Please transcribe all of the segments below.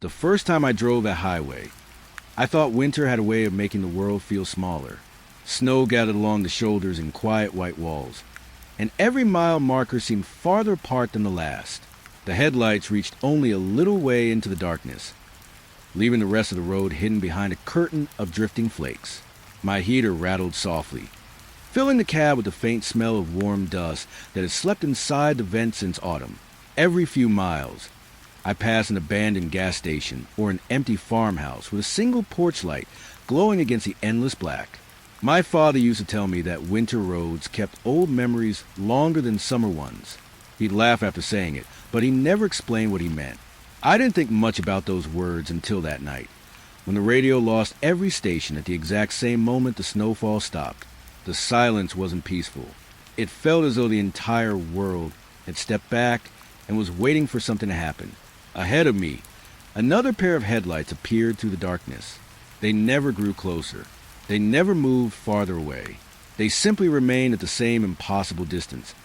The first time I drove that highway, I thought winter had a way of making the world feel smaller. Snow gathered along the shoulders in quiet white walls, and every mile marker seemed farther apart than the last. The headlights reached only a little way into the darkness, leaving the rest of the road hidden behind a curtain of drifting flakes. My heater rattled softly, filling the cab with the faint smell of warm dust that had slept inside the vent since autumn. Every few miles, I passed an abandoned gas station or an empty farmhouse with a single porch light glowing against the endless black. My father used to tell me that winter roads kept old memories longer than summer ones. He'd laugh after saying it, but he never explained what he meant. I didn't think much about those words until that night, when the radio lost every station at the exact same moment the snowfall stopped. The silence wasn't peaceful. It felt as though the entire world had stepped back and was waiting for something to happen. Ahead of me, another pair of headlights appeared through the darkness. They never grew closer. They never moved farther away. They simply remained at the same impossible distance,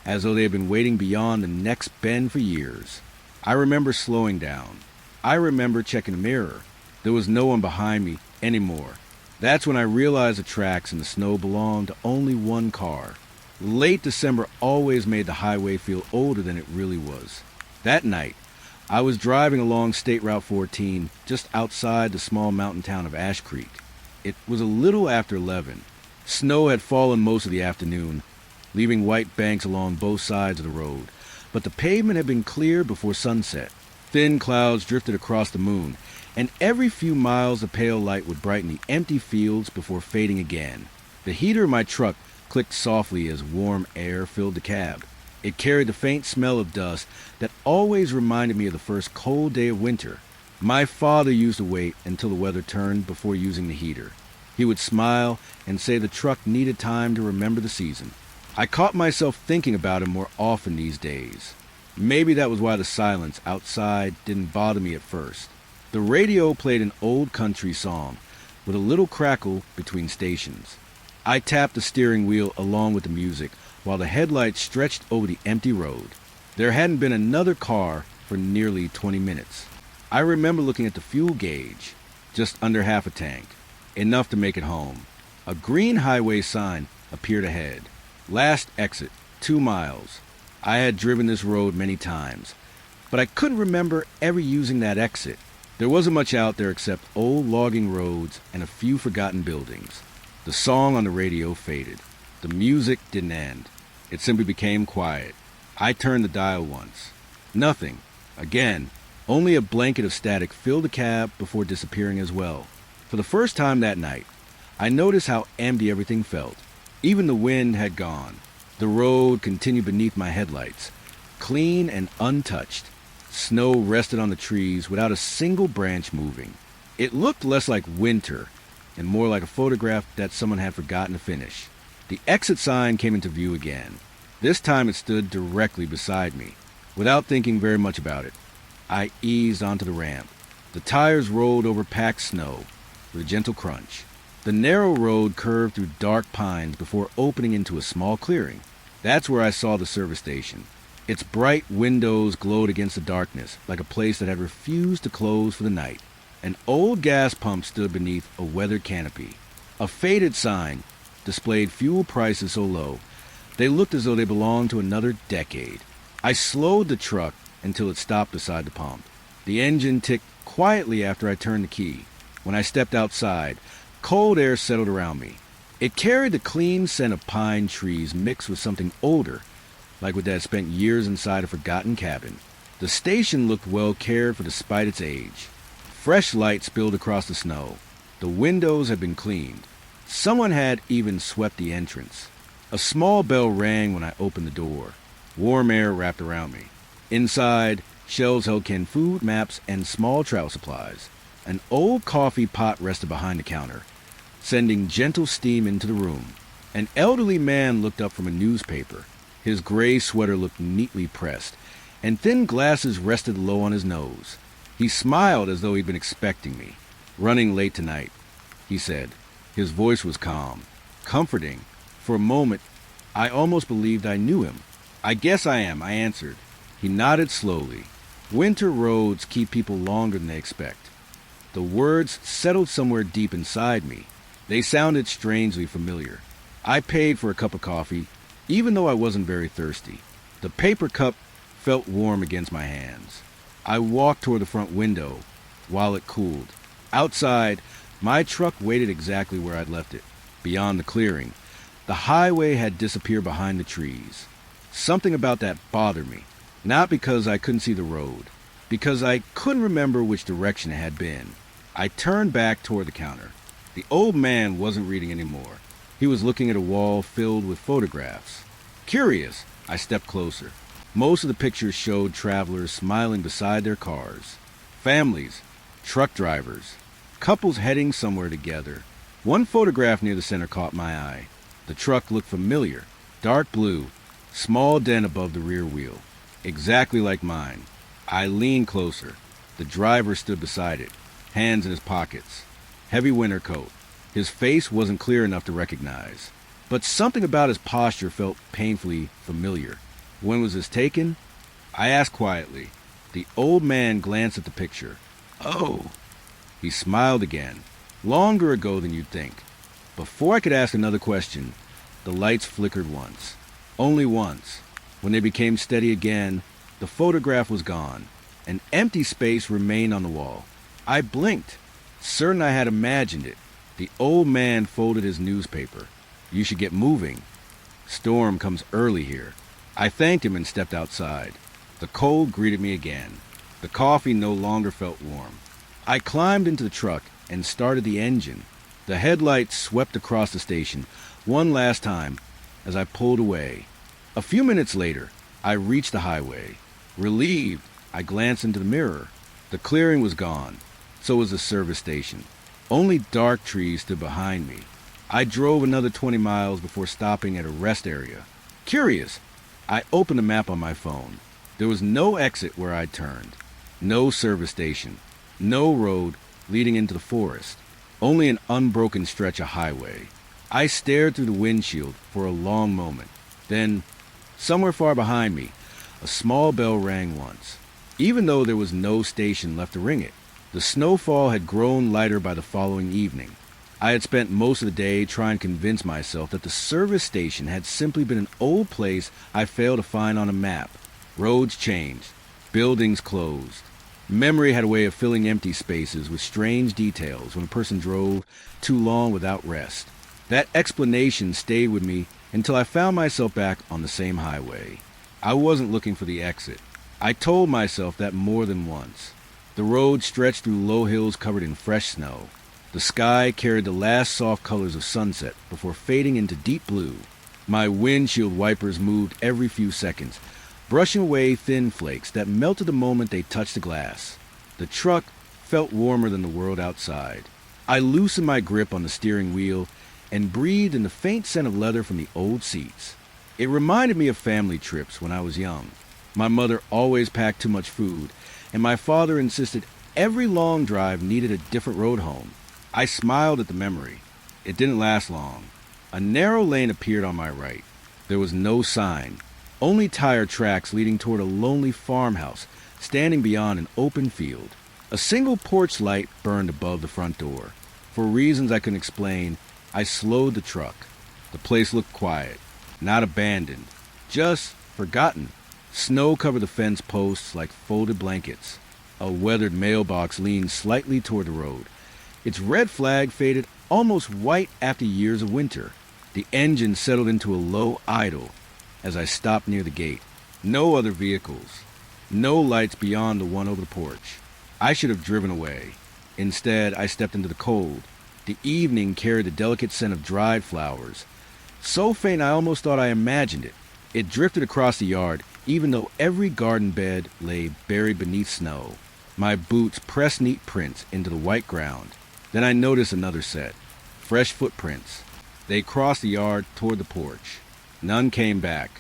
as though they had been waiting beyond the next bend for years. I remember slowing down. I remember checking the mirror. There was no one behind me anymore. That's when I realized the tracks in the snow belonged to only one car. Late December always made the highway feel older than it really was. That night, I was driving along State Route 14 just outside the small mountain town of Ash Creek. It was a little after 11. Snow had fallen most of the afternoon, leaving white banks along both sides of the road, but the pavement had been cleared before sunset. Thin clouds drifted across the moon, and every few miles the pale light would brighten the empty fields before fading again. The heater in my truck clicked softly as warm air filled the cab. It carried the faint smell of dust that always reminded me of the first cold day of winter. My father used to wait until the weather turned before using the heater. He would smile and say the truck needed time to remember the season. I caught myself thinking about him more often these days. Maybe that was why the silence outside didn't bother me at first. The radio played an old country song with a little crackle between stations. I tapped the steering wheel along with the music while the headlights stretched over the empty road. There hadn't been another car for nearly 20 minutes. I remember looking at the fuel gauge, just under half a tank, enough to make it home. A green highway sign appeared ahead. Last exit, 2 miles. I had driven this road many times, but I couldn't remember ever using that exit. There wasn't much out there except old logging roads and a few forgotten buildings. The song on the radio faded. The music didn't end. It simply became quiet. I turned the dial once. Nothing. Again, only a blanket of static filled the cab before disappearing as well. For the first time that night, I noticed how empty everything felt. Even the wind had gone. The road continued beneath my headlights, clean and untouched. Snow rested on the trees without a single branch moving. It looked less like winter and more like a photograph that someone had forgotten to finish. The exit sign came into view again. This time it stood directly beside me. Without thinking very much about it, I eased onto the ramp. The tires rolled over packed snow with a gentle crunch. The narrow road curved through dark pines before opening into a small clearing. That's where I saw the service station. Its bright windows glowed against the darkness, like a place that had refused to close for the night. An old gas pump stood beneath a weathered canopy. A faded sign displayed fuel prices so low, they looked as though they belonged to another decade. I slowed the truck until it stopped beside the pump. The engine ticked quietly after I turned the key. When I stepped outside, cold air settled around me. It carried the clean scent of pine trees mixed with something older, like what had spent years inside a forgotten cabin. The station looked well cared for despite its age. Fresh light spilled across the snow. The windows had been cleaned. Someone had even swept the entrance. A small bell rang when I opened the door. Warm air wrapped around me. Inside, shelves held canned food, maps, and small travel supplies. An old coffee pot rested behind the counter, sending gentle steam into the room. An elderly man looked up from a newspaper. His gray sweater looked neatly pressed, and thin glasses rested low on his nose. He smiled as though he'd been expecting me. "Running late tonight," he said. His voice was calm, comforting. For a moment, I almost believed I knew him. "I guess I am," I answered. He nodded slowly. Winter roads keep people longer than they expect. The words settled somewhere deep inside me. They sounded strangely familiar. I paid for a cup of coffee, even though I wasn't very thirsty. The paper cup felt warm against my hands. I walked toward the front window while it cooled. Outside, my truck waited exactly where I'd left it, beyond the clearing. The highway had disappeared behind the trees. Something about that bothered me, not because I couldn't see the road, because I couldn't remember which direction it had been. I turned back toward the counter. The old man wasn't reading anymore. He was looking at a wall filled with photographs. Curious, I stepped closer. Most of the pictures showed travelers smiling beside their cars. Families, truck drivers, couples heading somewhere together. One photograph near the center caught my eye. The truck looked familiar. Dark blue, small dent above the rear wheel. Exactly like mine. I leaned closer. The driver stood beside it, hands in his pockets. Heavy winter coat. His face wasn't clear enough to recognize, but something about his posture felt painfully familiar. When was this taken? I asked quietly. The old man glanced at the picture. Oh. He smiled again. Longer ago than you'd think. Before I could ask another question, the lights flickered once. Only once. When they became steady again, the photograph was gone. An empty space remained on the wall. I blinked, certain I had imagined it. The old man folded his newspaper. You should get moving. Storm comes early here. I thanked him and stepped outside. The cold greeted me again. The coffee no longer felt warm. I climbed into the truck and started the engine. The headlights swept across the station one last time as I pulled away. A few minutes later, I reached the highway. Relieved, I glanced into the mirror. The clearing was gone. So was the service station. Only dark trees stood behind me. I drove another 20 miles before stopping at a rest area. Curious, I opened a map on my phone. There was no exit where I'd turned. No service station. No road leading into the forest. Only an unbroken stretch of highway. I stared through the windshield for a long moment. Then, somewhere far behind me, a small bell rang once, even though there was no station left to ring it. The snowfall had grown lighter by the following evening. I had spent most of the day trying to convince myself that the service station had simply been an old place I failed to find on a map. Roads changed. Buildings closed. Memory had a way of filling empty spaces with strange details when a person drove too long without rest. That explanation stayed with me until I found myself back on the same highway. I wasn't looking for the exit. I told myself that more than once. The road stretched through low hills covered in fresh snow. The sky carried the last soft colors of sunset before fading into deep blue. My windshield wipers moved every few seconds, brushing away thin flakes that melted the moment they touched the glass. The truck felt warmer than the world outside. I loosened my grip on the steering wheel and breathed in the faint scent of leather from the old seats. It reminded me of family trips when I was young. My mother always packed too much food, and my father insisted every long drive needed a different road home. I smiled at the memory. It didn't last long. A narrow lane appeared on my right. There was no sign, only tire tracks leading toward a lonely farmhouse standing beyond an open field. A single porch light burned above the front door. For reasons I couldn't explain, I slowed the truck. The place looked quiet, not abandoned, just forgotten. Snow covered the fence posts like folded blankets. A weathered mailbox leaned slightly toward the road. Its red flag faded almost white after years of winter. The engine settled into a low idle as I stopped near the gate. No other vehicles. No lights beyond the one over the porch. I should have driven away. Instead, I stepped into the cold. The evening carried the delicate scent of dried flowers. So faint I almost thought I imagined it. It drifted across the yard, even though every garden bed lay buried beneath snow. My boots pressed neat prints into the white ground. Then I noticed another set. Fresh footprints. They crossed the yard toward the porch. None came back.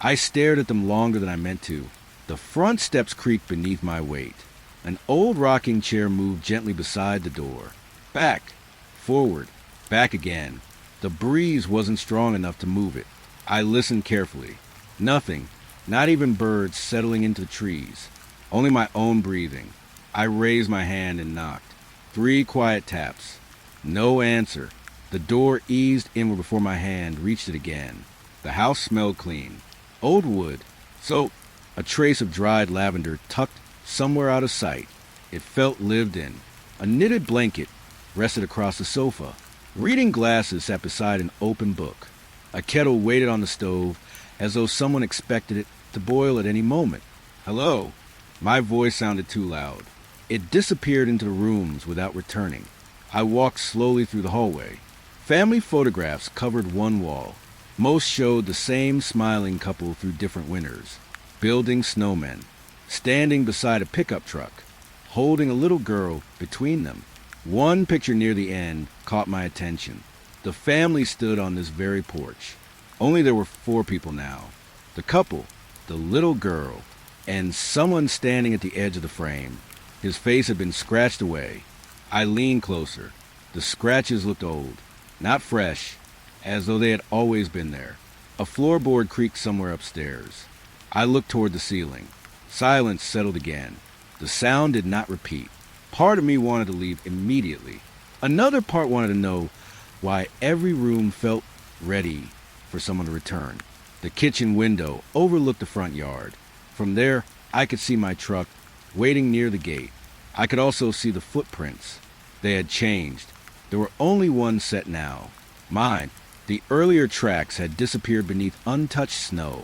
I stared at them longer than I meant to. The front steps creaked beneath my weight. An old rocking chair moved gently beside the door. Back, forward, back again. The breeze wasn't strong enough to move it. I listened carefully. Nothing, not even birds settling into the trees. Only my own breathing. I raised my hand and knocked. 3 quiet taps. No answer. The door eased inward before my hand reached it again. The house smelled clean. Old wood. So, a trace of dried lavender tucked somewhere out of sight. It felt lived in. A knitted blanket rested across the sofa. Reading glasses sat beside an open book. A kettle waited on the stove as though someone expected it to boil at any moment. Hello? My voice sounded too loud. It disappeared into the rooms without returning. I walked slowly through the hallway. Family photographs covered one wall. Most showed the same smiling couple through different winters, building snowmen, standing beside a pickup truck, holding a little girl between them. One picture near the end caught my attention. The family stood on this very porch. Only there were 4 people now. The couple, the little girl, and someone standing at the edge of the frame. His face had been scratched away. I leaned closer. The scratches looked old, not fresh, as though they had always been there. A floorboard creaked somewhere upstairs. I looked toward the ceiling. Silence settled again. The sound did not repeat. Part of me wanted to leave immediately. Another part wanted to know why every room felt ready for someone to return. The kitchen window overlooked the front yard. From there, I could see my truck waiting near the gate. I could also see the footprints. They had changed. There were only one set now. Mine. The earlier tracks had disappeared beneath untouched snow.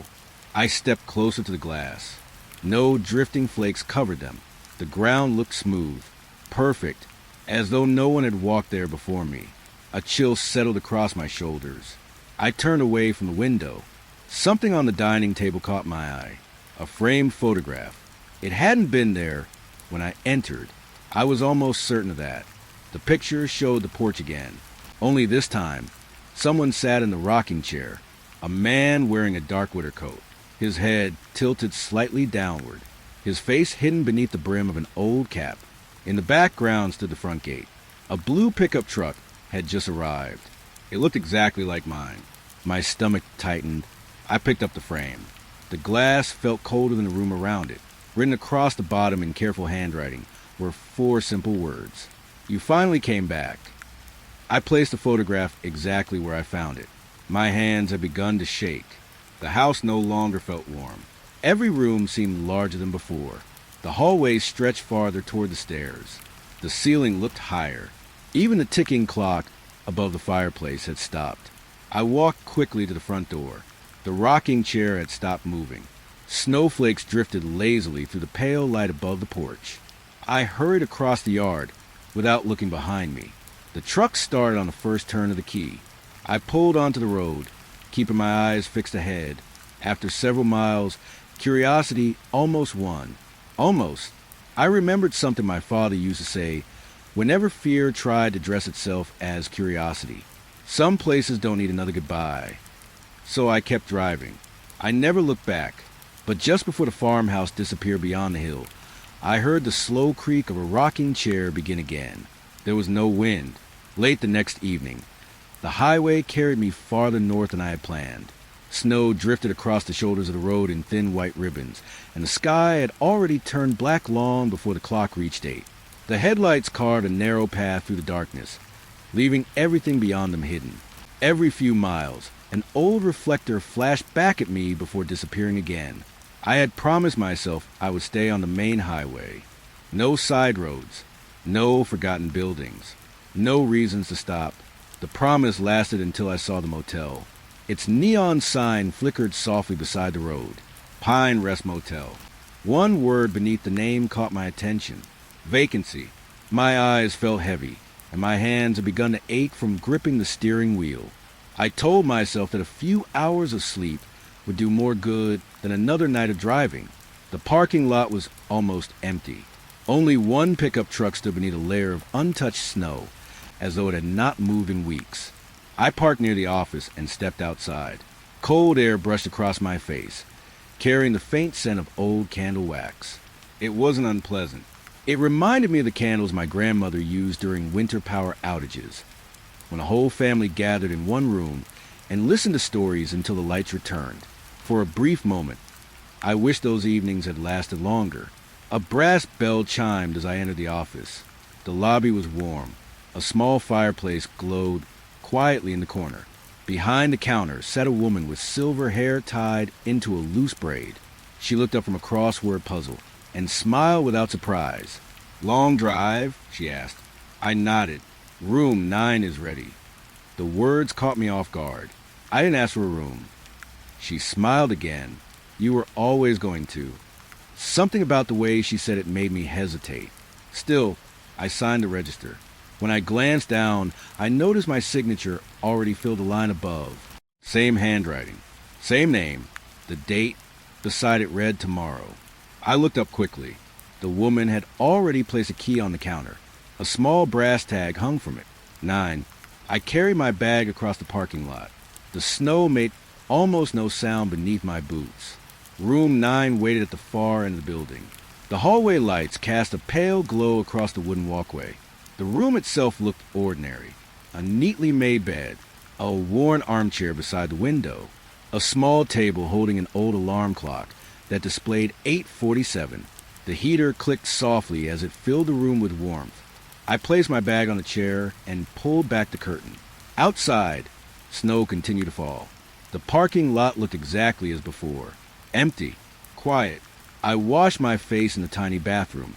I stepped closer to the glass. No drifting flakes covered them. The ground looked smooth, perfect, as though no one had walked there before me. A chill settled across my shoulders. I turned away from the window. Something on the dining table caught my eye. A framed photograph. It hadn't been there when I entered. I was almost certain of that. The picture showed the porch again. Only this time, someone sat in the rocking chair. A man wearing a dark winter coat. His head tilted slightly downward. His face hidden beneath the brim of an old cap. In the background stood the front gate. A blue pickup truck had just arrived. It looked exactly like mine. My stomach tightened. I picked up the frame. The glass felt colder than the room around it. Written across the bottom in careful handwriting were 4 simple words. You finally came back. I placed the photograph exactly where I found it. My hands had begun to shake. The house no longer felt warm. Every room seemed larger than before. The hallway stretched farther toward the stairs. The ceiling looked higher. Even the ticking clock above the fireplace had stopped. I walked quickly to the front door. The rocking chair had stopped moving. Snowflakes drifted lazily through the pale light above the porch. I hurried across the yard without looking behind me. The truck started on the first turn of the key. I pulled onto the road, keeping my eyes fixed ahead. After several miles, curiosity almost won. Almost. I remembered something my father used to say whenever fear tried to dress itself as curiosity. Some places don't need another goodbye. So I kept driving. I never looked back, but just before the farmhouse disappeared beyond the hill, I heard the slow creak of a rocking chair begin again. There was no wind. Late the next evening, the highway carried me farther north than I had planned. Snow drifted across the shoulders of the road in thin white ribbons, and the sky had already turned black long before the clock reached 8. The headlights carved a narrow path through the darkness, leaving everything beyond them hidden. Every few miles, an old reflector flashed back at me before disappearing again. I had promised myself I would stay on the main highway. No side roads, no forgotten buildings, no reasons to stop. The promise lasted until I saw the motel. Its neon sign flickered softly beside the road. Pine Rest Motel. One word beneath the name caught my attention. Vacancy. My eyes felt heavy, and my hands had begun to ache from gripping the steering wheel. I told myself that a few hours of sleep would do more good than another night of driving. The parking lot was almost empty. Only one pickup truck stood beneath a layer of untouched snow, as though it had not moved in weeks. I parked near the office and stepped outside. Cold air brushed across my face, carrying the faint scent of old candle wax. It wasn't unpleasant. It reminded me of the candles my grandmother used during winter power outages, when a whole family gathered in one room and listened to stories until the lights returned. For a brief moment, I wished those evenings had lasted longer. A brass bell chimed as I entered the office. The lobby was warm. A small fireplace glowed quietly in the corner. Behind the counter sat a woman with silver hair tied into a loose braid. She looked up from a crossword puzzle and smiled without surprise. "Long drive?" she asked. I nodded. "Room 9 is ready." The words caught me off guard. I didn't ask for a room. She smiled again. "You were always going to." Something about the way she said it made me hesitate. Still, I signed the register. When I glanced down, I noticed my signature already filled the line above. Same handwriting, same name, the date beside it read tomorrow. I looked up quickly. The woman had already placed a key on the counter. A small brass tag hung from it. 9. I carried my bag across the parking lot. The snow made almost no sound beneath my boots. Room 9 waited at the far end of the building. The hallway lights cast a pale glow across the wooden walkway. The room itself looked ordinary. A neatly made bed, a worn armchair beside the window, a small table holding an old alarm clock that displayed 8:47. The heater clicked softly as it filled the room with warmth. I placed my bag on the chair and pulled back the curtain. Outside, snow continued to fall. The parking lot looked exactly as before. Empty, quiet. I washed my face in the tiny bathroom,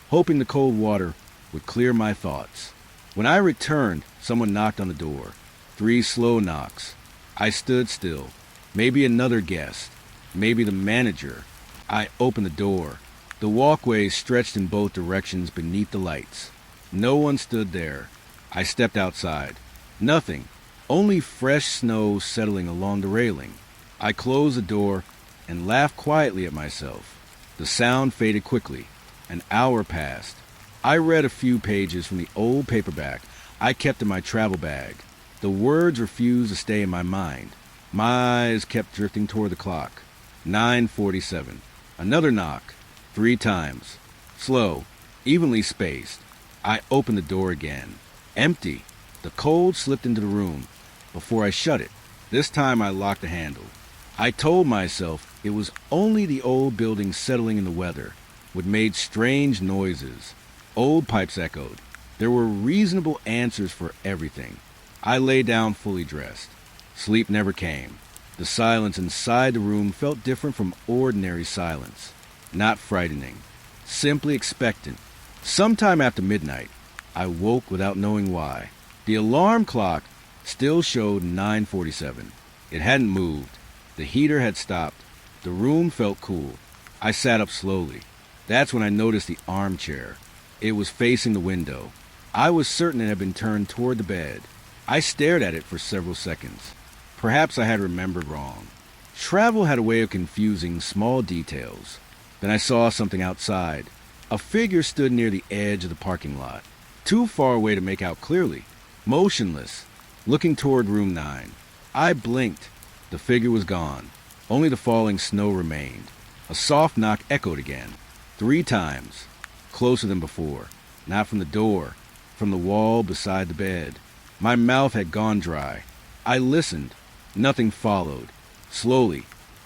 hoping the cold water would clear my thoughts. When I returned, someone knocked on the door. 3 slow knocks. I stood still. Maybe another guest. Maybe the manager. I opened the door. The walkway stretched in both directions beneath the lights. No one stood there. I stepped outside. Nothing. Only fresh snow settling along the railing. I closed the door and laughed quietly at myself. The sound faded quickly. An hour passed. I read a few pages from the old paperback I kept in my travel bag. The words refused to stay in my mind. My eyes kept drifting toward the clock. 9:47. Another knock. 3 times. Slow, evenly spaced. I opened the door again. Empty. The cold slipped into the room before I shut it. This time I locked the handle. I told myself it was only the old building settling in the weather, which made strange noises. Old pipes echoed. There were reasonable answers for everything. I lay down fully dressed. Sleep never came. The silence inside the room felt different from ordinary silence. Not frightening. Simply expectant. Sometime after midnight, I woke without knowing why. The alarm clock still showed 9:47. It hadn't moved. The heater had stopped. The room felt cool. I sat up slowly. That's when I noticed the armchair. It was facing the window. I was certain it had been turned toward the bed. I stared at it for several seconds. Perhaps I had remembered wrong. Travel had a way of confusing small details. Then I saw something outside. A figure stood near the edge of the parking lot, too far away to make out clearly, motionless, looking toward room 9. I blinked. The figure was gone. Only the falling snow remained. A soft knock echoed again, 3 times, closer than before. Not from the door, from the wall beside the bed. My mouth had gone dry. I listened. Nothing followed. Slowly,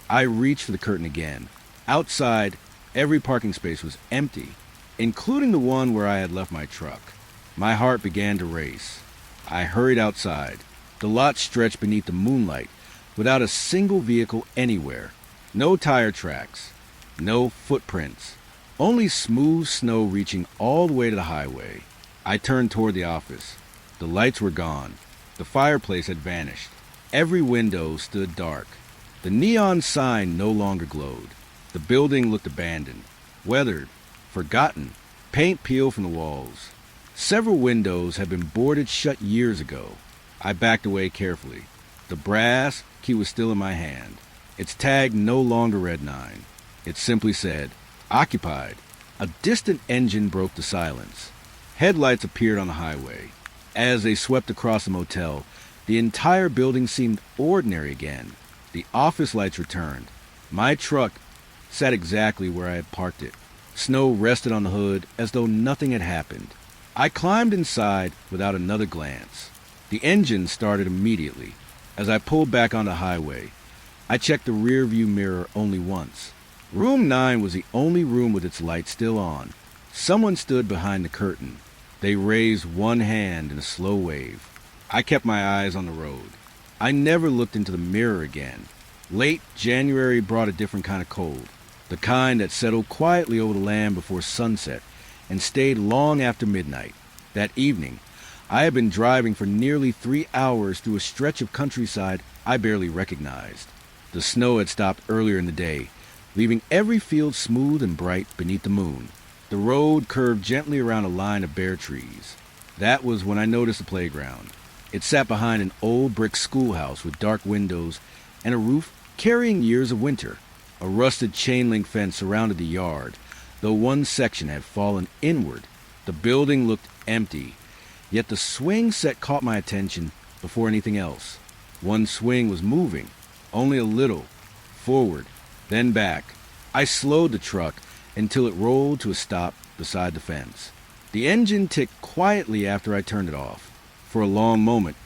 I reached for the curtain again. Outside, every parking space was empty, including the one where I had left my truck. My heart began to race. I hurried outside. The lot stretched beneath the moonlight, without a single vehicle anywhere. No tire tracks. No footprints. Only smooth snow reaching all the way to the highway. I turned toward the office. The lights were gone. The fireplace had vanished. Every window stood dark. The neon sign no longer glowed. The building looked abandoned, weathered, forgotten, paint peeled from the walls. Several windows had been boarded shut years ago. I backed away carefully. The brass key was still in my hand. Its tag no longer read 9. It simply said, occupied. A distant engine broke the silence. Headlights appeared on the highway. As they swept across the motel, the entire building seemed ordinary again. The office lights returned. My truck sat exactly where I had parked it. Snow rested on the hood as though nothing had happened. I climbed inside without another glance. The engine started immediately. As I pulled back on the highway, I checked the rear view mirror only once. Room 9 was the only room with its light still on. Someone stood behind the curtain. They raised one hand in a slow wave. I kept my eyes on the road. I never looked into the mirror again. Late January brought a different kind of cold, the kind that settled quietly over the land before sunset and stayed long after midnight. That evening, I had been driving for nearly 3 hours through a stretch of countryside I barely recognized. The snow had stopped earlier in the day, leaving every field smooth and bright beneath the moon. The road curved gently around a line of bare trees. That was when I noticed the playground. It sat behind an old brick schoolhouse with dark windows and a roof carrying years of winter. A rusted chain-link fence surrounded the yard, though one section had fallen inward. The building looked empty, yet the swing set caught my attention before anything else. One swing was moving, only a little, forward, then back. I slowed the truck until it rolled to a stop beside the fence. The engine ticked quietly after I turned it off. For a long moment,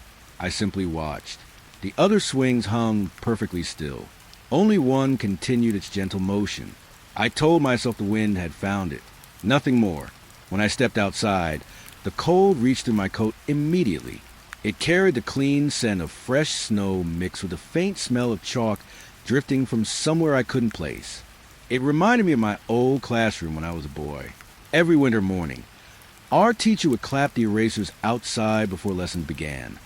I simply watched. The other swings hung perfectly still. Only one continued its gentle motion. I told myself the wind had found it. Nothing more. When I stepped outside, the cold reached through my coat immediately. It carried the clean scent of fresh snow mixed with a faint smell of chalk drifting from somewhere I couldn't place. It reminded me of my old classroom when I was a boy. Every winter morning, our teacher would clap the erasers outside before lessons began,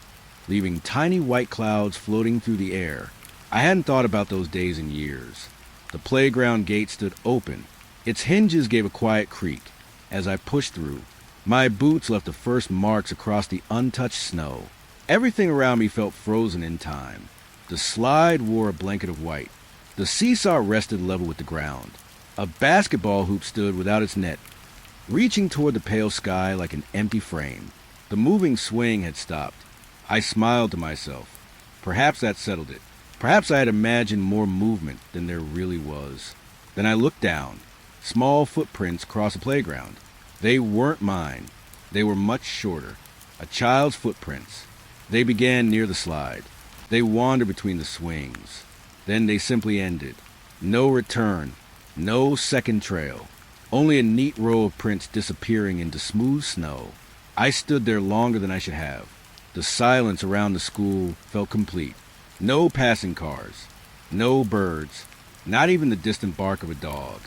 leaving tiny white clouds floating through the air. I hadn't thought about those days in years. The playground gate stood open. Its hinges gave a quiet creak as I pushed through. My boots left the first marks across the untouched snow. Everything around me felt frozen in time. The slide wore a blanket of white. The seesaw rested level with the ground. A basketball hoop stood without its net, reaching toward the pale sky like an empty frame. The moving swing had stopped. I smiled to myself. Perhaps that settled it. Perhaps I had imagined more movement than there really was. Then I looked down. Small footprints crossed the playground. They weren't mine. They were much shorter. A child's footprints. They began near the slide. They wandered between the swings. Then they simply ended. No return. No second trail. Only a neat row of prints disappearing into smooth snow. I stood there longer than I should have. The silence around the school felt complete. No passing cars. No birds. Not even the distant bark of a dog.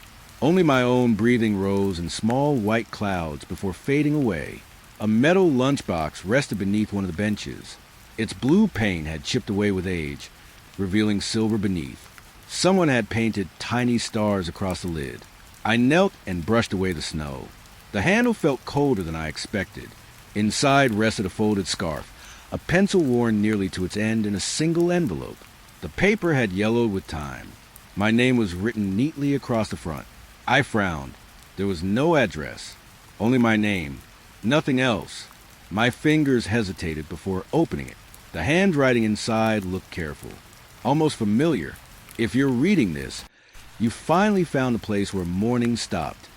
Only my own breathing rose in small white clouds before fading away. A metal lunchbox rested beneath one of the benches. Its blue paint had chipped away with age, revealing silver beneath. Someone had painted tiny stars across the lid. I knelt and brushed away the snow. The handle felt colder than I expected. Inside rested a folded scarf, a pencil worn nearly to its end in a single envelope. The paper had yellowed with time. My name was written neatly across the front. I frowned. There was no address, only my name, nothing else. My fingers hesitated before opening it. The handwriting inside looked careful, almost familiar. If you're reading this, you finally found the place where morning stopped.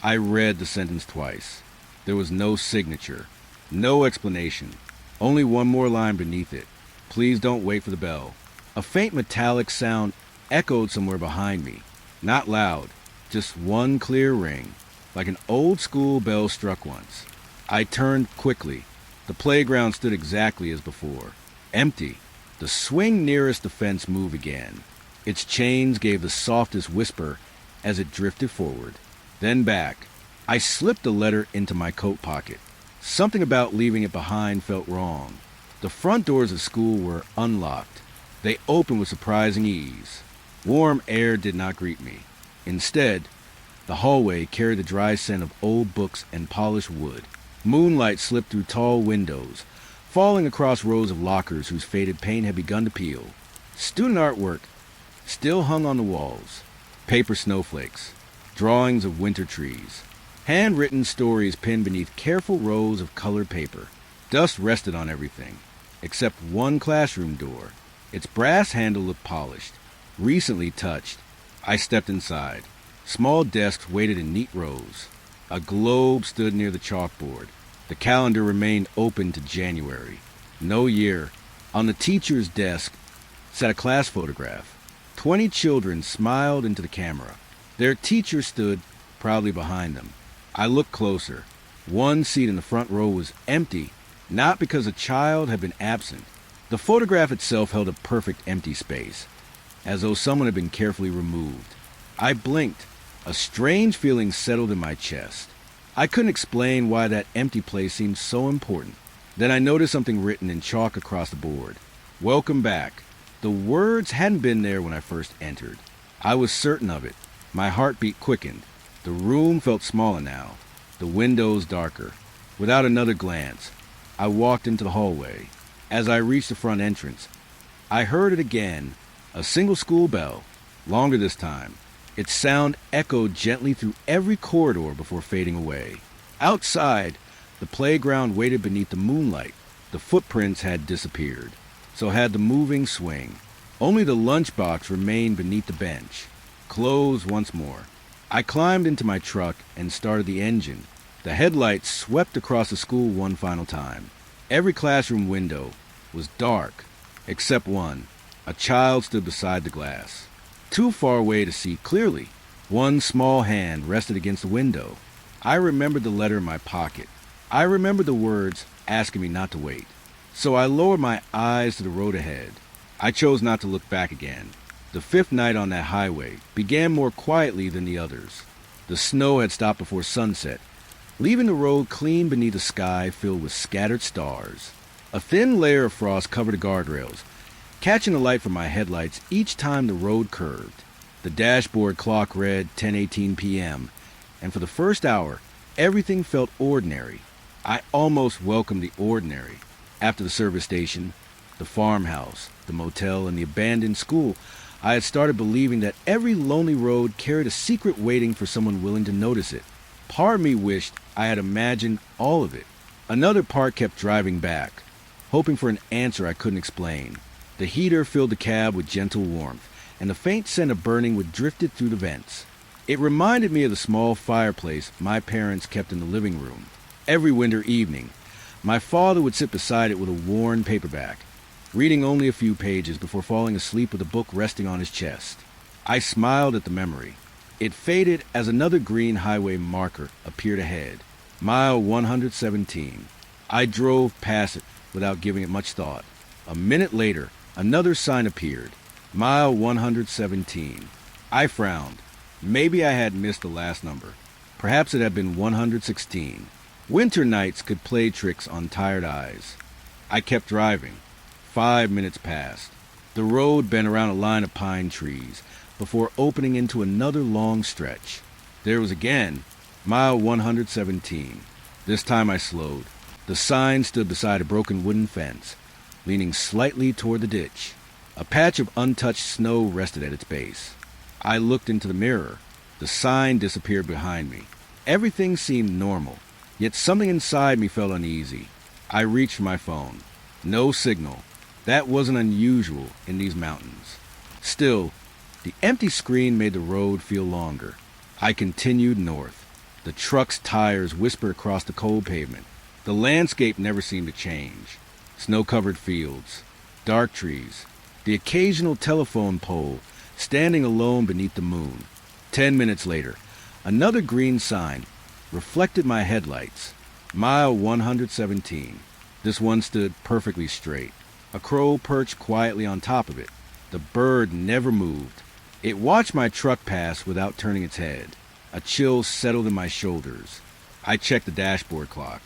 I read the sentence twice. There was no signature, no explanation, only one more line beneath it. Please don't wait for the bell. A faint metallic sound echoed somewhere behind me. Not loud, just one clear ring, like an old-school bell struck once. I turned quickly. The playground stood exactly as before, empty. The swing nearest the fence moved again. Its chains gave the softest whisper as it drifted forward, then back. I slipped the letter into my coat pocket. Something about leaving it behind felt wrong. The front doors of school were unlocked. They opened with surprising ease. Warm air did not greet me. Instead, the hallway carried the dry scent of old books and polished wood. Moonlight slipped through tall windows, falling across rows of lockers whose faded paint had begun to peel. Student artwork still hung on the walls. Paper snowflakes, drawings of winter trees, handwritten stories pinned beneath careful rows of colored paper. Dust rested on everything, except one classroom door. Its brass handle looked polished, recently touched. I stepped inside. Small desks waited in neat rows. A globe stood near the chalkboard. The calendar remained open to January. No year. On the teacher's desk sat a class photograph. 20 children smiled into the camera. Their teacher stood proudly behind them. I looked closer. One seat in the front row was empty, not because a child had been absent. The photograph itself held a perfect empty space, as though someone had been carefully removed. I blinked. A strange feeling settled in my chest. I couldn't explain why that empty place seemed so important. Then I noticed something written in chalk across the board. Welcome back. The words hadn't been there when I first entered. I was certain of it. My heartbeat quickened. The room felt smaller now, the windows darker. Without another glance, I walked into the hallway. As I reached the front entrance, I heard it again, a single school bell, longer this time. Its sound echoed gently through every corridor before fading away. Outside, the playground waited beneath the moonlight. The footprints had disappeared. So had the moving swing. Only the lunchbox remained beneath the bench, closed once more. I climbed into my truck and started the engine. The headlights swept across the school one final time. Every classroom window was dark, except one. A child stood beside the glass, too far away to see clearly. One small hand rested against the window. I remembered the letter in my pocket. I remembered the words asking me not to wait. So I lowered my eyes to the road ahead. I chose not to look back again. The fifth night on that highway began more quietly than the others. The snow had stopped before sunset, leaving the road clean beneath a sky filled with scattered stars. A thin layer of frost covered the guardrails, catching the light from my headlights each time the road curved. The dashboard clock read 10:18 p.m., and for the first hour, everything felt ordinary. I almost welcomed the ordinary. After the service station, the farmhouse, the motel, and the abandoned school, I had started believing that every lonely road carried a secret waiting for someone willing to notice it. Part of me wished I had imagined all of it. Another part kept driving back, hoping for an answer I couldn't explain. The heater filled the cab with gentle warmth, and the faint scent of burning wood drifted through the vents. It reminded me of the small fireplace my parents kept in the living room. Every winter evening, my father would sit beside it with a worn paperback, reading only a few pages before falling asleep with a book resting on his chest. I smiled at the memory. It faded as another green highway marker appeared ahead, mile 117. I drove past it without giving it much thought. A minute later, another sign appeared, mile 117. I frowned. Maybe I had missed the last number. Perhaps it had been 116. Winter nights could play tricks on tired eyes. I kept driving. 5 minutes passed. The road bent around a line of pine trees before opening into another long stretch. There was again, mile 117. This time I slowed. The sign stood beside a broken wooden fence, leaning slightly toward the ditch. A patch of untouched snow rested at its base. I looked into the mirror. The sign disappeared behind me. Everything seemed normal, yet something inside me felt uneasy. I reached for my phone. No signal. That wasn't unusual in these mountains. Still, the empty screen made the road feel longer. I continued north. The truck's tires whispered across the cold pavement. The landscape never seemed to change. Snow-covered fields, dark trees, the occasional telephone pole standing alone beneath the moon. 10 minutes later, another green sign reflected my headlights. Mile 117. This one stood perfectly straight. A crow perched quietly on top of it. The bird never moved. It watched my truck pass without turning its head. A chill settled in my shoulders. I checked the dashboard clock.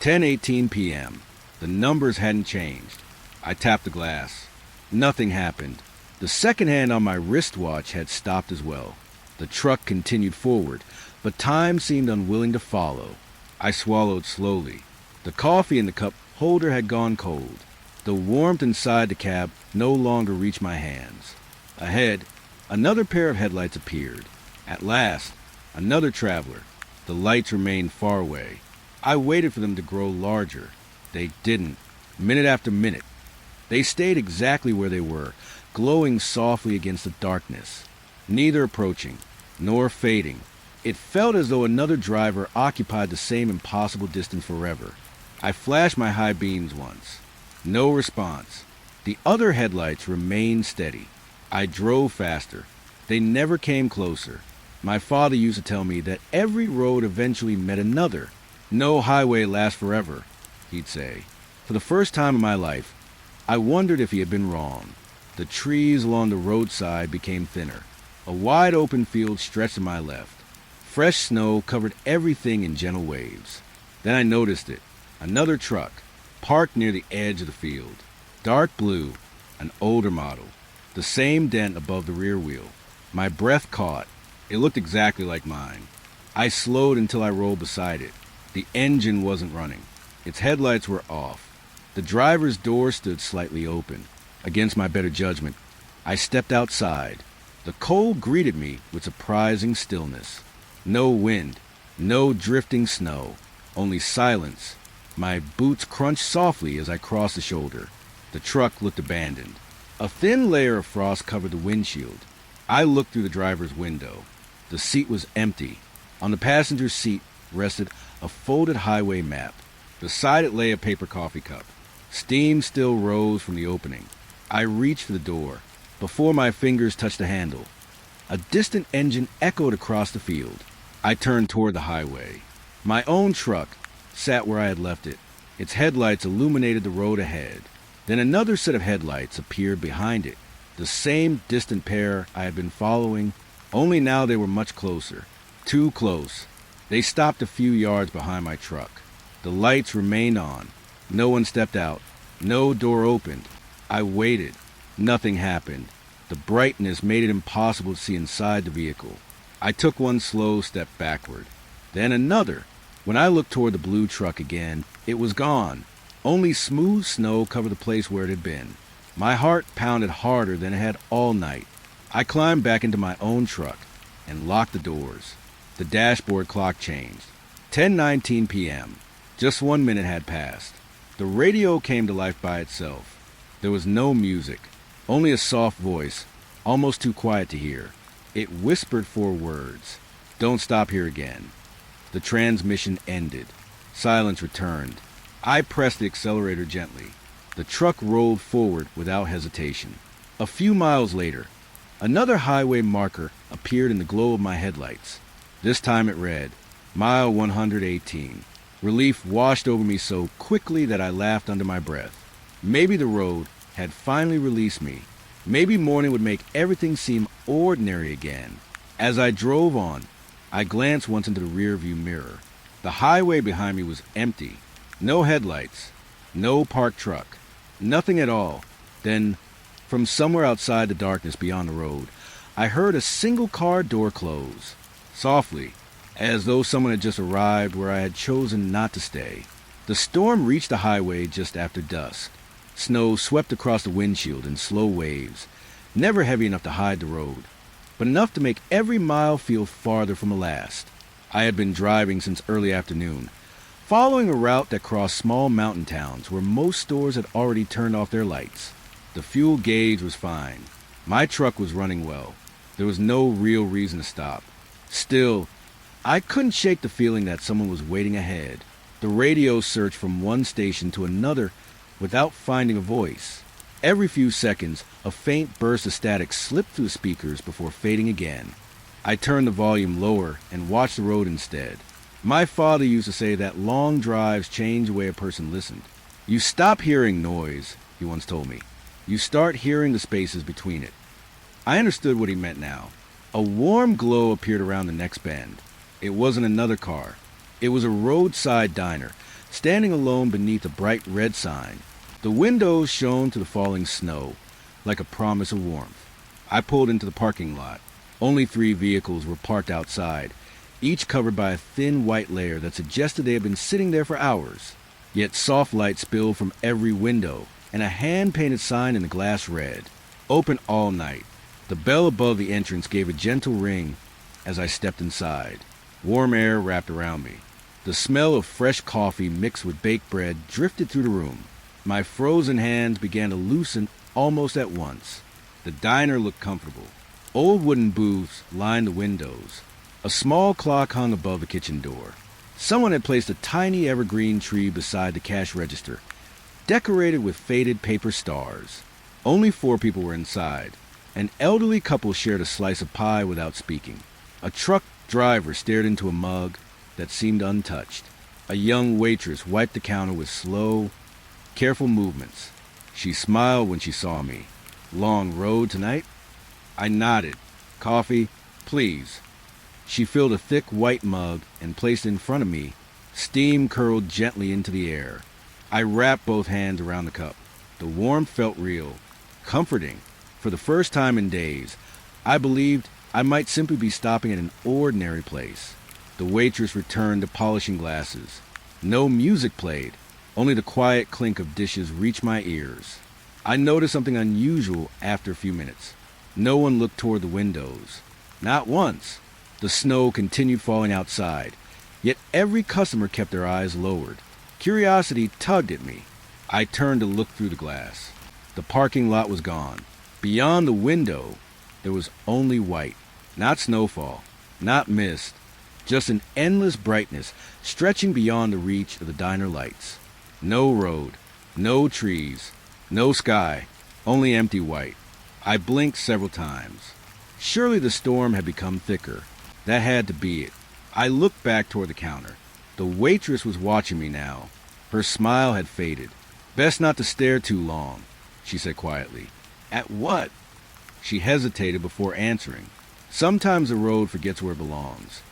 10:18 p.m. The numbers hadn't changed. I tapped the glass. Nothing happened. The second hand on my wristwatch had stopped as well. The truck continued forward, but time seemed unwilling to follow. I swallowed slowly. The coffee in the cup holder had gone cold. The warmth inside the cab no longer reached my hands. Ahead, another pair of headlights appeared. At last, another traveler. The lights remained far away. I waited for them to grow larger. They didn't. Minute after minute, they stayed exactly where they were, glowing softly against the darkness. Neither approaching, nor fading. It felt as though another driver occupied the same impossible distance forever. I flashed my high beams once. No response. The other headlights remained steady. I drove faster. They never came closer. My father used to tell me that every road eventually met another. No highway lasts forever, he'd say. For the first time in my life, I wondered if he had been wrong. The trees along the roadside became thinner. A wide open field stretched to my left. Fresh snow covered everything in gentle waves. Then I noticed it. Another truck, parked near the edge of the field. Dark blue, an older model. The same dent above the rear wheel. My breath caught. It looked exactly like mine. I slowed until I rolled beside it. The engine wasn't running. Its headlights were off. The driver's door stood slightly open. Against my better judgment, I stepped outside. The cold greeted me with surprising stillness. No wind, no drifting snow, only silence. My boots crunched softly as I crossed the shoulder. The truck looked abandoned. A thin layer of frost covered the windshield. I looked through the driver's window. The seat was empty. On the passenger seat rested a folded highway map. Beside it lay a paper coffee cup. Steam still rose from the opening. I reached for the door. Before my fingers touched the handle, a distant engine echoed across the field. I turned toward the highway. My own truck sat where I had left it. Its headlights illuminated the road ahead. Then another set of headlights appeared behind it. The same distant pair I had been following, only now they were much closer. Too close. They stopped a few yards behind my truck. The lights remained on. No one stepped out. No door opened. I waited. Nothing happened. The brightness made it impossible to see inside the vehicle. I took one slow step backward. Then another. When I looked toward the blue truck again, it was gone. Only smooth snow covered the place where it had been. My heart pounded harder than it had all night. I climbed back into my own truck and locked the doors. The dashboard clock changed. 10:19 p.m. Just 1 minute had passed. The radio came to life by itself. There was no music, only a soft voice, almost too quiet to hear. It whispered 4 words. Don't stop here again. The transmission ended. Silence returned. I pressed the accelerator gently. The truck rolled forward without hesitation. A few miles later, another highway marker appeared in the glow of my headlights. This time it read, Mile 118. Relief washed over me so quickly that I laughed under my breath. Maybe the road had finally released me. Maybe morning would make everything seem ordinary again. As I drove on, I glanced once into the rearview mirror. The highway behind me was empty. No headlights. No parked truck. Nothing at all. Then, from somewhere outside the darkness beyond the road, I heard a single car door close. Softly, as though someone had just arrived where I had chosen not to stay. The storm reached the highway just after dusk. Snow swept across the windshield in slow waves, never heavy enough to hide the road, but enough to make every mile feel farther from the last. I had been driving since early afternoon, following a route that crossed small mountain towns where most stores had already turned off their lights. The fuel gauge was fine. My truck was running well. There was no real reason to stop. Still, I couldn't shake the feeling that someone was waiting ahead. The radio searched from one station to another without finding a voice. Every few seconds, a faint burst of static slipped through the speakers before fading again. I turned the volume lower and watched the road instead. My father used to say that long drives change the way a person listened. You stop hearing noise, he once told me. You start hearing the spaces between it. I understood what he meant now. A warm glow appeared around the next bend. It wasn't another car. It was a roadside diner, standing alone beneath a bright red sign. The windows shone through the falling snow, like a promise of warmth. I pulled into the parking lot. Only 3 vehicles were parked outside, each covered by a thin white layer that suggested they had been sitting there for hours. Yet soft light spilled from every window, and a hand-painted sign in the glass read, Open all night. The bell above the entrance gave a gentle ring as I stepped inside. Warm air wrapped around me. The smell of fresh coffee mixed with baked bread drifted through the room. My frozen hands began to loosen almost at once. The diner looked comfortable. Old wooden booths lined the windows. A small clock hung above the kitchen door. Someone had placed a tiny evergreen tree beside the cash register, decorated with faded paper stars. Only 4 people were inside. An elderly couple shared a slice of pie without speaking. A truck driver stared into a mug that seemed untouched. A young waitress wiped the counter with slow, careful movements. She smiled when she saw me. Long road tonight? I nodded. Coffee, please. She filled a thick white mug and placed it in front of me. Steam curled gently into the air. I wrapped both hands around the cup. The warmth felt real, comforting. For the first time in days, I believed I might simply be stopping at an ordinary place. The waitress returned to polishing glasses. No music played. Only the quiet clink of dishes reached my ears. I noticed something unusual after a few minutes. No one looked toward the windows. Not once. The snow continued falling outside, yet every customer kept their eyes lowered. Curiosity tugged at me. I turned to look through the glass. The parking lot was gone. Beyond the window, there was only white. Not snowfall, not mist, just an endless brightness stretching beyond the reach of the diner lights. No road, no trees, no sky, only empty white. I blinked several times. Surely the storm had become thicker. That had to be it. I looked back toward the counter. The waitress was watching me now. Her smile had faded. Best not to stare too long, she said quietly. At what? She hesitated before answering. Sometimes the road forgets where it belongs.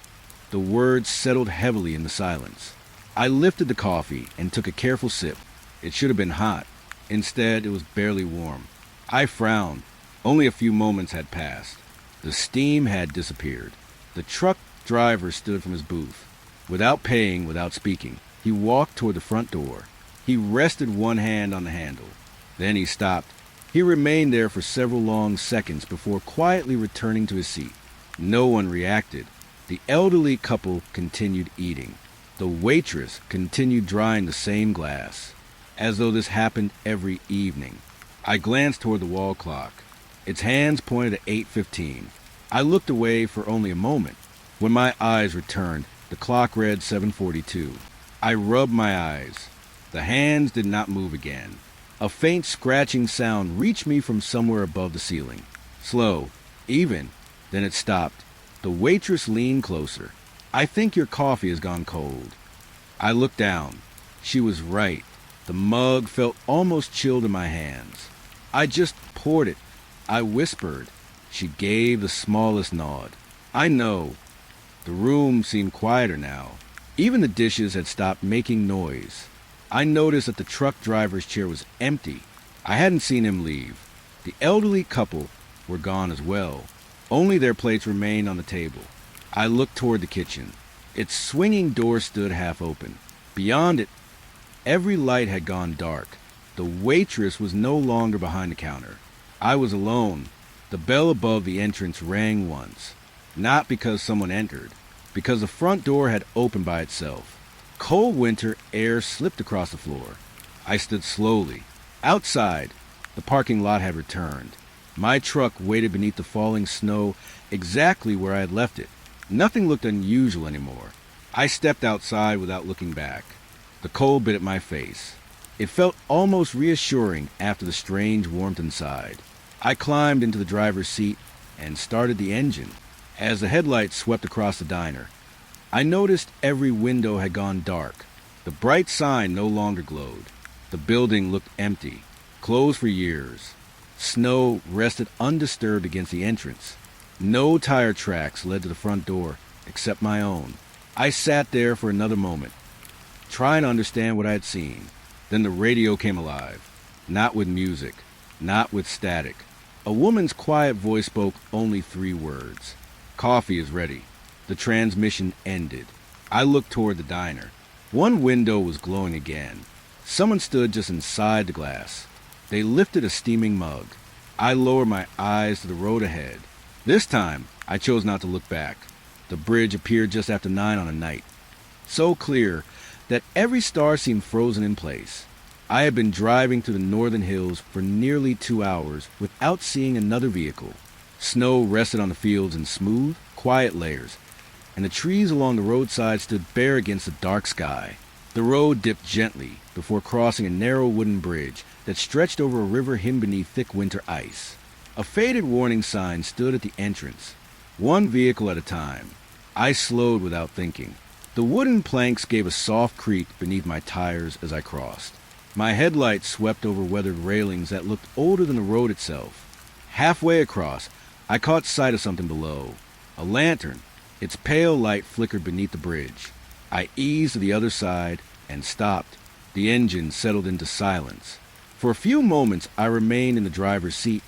The words settled heavily in the silence. I lifted the coffee and took a careful sip. It should have been hot. Instead, it was barely warm. I frowned. Only a few moments had passed. The steam had disappeared. The truck driver stood from his booth. Without paying, without speaking, he walked toward the front door. He rested one hand on the handle. Then he stopped. He remained there for several long seconds before quietly returning to his seat. No one reacted. The elderly couple continued eating. The waitress continued drying the same glass, as though this happened every evening. I glanced toward the wall clock. Its hands pointed at 8:15. I looked away for only a moment. When my eyes returned, the clock read 7:42. I rubbed my eyes. The hands did not move again. A faint scratching sound reached me from somewhere above the ceiling. Slow, even, then it stopped. The waitress leaned closer. I think your coffee has gone cold. I looked down. She was right. The mug felt almost chilled in my hands. I just poured it. I whispered. She gave the smallest nod. I know. The room seemed quieter now. Even the dishes had stopped making noise. I noticed that the truck driver's chair was empty. I hadn't seen him leave. The elderly couple were gone as well. Only their plates remained on the table. I looked toward the kitchen. Its swinging door stood half open. Beyond it, every light had gone dark. The waitress was no longer behind the counter. I was alone. The bell above the entrance rang once. Not because someone entered, because the front door had opened by itself. Cold winter air slipped across the floor. I stood slowly. Outside, the parking lot had returned. My truck waited beneath the falling snow exactly where I had left it. Nothing looked unusual anymore. I stepped outside without looking back. The cold bit at my face. It felt almost reassuring after the strange warmth inside. I climbed into the driver's seat and started the engine. As the headlights swept across the diner, I noticed every window had gone dark. The bright sign no longer glowed. The building looked empty, closed for years. Snow rested undisturbed against the entrance. No tire tracks led to the front door, except my own. I sat there for another moment, trying to understand what I had seen. Then the radio came alive. Not with music, not with static. A woman's quiet voice spoke only 3 words. Coffee is ready. The transmission ended. I looked toward the diner. One window was glowing again. Someone stood just inside the glass. They lifted a steaming mug. I lowered my eyes to the road ahead. This time, I chose not to look back. The bridge appeared just after 9 on a night, so clear that every star seemed frozen in place. I had been driving through the northern hills for nearly 2 hours without seeing another vehicle. Snow rested on the fields in smooth, quiet layers, and the trees along the roadside stood bare against the dark sky. The road dipped gently before crossing a narrow wooden bridge that stretched over a river hidden beneath thick winter ice. A faded warning sign stood at the entrance. one vehicle at a time. I slowed without thinking. The wooden planks gave a soft creak beneath my tires as I crossed. My headlights swept over weathered railings that looked older than the road itself. Halfway across, I caught sight of something below. A lantern. Its pale light flickered beneath the bridge. I eased to the other side and stopped. The engine settled into silence. For a few moments, I remained in the driver's seat,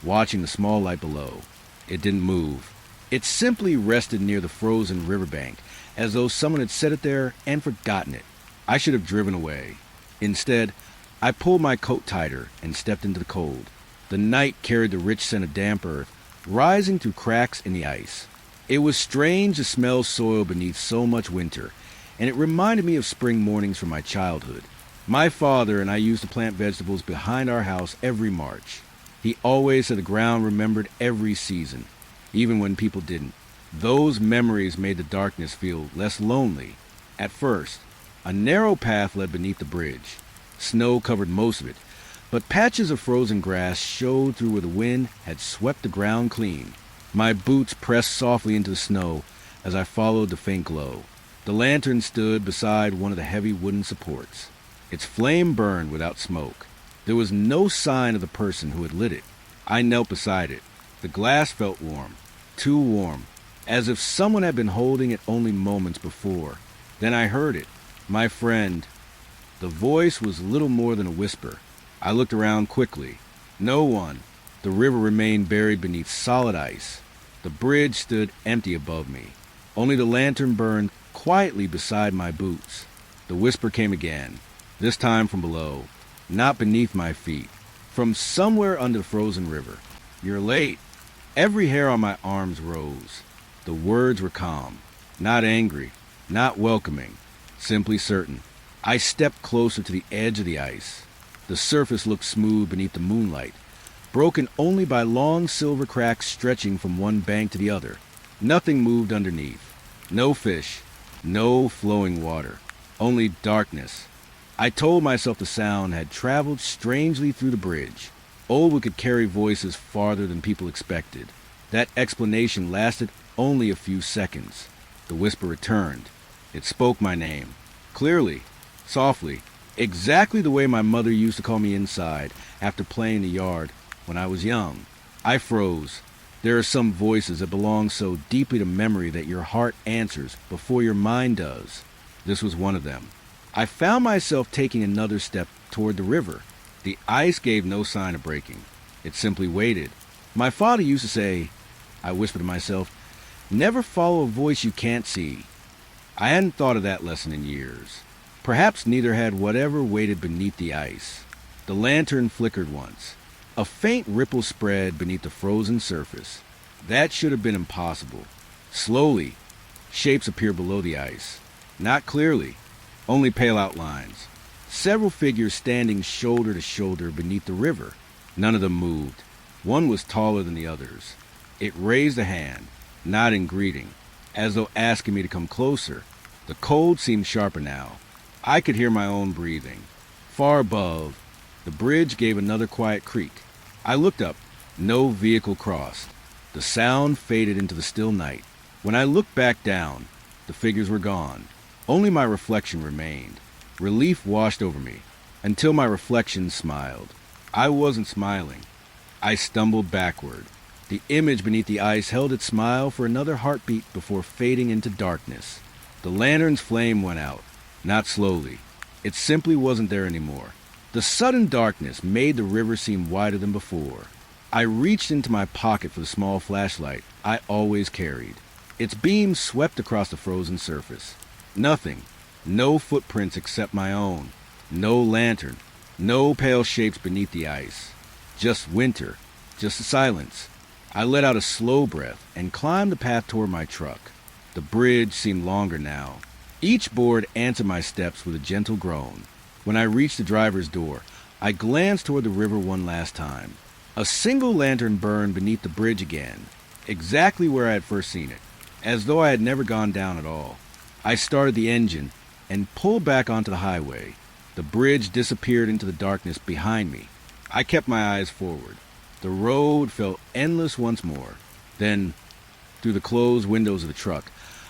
watching the small light below. It didn't move. It simply rested near the frozen riverbank, as though someone had set it there and forgotten it. I should have driven away. Instead, I pulled my coat tighter and stepped into the cold. The night carried the rich scent of damp earth, rising through cracks in the ice. It was strange to smell soil beneath so much winter, and it reminded me of spring mornings from my childhood. My father and I used to plant vegetables behind our house every March. He always said the ground remembered every season, even when people didn't. Those memories made the darkness feel less lonely. At first, a narrow path led beneath the bridge. Snow covered most of it, but patches of frozen grass showed through where the wind had swept the ground clean. My boots pressed softly into the snow as I followed the faint glow. The lantern stood beside one of the heavy wooden supports. Its flame burned without smoke. There was no sign of the person who had lit it. I knelt beside it. The glass felt warm, too warm, as if someone had been holding it only moments before. Then I heard it. My friend. The voice was little more than a whisper. I looked around quickly. No one. The river remained buried beneath solid ice. The bridge stood empty above me. Only the lantern burned quietly beside my boots. The whisper came again, this time from below, not beneath my feet, from somewhere under the frozen river. "You're late." Every hair on my arms rose. The words were calm, not angry, not welcoming, simply certain. I stepped closer to the edge of the ice. The surface looked smooth beneath the moonlight, broken only by long silver cracks stretching from one bank to the other. Nothing moved underneath. No fish, no flowing water, only darkness. I told myself the sound had traveled strangely through the bridge. Old could carry voices farther than people expected. That explanation lasted only a few seconds. The whisper returned. It spoke my name, clearly, softly, exactly the way my mother used to call me inside after playing in the yard when I was young. I froze. There are some voices that belong so deeply to memory that your heart answers before your mind does. This was one of them. I found myself taking another step toward the river. The ice gave no sign of breaking. It simply waited. My father used to say, I whispered to myself, never follow a voice you can't see. I hadn't thought of that lesson in years. Perhaps neither had whatever waited beneath the ice. The lantern flickered once. A faint ripple spread beneath the frozen surface. That should have been impossible. Slowly, shapes appeared below the ice. Not clearly, only pale outlines. Several figures standing shoulder to shoulder beneath the river. None of them moved. One was taller than the others. It raised a hand, not in greeting, as though asking me to come closer. The cold seemed sharper now. I could hear my own breathing. Far above, the bridge gave another quiet creak. I looked up. No vehicle crossed. The sound faded into the still night. When I looked back down, the figures were gone. Only my reflection remained. Relief washed over me, until my reflection smiled. I wasn't smiling. I stumbled backward. The image beneath the ice held its smile for another heartbeat before fading into darkness. The lantern's flame went out, not slowly. It simply wasn't there anymore. The sudden darkness made the river seem wider than before. I reached into my pocket for the small flashlight I always carried. Its beam swept across the frozen surface. Nothing. No footprints except my own. No lantern. No pale shapes beneath the ice. Just winter. Just silence. I let out a slow breath and climbed the path toward my truck. The bridge seemed longer now. Each board answered my steps with a gentle groan. When I reached the driver's door, I glanced toward the river one last time. A single lantern burned beneath the bridge again, exactly where I had first seen it, as though I had never gone down at all. I started the engine and pulled back onto the highway. The bridge disappeared into the darkness behind me. I kept my eyes forward. The road felt endless once more. Then, through the closed windows of the truck,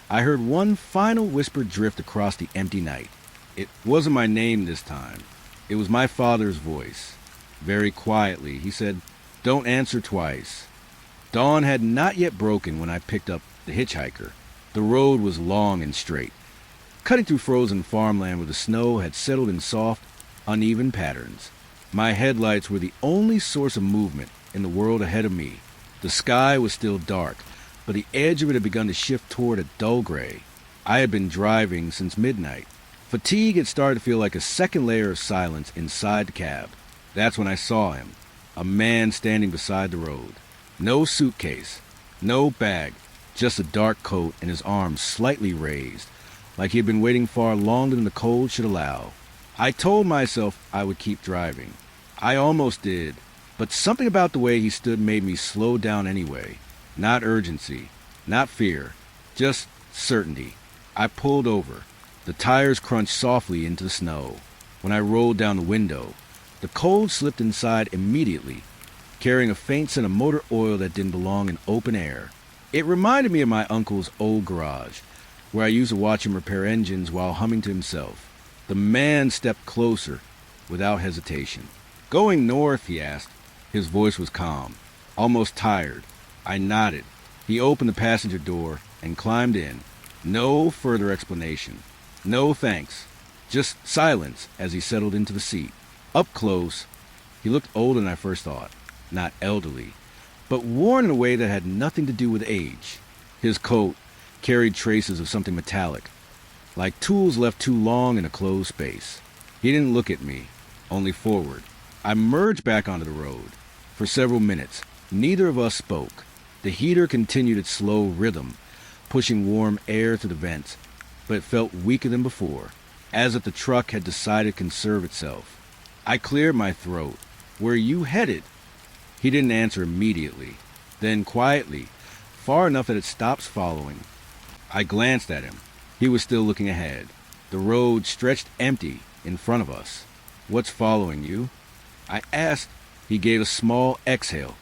I heard one final whisper drift across the empty night. It wasn't my name this time. It was my father's voice. Very quietly, he said, "Don't answer twice." Dawn had not yet broken when I picked up the hitchhiker. The road was long and straight, cutting through frozen farmland where the snow had settled in soft, uneven patterns. My headlights were the only source of movement in the world ahead of me. The sky was still dark, but the edge of it had begun to shift toward a dull gray. I had been driving since midnight. Fatigue had started to feel like a second layer of silence inside the cab. That's when I saw him, a man standing beside the road. No suitcase, no bag, just a dark coat and his arms slightly raised, like he had been waiting far longer than the cold should allow. I told myself I would keep driving. I almost did, but something about the way he stood made me slow down anyway. Not urgency, not fear, just certainty. I pulled over. The tires crunched softly into the snow. When I rolled down the window, the cold slipped inside immediately, carrying a faint scent of motor oil that didn't belong in open air. It reminded me of my uncle's old garage, where I used to watch him repair engines while humming to himself. The man stepped closer, without hesitation. "Going north?" he asked. His voice was calm, almost tired. I nodded. He opened the passenger door and climbed in. No further explanation. No thanks. Just silence as he settled into the seat. Up close, he looked older than I first thought. Not elderly, but worn in a way that had nothing to do with age. His coat carried traces of something metallic, like tools left too long in a closed space. He didn't look at me, only forward. I merged back onto the road. For several minutes, neither of us spoke. The heater continued its slow rhythm, pushing warm air through the vents, but it felt weaker than before, as if the truck had decided to conserve itself. I cleared my throat. "Where are you headed?" He didn't answer immediately. Then quietly, far enough that it stopped following. I glanced at him. He was still looking ahead. The road stretched empty in front of us. "What's following you?" I asked. He gave a small exhale,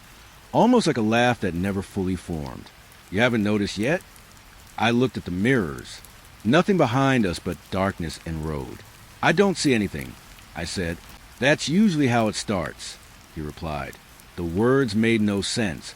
almost like a laugh that never fully formed. "You haven't noticed yet?" I looked at the mirrors. Nothing behind us but darkness and road. "I don't see anything," I said. "That's usually how it starts," he replied. The words made no sense,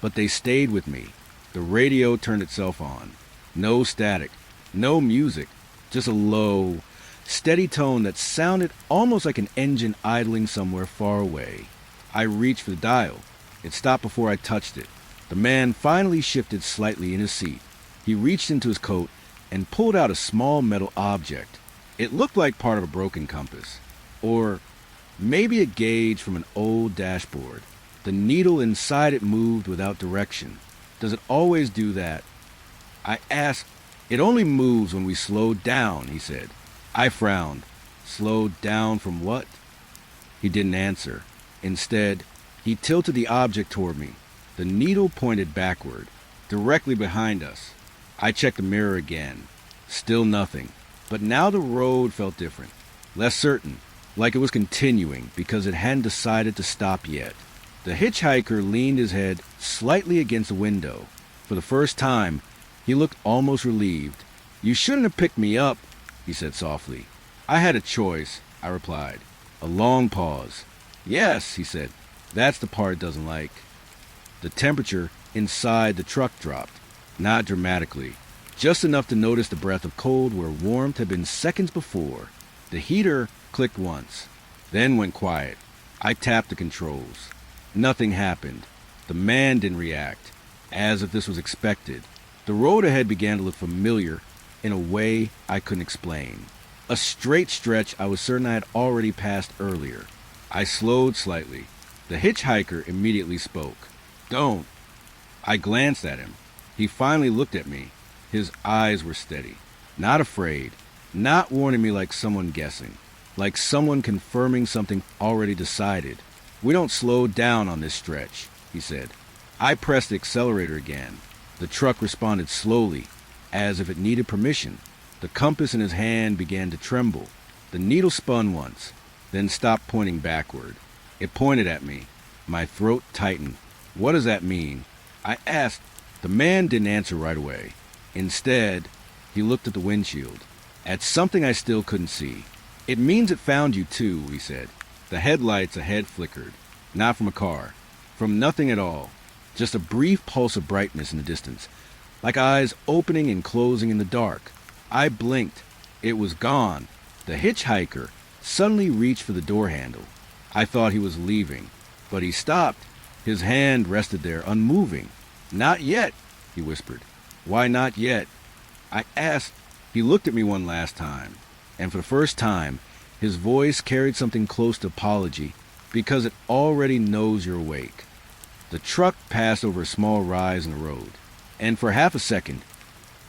but they stayed with me. The radio turned itself on. No static, no music, just a low, steady tone that sounded almost like an engine idling somewhere far away. I reached for the dial. It stopped before I touched it. The man finally shifted slightly in his seat. He reached into his coat and pulled out a small metal object. It looked like part of a broken compass, or maybe a gauge from an old dashboard. The needle inside it moved without direction. "Does it always do that?" I asked. "It only moves when we slow down," he said. I frowned. "Slowed down from what?" He didn't answer. Instead, he tilted the object toward me. The needle pointed backward, directly behind us. I checked the mirror again. Still nothing. But now the road felt different, less certain, like it was continuing because it hadn't decided to stop yet. The hitchhiker leaned his head slightly against the window. For the first time, he looked almost relieved. "You shouldn't have picked me up," he said softly. "I had a choice," I replied. A long pause. "Yes," he said. "That's the part it doesn't like." The temperature inside the truck dropped. Not dramatically. Just enough to notice the breath of cold where warmth had been seconds before. The heater clicked once, then went quiet. I tapped the controls. Nothing happened. The man didn't react, as if this was expected. The road ahead began to look familiar in a way I couldn't explain. A straight stretch I was certain I had already passed earlier. I slowed slightly. The hitchhiker immediately spoke. "Don't." I glanced at him. He finally looked at me. His eyes were steady, not afraid, not warning me like someone guessing, like someone confirming something already decided. "We don't slow down on this stretch," he said. I pressed the accelerator again. The truck responded slowly, as if it needed permission. The compass in his hand began to tremble. The needle spun once, then stopped pointing backward. It pointed at me. My throat tightened. "What does that mean?" I asked. The man didn't answer right away. Instead, he looked at the windshield, at something I still couldn't see. "It means it found you too," he said. The headlights ahead flickered, not from a car, from nothing at all, just a brief pulse of brightness in the distance, like eyes opening and closing in the dark. I blinked. It was gone. The hitchhiker suddenly reached for the door handle. I thought he was leaving, but he stopped. His hand rested there, unmoving. "Not yet," he whispered. "Why not yet?" I asked. He looked at me one last time, and for the first time, his voice carried something close to apology, because it already knows you're awake. The truck passed over a small rise in the road, and for half a second,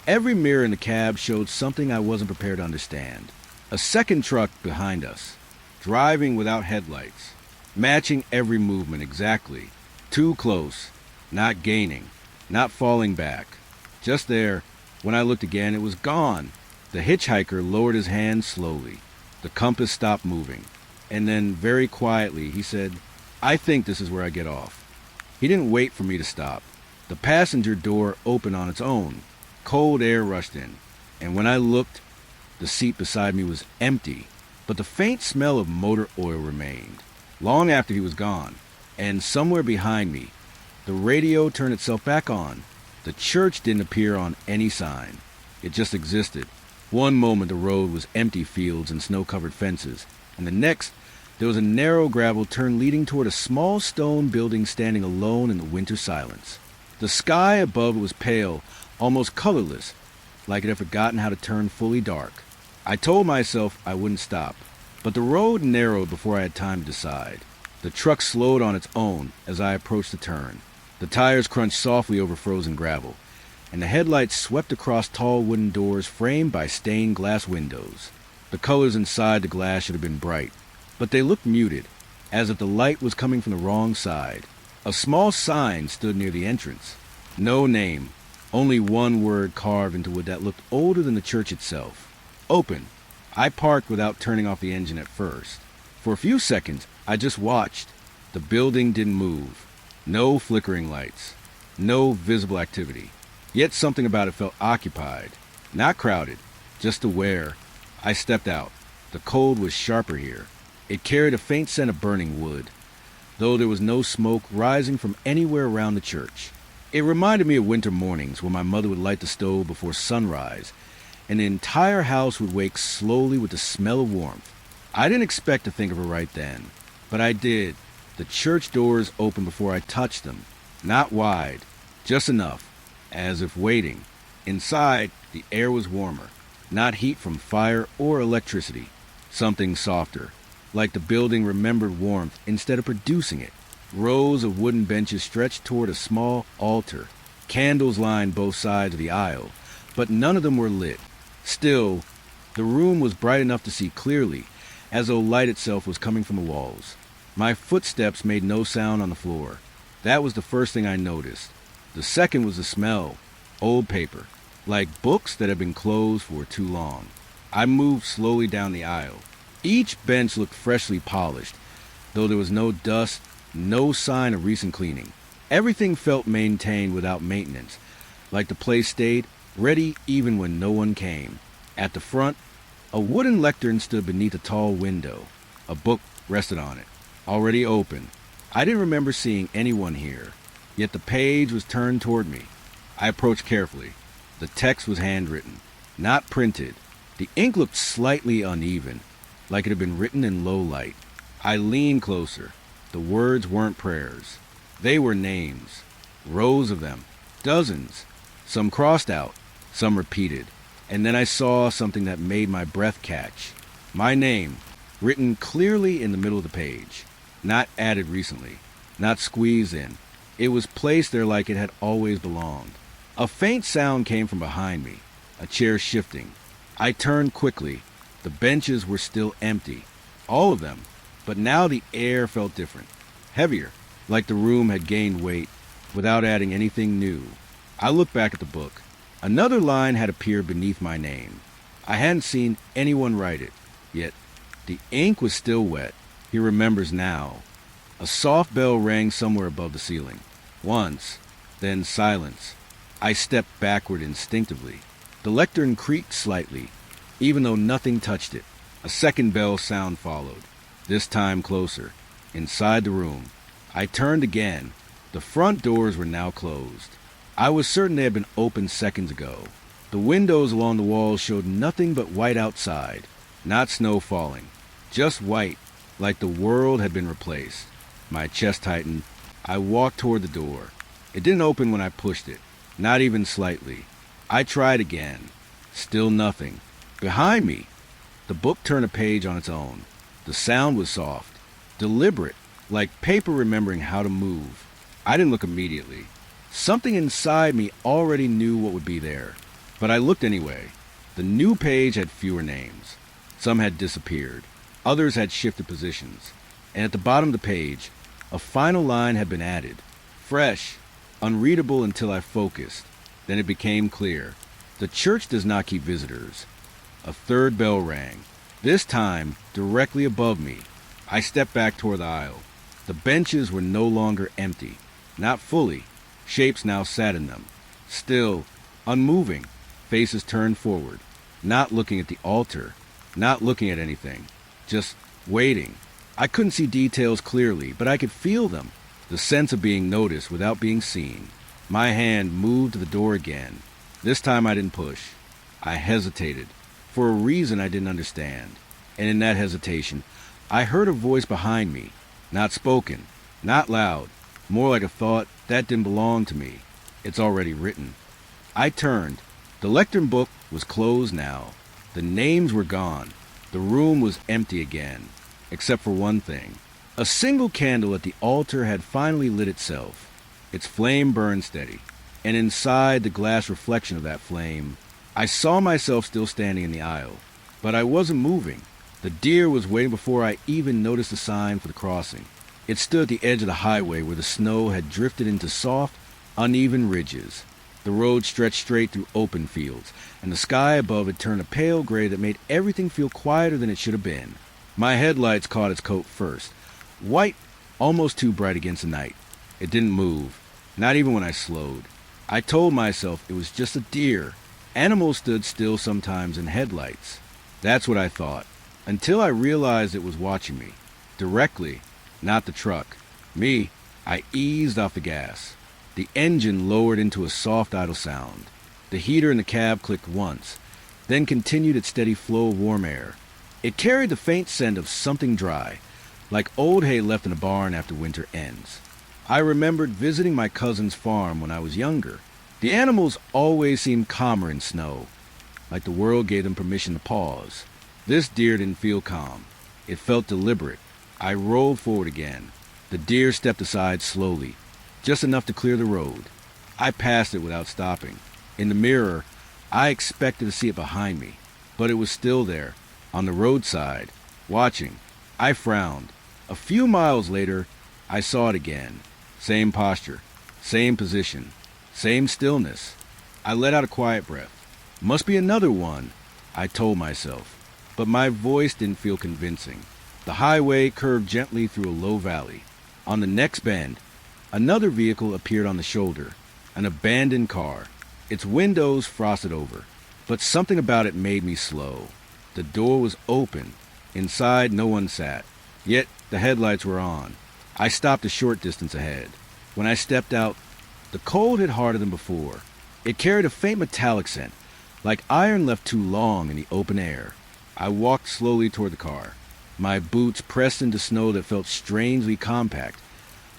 every mirror in the cab showed something I wasn't prepared to understand. A second truck behind us, driving without headlights, matching every movement exactly. Too close, not gaining, not falling back. Just there, when I looked again, it was gone. The hitchhiker lowered his hand slowly. The compass stopped moving. And then, very quietly, he said, "I think this is where I get off." He didn't wait for me to stop. The passenger door opened on its own. Cold air rushed in. And when I looked, the seat beside me was empty. But the faint smell of motor oil remained, long after he was gone. And somewhere behind me, the radio turned itself back on. The church didn't appear on any sign. It just existed. One moment the road was empty fields and snow-covered fences, and the next there was a narrow gravel turn leading toward a small stone building standing alone in the winter silence. The sky above was pale, almost colorless, like it had forgotten how to turn fully dark. I told myself I wouldn't stop, but the road narrowed before I had time to decide. The truck slowed on its own as I approached the turn. The tires crunched softly over frozen gravel, and the headlights swept across tall wooden doors framed by stained glass windows. The colors inside the glass should have been bright, but they looked muted, as if the light was coming from the wrong side. A small sign stood near the entrance. No name, only one word carved into wood that looked older than the church itself. "Open." I parked without turning off the engine at first. For a few seconds, I just watched. The building didn't move. No flickering lights. No visible activity. Yet something about it felt occupied. Not crowded, just aware. I stepped out. The cold was sharper here. It carried a faint scent of burning wood, though there was no smoke rising from anywhere around the church. It reminded me of winter mornings when my mother would light the stove before sunrise, and the entire house would wake slowly with the smell of warmth. I didn't expect to think of her right then, but I did. The church doors opened before I touched them. Not wide, just enough, as if waiting. Inside, the air was warmer, not heat from fire or electricity. Something softer, like the building remembered warmth instead of producing it. Rows of wooden benches stretched toward a small altar. Candles lined both sides of the aisle, but none of them were lit. Still, the room was bright enough to see clearly, as though light itself was coming from the walls. My footsteps made no sound on the floor. That was the first thing I noticed. The second was the smell. Old paper, like books that had been closed for too long. I moved slowly down the aisle. Each bench looked freshly polished, though there was no dust, no sign of recent cleaning. Everything felt maintained without maintenance, like the place stayed ready even when no one came. At the front, a wooden lectern stood beneath a tall window. A book rested on it, already open. I didn't remember seeing anyone here, yet the page was turned toward me. I approached carefully. The text was handwritten, not printed. The ink looked slightly uneven, like it had been written in low light. I leaned closer. The words weren't prayers. They were names. Rows of them. Dozens. Some crossed out. Some repeated. And then I saw something that made my breath catch. My name, written clearly in the middle of the page. Not added recently. Not squeezed in. It was placed there like it had always belonged. A faint sound came from behind me. A chair shifting. I turned quickly. The benches were still empty. All of them. But now the air felt different. Heavier. Like the room had gained weight, without adding anything new. I looked back at the book. Another line had appeared beneath my name. I hadn't seen anyone write it, yet the ink was still wet. He remembers now. A soft bell rang somewhere above the ceiling. Once, then silence. I stepped backward instinctively. The lectern creaked slightly, even though nothing touched it. A second bell sound followed, this time closer. Inside the room, I turned again. The front doors were now closed. I was certain they had been opened seconds ago. The windows along the walls showed nothing but white outside, not snow falling, just white, like the world had been replaced. My chest tightened. I walked toward the door. It didn't open when I pushed it, not even slightly. I tried again. Still nothing. Behind me, the book turned a page on its own. The sound was soft, deliberate, like paper remembering how to move. I didn't look immediately. Something inside me already knew what would be there. But I looked anyway. The new page had fewer names. Some had disappeared. Others had shifted positions. And at the bottom of the page, a final line had been added. Fresh, unreadable until I focused. Then it became clear. The church does not keep visitors. A third bell rang. This time, directly above me. I stepped back toward the aisle. The benches were no longer empty. Not fully. Shapes now sat in them. Still, unmoving. Faces turned forward. Not looking at the altar. Not looking at anything. Just waiting. I couldn't see details clearly, but I could feel them. The sense of being noticed without being seen. My hand moved to the door again. This time I didn't push. I hesitated. For a reason I didn't understand. And in that hesitation, I heard a voice behind me. Not spoken. Not loud. More like a thought that didn't belong to me. It's already written. I turned. The lectern book was closed now. The names were gone. The room was empty again, except for one thing. A single candle at the altar had finally lit itself. Its flame burned steady, and inside the glass reflection of that flame, I saw myself still standing in the aisle. But I wasn't moving. The deer was waiting before I even noticed the sign for the crossing. It stood at the edge of the highway where the snow had drifted into soft, uneven ridges. The road stretched straight through open fields, and the sky above had turned a pale gray that made everything feel quieter than it should have been. My headlights caught its coat first. White, almost too bright against the night. It didn't move, not even when I slowed. I told myself it was just a deer. Animals stood still sometimes in headlights. That's what I thought, until I realized it was watching me. Directly, not the truck. Me. I eased off the gas. The engine lowered into a soft idle sound. The heater in the cab clicked once, then continued its steady flow of warm air. It carried the faint scent of something dry, like old hay left in a barn after winter ends. I remembered visiting my cousin's farm when I was younger. The animals always seemed calmer in snow, like the world gave them permission to pause. This deer didn't feel calm. It felt deliberate. I rolled forward again. The deer stepped aside slowly, just enough to clear the road. I passed it without stopping. In the mirror, I expected to see it behind me, but it was still there, on the roadside, watching. I frowned. A few miles later, I saw it again. Same posture, same position, same stillness. I let out a quiet breath. Must be another one, I told myself, but my voice didn't feel convincing. The highway curved gently through a low valley. On the next bend, another vehicle appeared on the shoulder, an abandoned car, its windows frosted over. But something about it made me slow. The door was open. Inside, no one sat. Yet, the headlights were on. I stopped a short distance ahead. When I stepped out, the cold hit harder than before. It carried a faint metallic scent, like iron left too long in the open air. I walked slowly toward the car. My boots pressed into snow that felt strangely compact,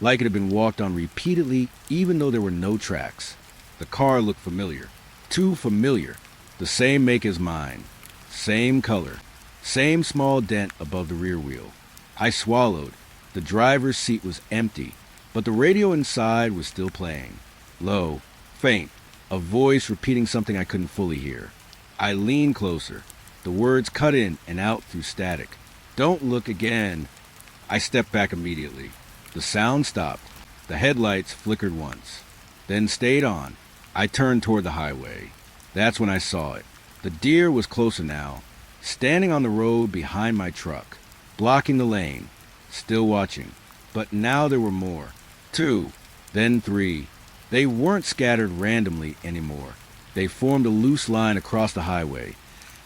like it had been walked on repeatedly even though there were no tracks. The car looked familiar. Too familiar. The same make as mine. Same color. Same small dent above the rear wheel. I swallowed. The driver's seat was empty, but the radio inside was still playing. Low. Faint. A voice repeating something I couldn't fully hear. I leaned closer. The words cut in and out through static. Don't look again. I stepped back immediately. The sound stopped. The headlights flickered once, then stayed on. I turned toward the highway. That's when I saw it. The deer was closer now, standing on the road behind my truck, blocking the lane, still watching. But now there were more. 2, then 3. They weren't scattered randomly anymore. They formed a loose line across the highway,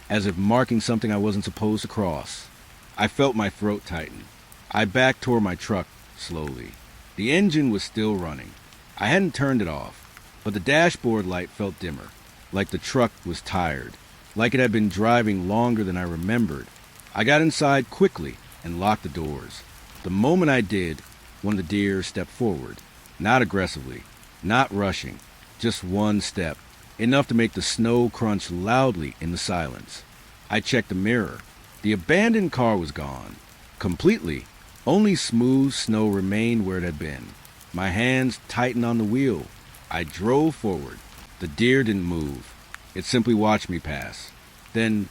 as if marking something I wasn't supposed to cross. I felt my throat tighten. I backed toward my truck slowly. The engine was still running. I hadn't turned it off, but the dashboard light felt dimmer, like the truck was tired, like it had been driving longer than I remembered. I got inside quickly and locked the doors. The moment I did, one of the deer stepped forward, not aggressively, not rushing, just one step, enough to make the snow crunch loudly in the silence. I checked the mirror. The abandoned car was gone. Completely. Only smooth snow remained where it had been. My hands tightened on the wheel. I drove forward. The deer didn't move. It simply watched me pass. Then,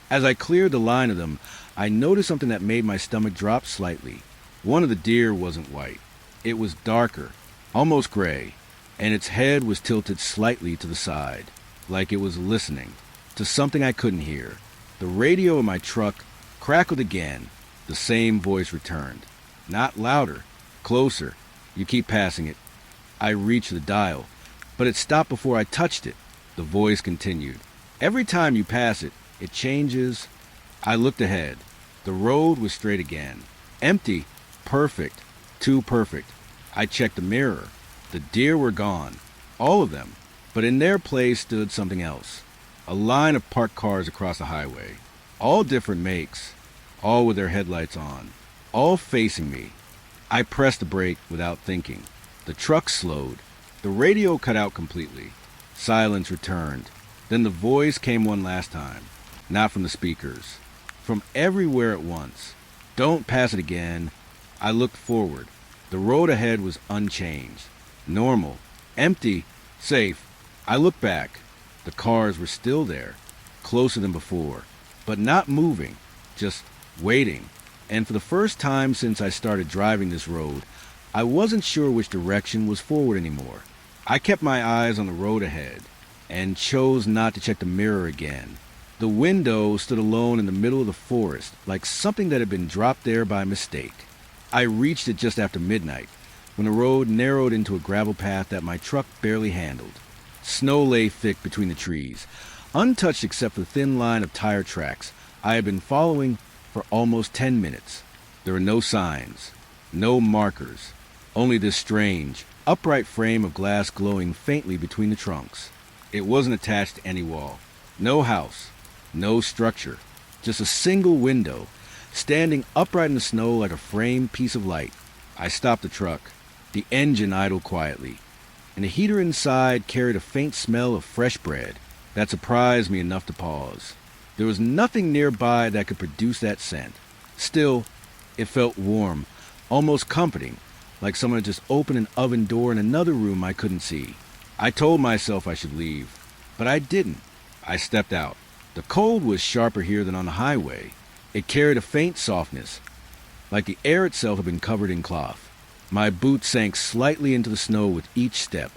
as I cleared the line of them, I noticed something that made my stomach drop slightly. One of the deer wasn't white. It was darker, almost gray, and its head was tilted slightly to the side, like it was listening to something I couldn't hear. The radio in my truck crackled again. The same voice returned. Not louder, closer. You keep passing it. I reached the dial, but it stopped before I touched it. The voice continued. Every time you pass it, it changes. I looked ahead. The road was straight again. Empty. Perfect. Too perfect. I checked the mirror. The deer were gone. All of them. But in their place stood something else. A line of parked cars across the highway. All different makes. All with their headlights on. All facing me. I pressed the brake without thinking. The truck slowed. The radio cut out completely. Silence returned. Then the voice came one last time. Not from the speakers. From everywhere at once. Don't pass it again. I looked forward. The road ahead was unchanged. Normal. Empty. Safe. I looked back. The cars were still there. Closer than before. But not moving. Just waiting. And for the first time since I started driving this road, I wasn't sure which direction was forward anymore. I kept my eyes on the road ahead and chose not to check the mirror again. The window stood alone in the middle of the forest, like something that had been dropped there by mistake. I reached it just after midnight, when the road narrowed into a gravel path that my truck barely handled. Snow lay thick between the trees, untouched except for the thin line of tire tracks I had been following for almost 10 minutes. There were no signs, no markers, only this strange, upright frame of glass glowing faintly between the trunks. It wasn't attached to any wall. No house, no structure, just a single window, standing upright in the snow like a framed piece of light. I stopped the truck. The engine idled quietly, and the heater inside carried a faint smell of fresh bread that surprised me enough to pause. There was nothing nearby that could produce that scent. Still, it felt warm, almost comforting, like someone had just opened an oven door in another room I couldn't see. I told myself I should leave, but I didn't. I stepped out. The cold was sharper here than on the highway. It carried a faint softness, like the air itself had been covered in cloth. My boots sank slightly into the snow with each step,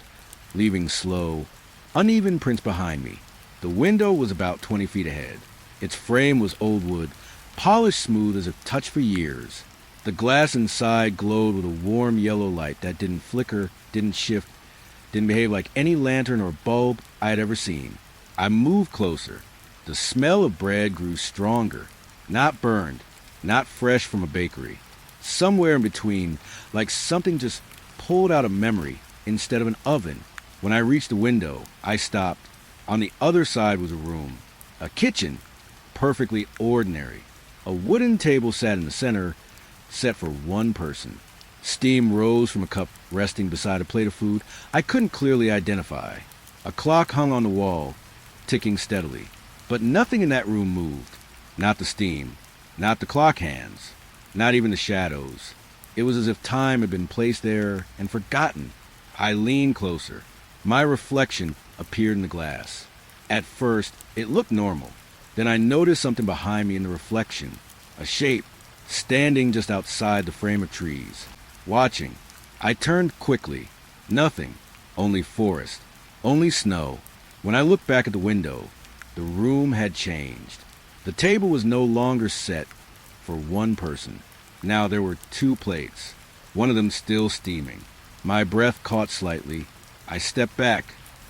leaving slow, uneven prints behind me. The window was about 20 feet ahead. Its frame was old wood, polished smooth as if touched for years. The glass inside glowed with a warm yellow light that didn't flicker, didn't shift, didn't behave like any lantern or bulb I had ever seen. I moved closer. The smell of bread grew stronger, not burned, not fresh from a bakery. Somewhere in between, like something just pulled out of memory instead of an oven. When I reached the window, I stopped. On the other side was a room, a kitchen, perfectly ordinary. A wooden table sat in the center, set for one person. Steam rose from a cup resting beside a plate of food I couldn't clearly identify. A clock hung on the wall, ticking steadily. But nothing in that room moved. Not the steam, not the clock hands, not even the shadows. It was as if time had been placed there and forgotten. I leaned closer. My reflection appeared in the glass. At first, it looked normal. Then I noticed something behind me in the reflection. A shape, standing just outside the frame of trees, watching. I turned quickly. Nothing. Only forest. Only snow. When I looked back at the window, the room had changed. The table was no longer set for one person. Now there were two plates, one of them still steaming. My breath caught slightly. I stepped back.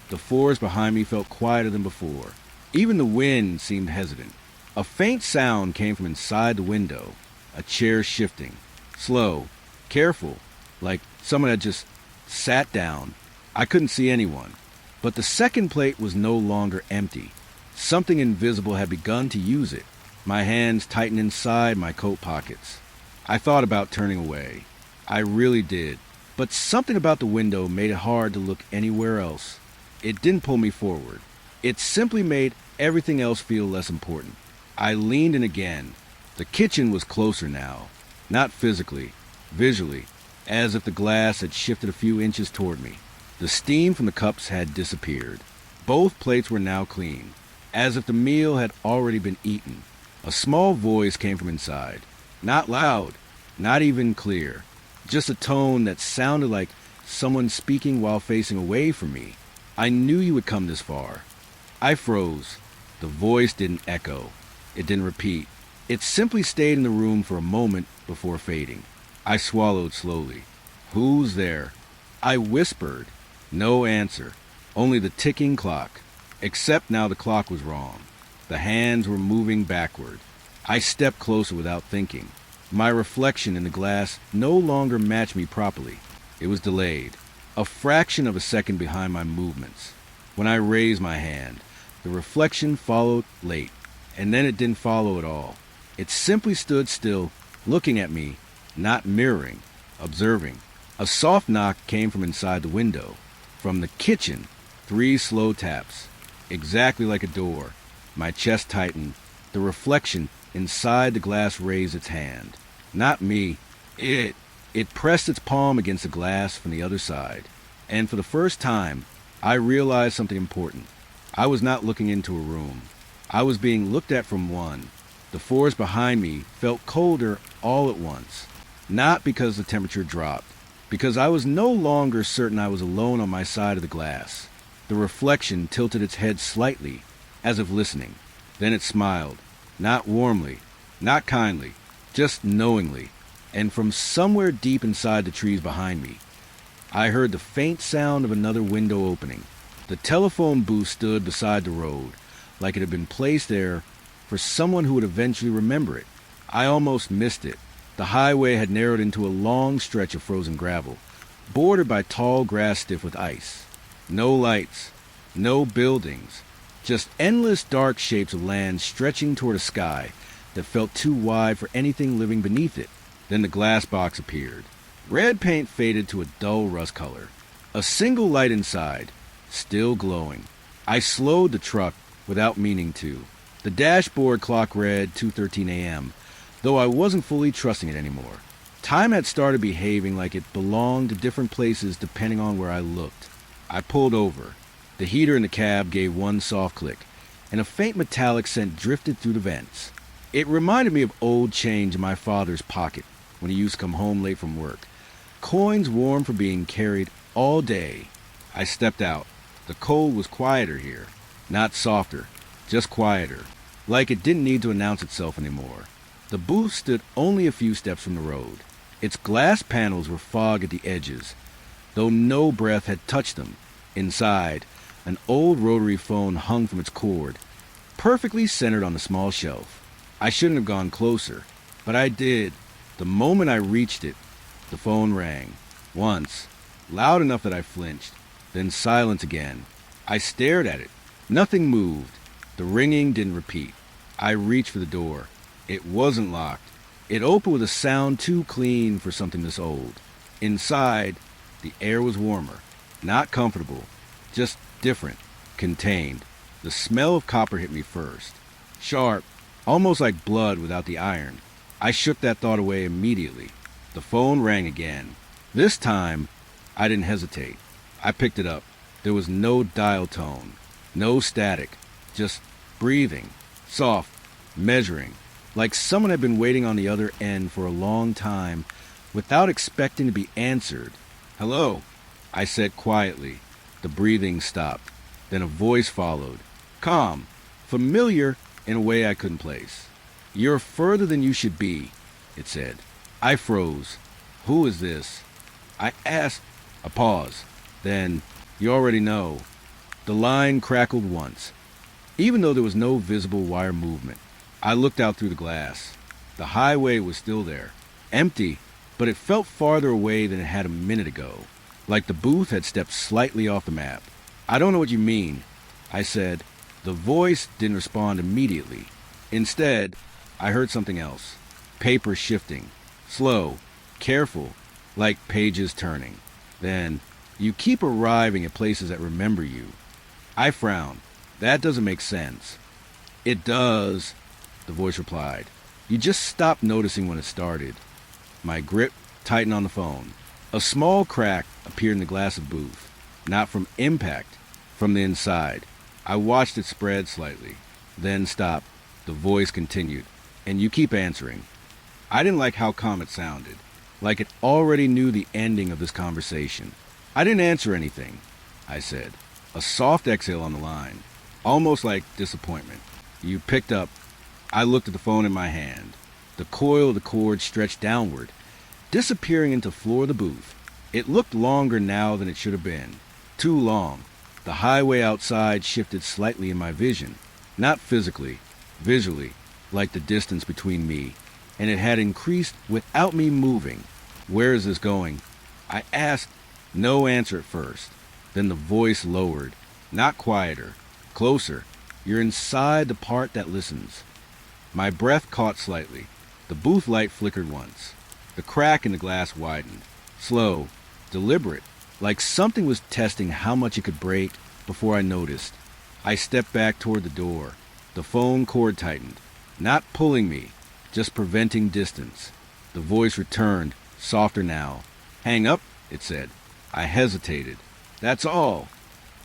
The forest behind me felt quieter than before. Even the wind seemed hesitant. A faint sound came from inside the window, a chair shifting. Slow, careful, like someone had just sat down. I couldn't see anyone, but the second plate was no longer empty. Something invisible had begun to use it. My hands tightened inside my coat pockets. I thought about turning away. I really did. But something about the window made it hard to look anywhere else. It didn't pull me forward. It simply made everything else feel less important. I leaned in again. The kitchen was closer now. Not physically, visually, as if the glass had shifted a few inches toward me. The steam from the cups had disappeared. Both plates were now clean, as if the meal had already been eaten. A small voice came from inside. Not loud, not even clear. Just a tone that sounded like someone speaking while facing away from me. I knew you would come this far. I froze. The voice didn't echo. It didn't repeat. It simply stayed in the room for a moment before fading. I swallowed slowly. Who's there? I whispered. No answer. Only the ticking clock. Except now the clock was wrong. The hands were moving backward. I stepped closer without thinking. My reflection in the glass no longer matched me properly. It was delayed, a fraction of a second behind my movements. When I raised my hand, the reflection followed late, and then it didn't follow at all. It simply stood still, looking at me, not mirroring, observing. A soft knock came from inside the window. From the kitchen, 3 slow taps, exactly like a door. My chest tightened. The reflection inside the glass raised its hand. Not me. It pressed its palm against the glass from the other side. And for the first time, I realized something important. I was not looking into a room. I was being looked at from one. The forest behind me felt colder all at once. Not because the temperature dropped, because I was no longer certain I was alone on my side of the glass. The reflection tilted its head slightly, as if listening. Then it smiled, not warmly, not kindly, just knowingly. And from somewhere deep inside the trees behind me, I heard the faint sound of another window opening. The telephone booth stood beside the road, like it had been placed there for someone who would eventually remember it. I almost missed it. The highway had narrowed into a long stretch of frozen gravel, bordered by tall grass stiff with ice. No lights, no buildings, just endless dark shapes of land stretching toward a sky that felt too wide for anything living beneath it. Then the glass box appeared. Red paint faded to a dull rust color. A single light inside, still glowing. I slowed the truck without meaning to. The dashboard clock read 2:13 a.m., though I wasn't fully trusting it anymore. Time had started behaving like it belonged to different places depending on where I looked. I pulled over. The heater in the cab gave one soft click, and a faint metallic scent drifted through the vents. It reminded me of old change in my father's pocket when he used to come home late from work. Coins warm for being carried all day. I stepped out. The cold was quieter here. Not softer, just quieter. Like it didn't need to announce itself anymore. The booth stood only a few steps from the road. Its glass panels were fog at the edges, though no breath had touched them. Inside, an old rotary phone hung from its cord, perfectly centered on the small shelf. I shouldn't have gone closer, but I did. The moment I reached it, the phone rang. Once, loud enough that I flinched, then silence again. I stared at it. Nothing moved. The ringing didn't repeat. I reached for the door. It wasn't locked. It opened with a sound too clean for something this old. Inside, the air was warmer. Not comfortable. Just different. Contained. The smell of copper hit me first. Sharp. Almost like blood without the iron. I shook that thought away immediately. The phone rang again. This time, I didn't hesitate. I picked it up. There was no dial tone. No static. Just breathing. Soft. Measuring. Like someone had been waiting on the other end for a long time without expecting to be answered. "Hello," I said quietly. The breathing stopped. Then a voice followed. Calm. Familiar in a way I couldn't place. "You're further than you should be," it said. I froze. "Who is this?" I asked. A pause. Then, You already know. The line crackled once, even though there was no visible wire movement. I looked out through the glass. The highway was still there, empty, but it felt farther away than it had a minute ago, like the booth had stepped slightly off the map. I don't know what you mean, I said. The voice didn't respond immediately. Instead, I heard something else. Paper shifting. Slow. Careful. Like pages turning. Then, you keep arriving at places that remember you. I frowned. That doesn't make sense. It does, the voice replied. You just stopped noticing when it started. My grip tightened on the phone. A small crack appeared in the glass of booth. Not from impact, from the inside. I watched it spread slightly, then stop. The voice continued. And you keep answering. I didn't like how calm it sounded, like it already knew the ending of this conversation. I didn't answer anything, I said. A soft exhale on the line, almost like disappointment. You picked up. I looked at the phone in my hand. The coil of the cord stretched downward, disappearing into the floor of the booth. It looked longer now than it should have been. Too long. The highway outside shifted slightly in my vision. Not physically, visually, like the distance between me. And it had increased without me moving. Where is this going? I asked. No answer at first. Then the voice lowered. Not quieter. Closer. You're inside the part that listens. My breath caught slightly. The booth light flickered once. The crack in the glass widened. Slow. Deliberate. Like something was testing how much it could break before I noticed. I stepped back toward the door. The phone cord tightened. Not pulling me, just preventing distance. The voice returned, softer now. Hang up, it said. I hesitated. That's all.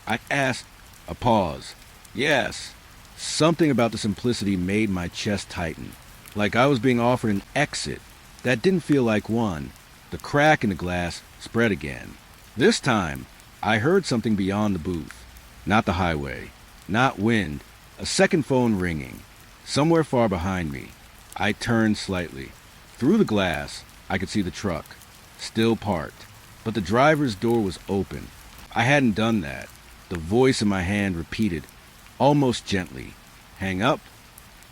I asked. A pause. Yes. Something about the simplicity made my chest tighten. Like I was being offered an exit. That didn't feel like one. The crack in the glass spread again. This time, I heard something beyond the booth. Not the highway. Not wind. A second phone ringing. Somewhere far behind me. I turned slightly. Through the glass, I could see the truck. Still parked. But the driver's door was open. I hadn't done that. The voice in my hand repeated, almost gently, hang up.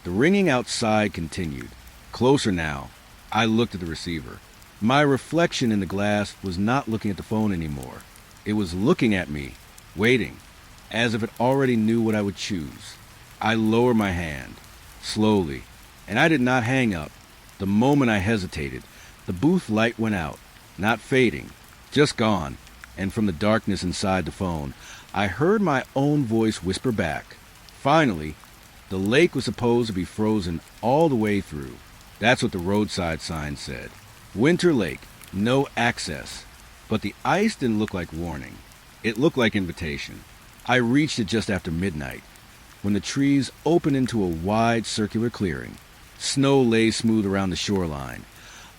The ringing outside continued. Closer now. I looked at the receiver. My reflection in the glass was not looking at the phone anymore. It was looking at me, waiting, as if it already knew what I would choose. I lowered my hand, slowly, and I did not hang up. The moment I hesitated, the booth light went out, not fading, just gone, and from the darkness inside the phone, I heard my own voice whisper back. Finally, the lake was supposed to be frozen all the way through. That's what the roadside sign said. Winter Lake, no access. But the ice didn't look like warning. It looked like invitation. I reached it just after midnight, when the trees opened into a wide circular clearing. Snow lay smooth around the shoreline,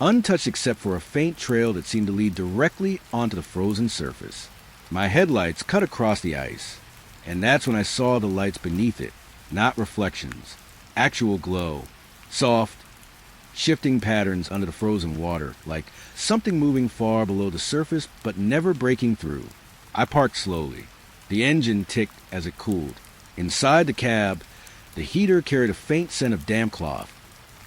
untouched except for a faint trail that seemed to lead directly onto the frozen surface. My headlights cut across the ice, and that's when I saw the lights beneath it, not reflections, actual glow, soft, shifting patterns under the frozen water, like something moving far below the surface but never breaking through. I parked slowly. The engine ticked as it cooled. Inside the cab, the heater carried a faint scent of damp cloth,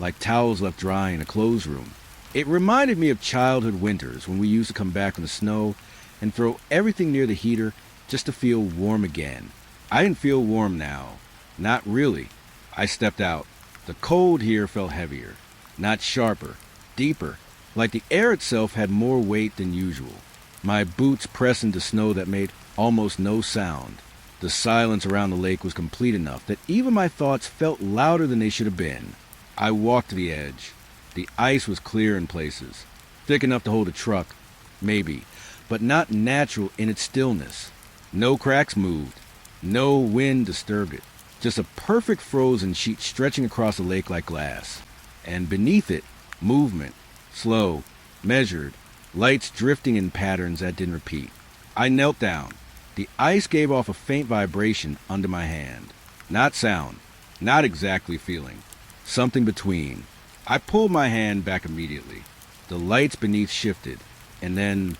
like towels left dry in a clothes room. It reminded me of childhood winters when we used to come back from the snow and throw everything near the heater just to feel warm again. I didn't feel warm now. Not really. I stepped out. The cold here felt heavier, not sharper, deeper, like the air itself had more weight than usual. My boots pressed into snow that made almost no sound. The silence around the lake was complete enough that even my thoughts felt louder than they should have been. I walked to the edge. The ice was clear in places, thick enough to hold a truck, maybe, but not natural in its stillness. No cracks moved. No wind disturbed it. Just a perfect frozen sheet stretching across the lake like glass. And beneath it, movement, slow, measured, lights drifting in patterns that didn't repeat. I knelt down. The ice gave off a faint vibration under my hand. Not sound, not exactly feeling. Something between. I pulled my hand back immediately. The lights beneath shifted, and then,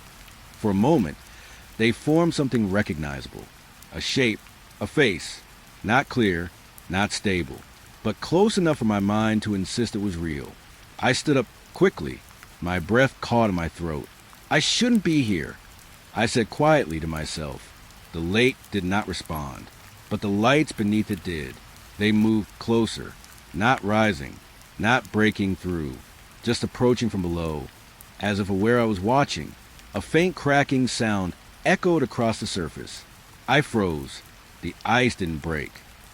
for a moment, They formed something recognizable. A shape, a face. Not clear, not stable, but close enough for my mind to insist it was real. I stood up quickly, my breath caught in my throat. I shouldn't be here, I said quietly to myself. The lake did not respond, but the lights beneath it did. They moved closer, not rising, not breaking through, just approaching from below, as if aware I was watching. A faint cracking sound echoed across the surface. I froze. The ice didn't break,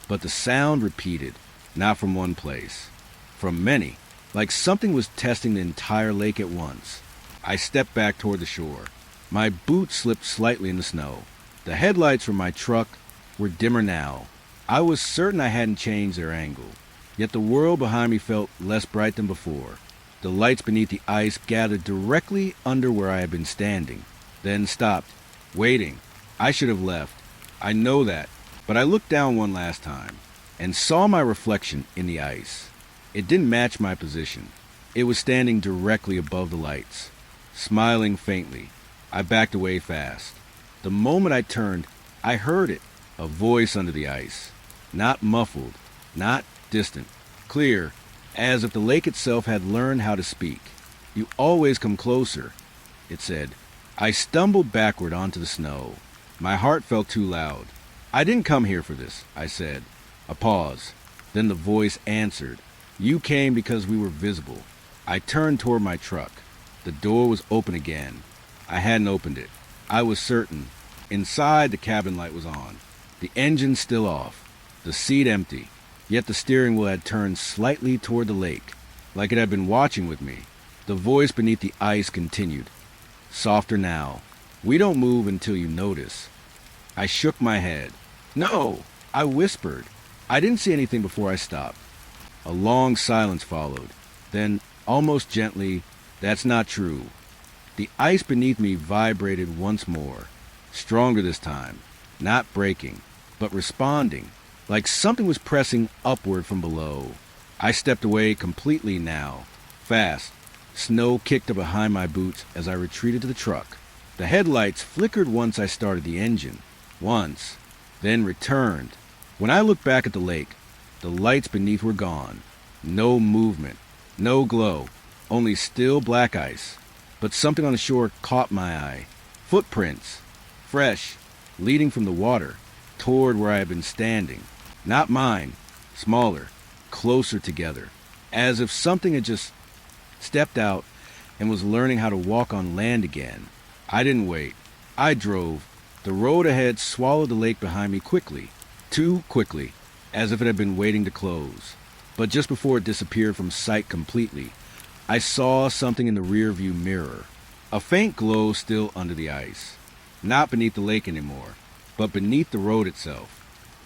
but the sound repeated, not from one place, from many, like something was testing the entire lake at once. I stepped back toward the shore. My boots slipped slightly in the snow. The headlights from my truck were dimmer now. I was certain I hadn't changed their angle, yet the world behind me felt less bright than before. The lights beneath the ice gathered directly under where I had been standing, then stopped, waiting. I should have left. I know that, but I looked down one last time and saw my reflection in the ice. It didn't match my position. It was standing directly above the lights, smiling faintly. I backed away fast. The moment I turned, I heard it, a voice under the ice, not muffled, not distant, clear, as if the lake itself had learned how to speak. "You always come closer," it said. I stumbled backward onto the snow. My heart felt too loud. "I didn't come here for this," I said. A pause. Then the voice answered. "You came because we were visible." I turned toward my truck. The door was open again. I hadn't opened it. I was certain. Inside, the cabin light was on. The engine still off. The seat empty. Yet the steering wheel had turned slightly toward the lake, like it had been watching with me. The voice beneath the ice continued. Softer now. "We don't move until you notice." I shook my head. "No," I whispered. I didn't see anything before I stopped. A long silence followed. Then, almost gently, "That's not true." The ice beneath me vibrated once more. Stronger this time. Not breaking, but responding, like something was pressing upward from below. I stepped away completely now. Fast. Snow kicked up behind my boots as I retreated to the truck. The headlights flickered once I started the engine. Once. Then returned. When I looked back at the lake, the lights beneath were gone. No movement. No glow. Only still black ice. But something on the shore caught my eye. Footprints. Fresh. Leading from the water. Toward where I had been standing. Not mine. Smaller. Closer together. As if something had just stepped out and was learning how to walk on land again. I didn't wait. I drove. The road ahead swallowed the lake behind me quickly. Too quickly. As if it had been waiting to close. But just before it disappeared from sight completely, I saw something in the rearview mirror. A faint glow still under the ice. Not beneath the lake anymore, but beneath the road itself.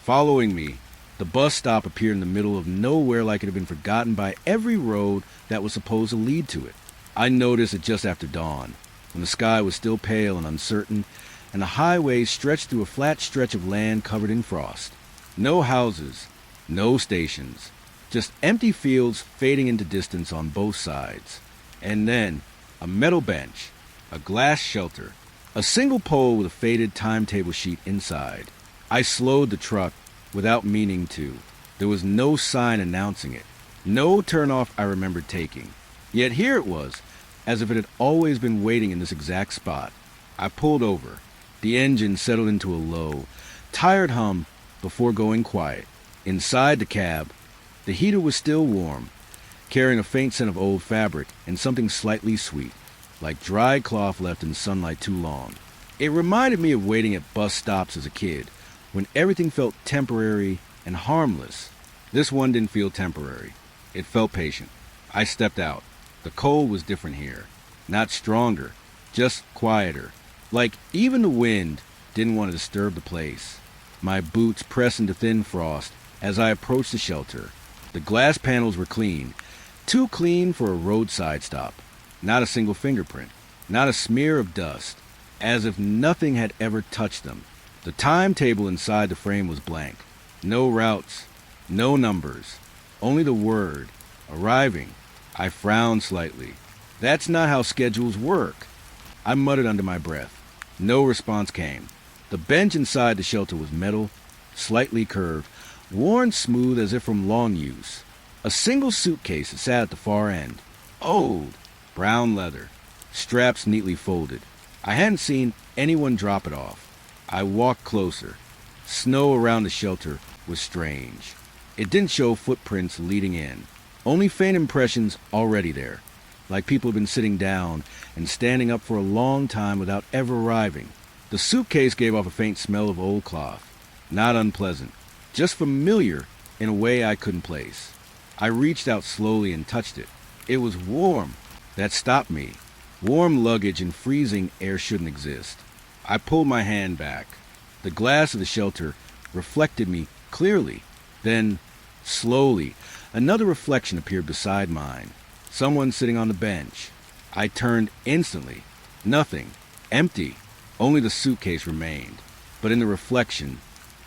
Following me, the bus stop appeared in the middle of nowhere, like it had been forgotten by every road that was supposed to lead to it. I noticed it just after dawn, when the sky was still pale and uncertain, and the highway stretched through a flat stretch of land covered in frost. No houses, no stations, just empty fields fading into distance on both sides. And then, a metal bench, a glass shelter, a single pole with a faded timetable sheet inside. I slowed the truck without meaning to. There was no sign announcing it. No turnoff I remembered taking. Yet here it was, as if it had always been waiting in this exact spot. I pulled over. The engine settled into a low, tired hum before going quiet. Inside the cab, the heater was still warm, carrying a faint scent of old fabric and something slightly sweet, like dried cloth left in sunlight too long. It reminded me of waiting at bus stops as a kid, when everything felt temporary and harmless. This one didn't feel temporary. It felt patient. I stepped out. The cold was different here. Not stronger, just quieter. Like even the wind didn't want to disturb the place. My boots pressed into thin frost as I approached the shelter. The glass panels were clean, too clean for a roadside stop. Not a single fingerprint, not a smear of dust, as if nothing had ever touched them. The timetable inside the frame was blank. No routes, no numbers, only the word, arriving. I frowned slightly. That's not how schedules work. I muttered under my breath. No response came. The bench inside the shelter was metal, slightly curved, worn smooth as if from long use. A single suitcase sat at the far end. Old, brown leather, straps neatly folded. I hadn't seen anyone drop it off. I walked closer. Snow around the shelter was strange. It didn't show footprints leading in, only faint impressions already there, like people had been sitting down and standing up for a long time without ever arriving. The suitcase gave off a faint smell of old cloth. Not unpleasant, just familiar in a way I couldn't place. I reached out slowly and touched it. It was warm. That stopped me. Warm luggage and freezing air shouldn't exist. I pulled my hand back. The glass of the shelter reflected me clearly. Then, slowly, another reflection appeared beside mine. Someone sitting on the bench. I turned instantly. Nothing. Empty. Only the suitcase remained. But in the reflection,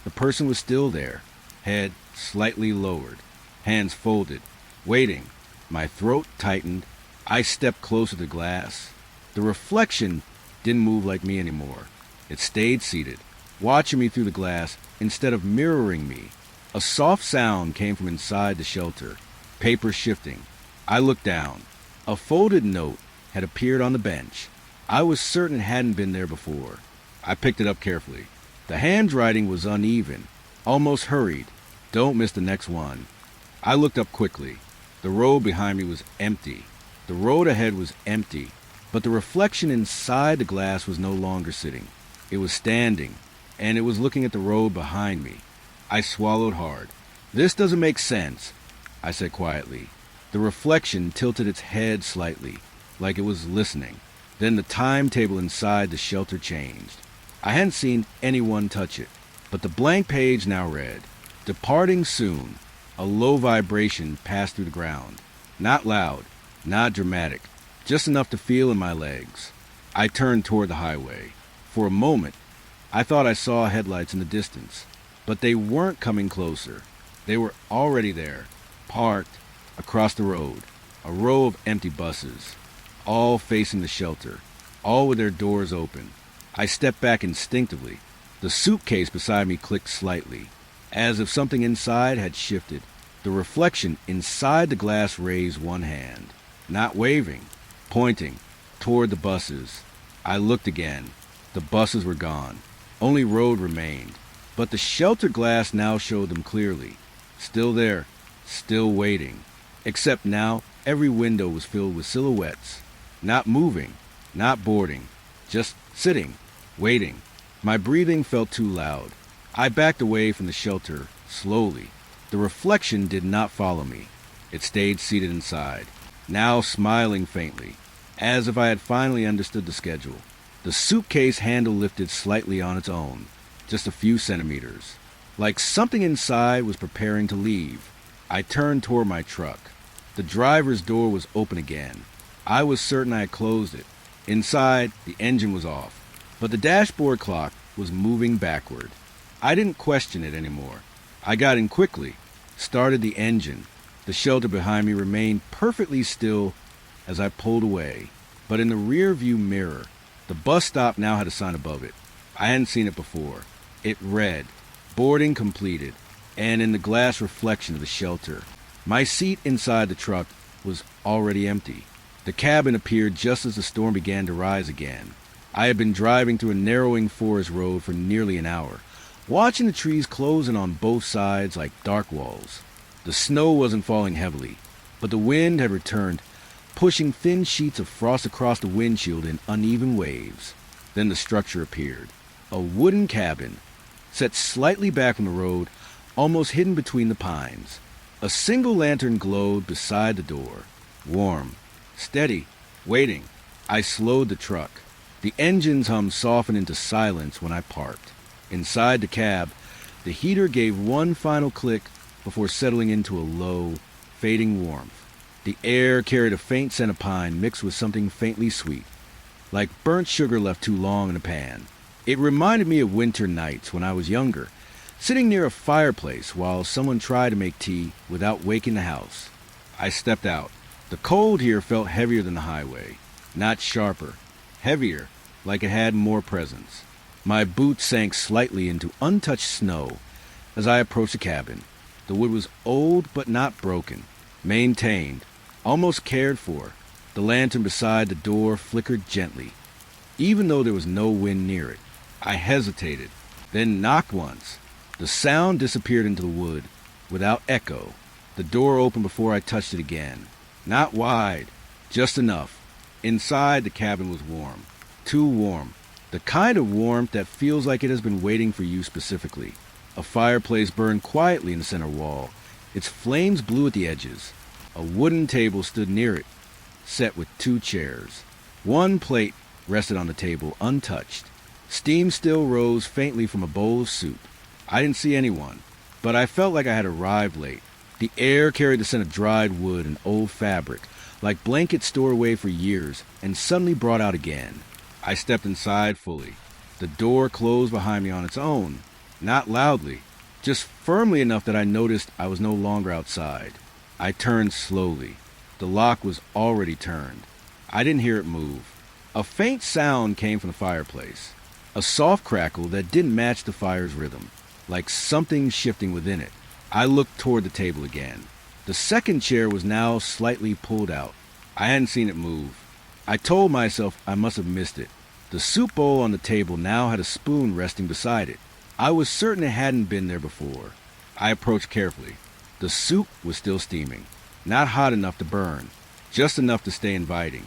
the person was still there, head slightly lowered, hands folded, waiting. My throat tightened. I stepped closer to the glass. The reflection didn't move like me anymore. It stayed seated, watching me through the glass instead of mirroring me. A soft sound came from inside the shelter, paper shifting. I looked down. A folded note had appeared on the bench. I was certain it hadn't been there before. I picked it up carefully. The handwriting was uneven, almost hurried. Don't miss the next one. I looked up quickly. The road behind me was empty. The road ahead was empty, but the reflection inside the glass was no longer sitting. It was standing, and it was looking at the road behind me. I swallowed hard. This doesn't make sense, I said quietly. The reflection tilted its head slightly, like it was listening. Then the timetable inside the shelter changed. I hadn't seen anyone touch it, but the blank page now read, "Departing soon." A low vibration passed through the ground. Not loud, not dramatic, just enough to feel in my legs. I turned toward the highway. For a moment, I thought I saw headlights in the distance, but they weren't coming closer. They were already there, parked across the road, a row of empty buses, all facing the shelter, all with their doors open. I stepped back instinctively. The suitcase beside me clicked slightly, as if something inside had shifted. The reflection inside the glass raised one hand, not waving, pointing toward the buses. I looked again. The buses were gone. Only road remained. But the shelter glass now showed them clearly. Still there, still waiting. Except now, every window was filled with silhouettes. Not moving, not boarding, just sitting, waiting. My breathing felt too loud. I backed away from the shelter, slowly. The reflection did not follow me. It stayed seated inside, now smiling faintly, as if I had finally understood the schedule. The suitcase handle lifted slightly on its own, just a few centimeters, like something inside was preparing to leave. I turned toward my truck. The driver's door was open again. I was certain I had closed it. Inside, the engine was off, but the dashboard clock was moving backward. I didn't question it anymore. I got in quickly, started the engine. The shelter behind me remained perfectly still as I pulled away. But in the rear-view mirror, the bus stop now had a sign above it. I hadn't seen it before. It read, "Boarding completed," and in the glass reflection of the shelter, my seat inside the truck was already empty. The cabin appeared just as the storm began to rise again. I had been driving through a narrowing forest road for nearly an hour, watching the trees close in on both sides like dark walls. The snow wasn't falling heavily, but the wind had returned, pushing thin sheets of frost across the windshield in uneven waves. Then the structure appeared. A wooden cabin, set slightly back from the road, almost hidden between the pines. A single lantern glowed beside the door, warm, steady, waiting. I slowed the truck. The engine's hum softened into silence when I parked. Inside the cab, the heater gave one final click before settling into a low, fading warmth. The air carried a faint scent of pine mixed with something faintly sweet, like burnt sugar left too long in a pan. It reminded me of winter nights when I was younger, sitting near a fireplace while someone tried to make tea without waking the house. I stepped out. The cold here felt heavier than the highway, not sharper, heavier, like it had more presence. My boots sank slightly into untouched snow as I approached the cabin. The wood was old but not broken, maintained, almost cared for. The lantern beside the door flickered gently, even though there was no wind near it. I hesitated, then knocked once. The sound disappeared into the wood, without echo. The door opened before I touched it again. Not wide, just enough. Inside, the cabin was warm. Too warm. The kind of warmth that feels like it has been waiting for you specifically. A fireplace burned quietly in the center wall. Its flames blew at the edges. A wooden table stood near it, set with 2 chairs. One plate rested on the table, untouched. Steam still rose faintly from a bowl of soup. I didn't see anyone, but I felt like I had arrived late. The air carried the scent of dried wood and old fabric, like blankets stored away for years, and suddenly brought out again. I stepped inside fully. The door closed behind me on its own, not loudly, just firmly enough that I noticed I was no longer outside. I turned slowly. The lock was already turned. I didn't hear it move. A faint sound came from the fireplace, a soft crackle that didn't match the fire's rhythm, like something shifting within it. I looked toward the table again. The second chair was now slightly pulled out. I hadn't seen it move. I told myself I must have missed it. The soup bowl on the table now had a spoon resting beside it. I was certain it hadn't been there before. I approached carefully. The soup was still steaming, not hot enough to burn, just enough to stay inviting.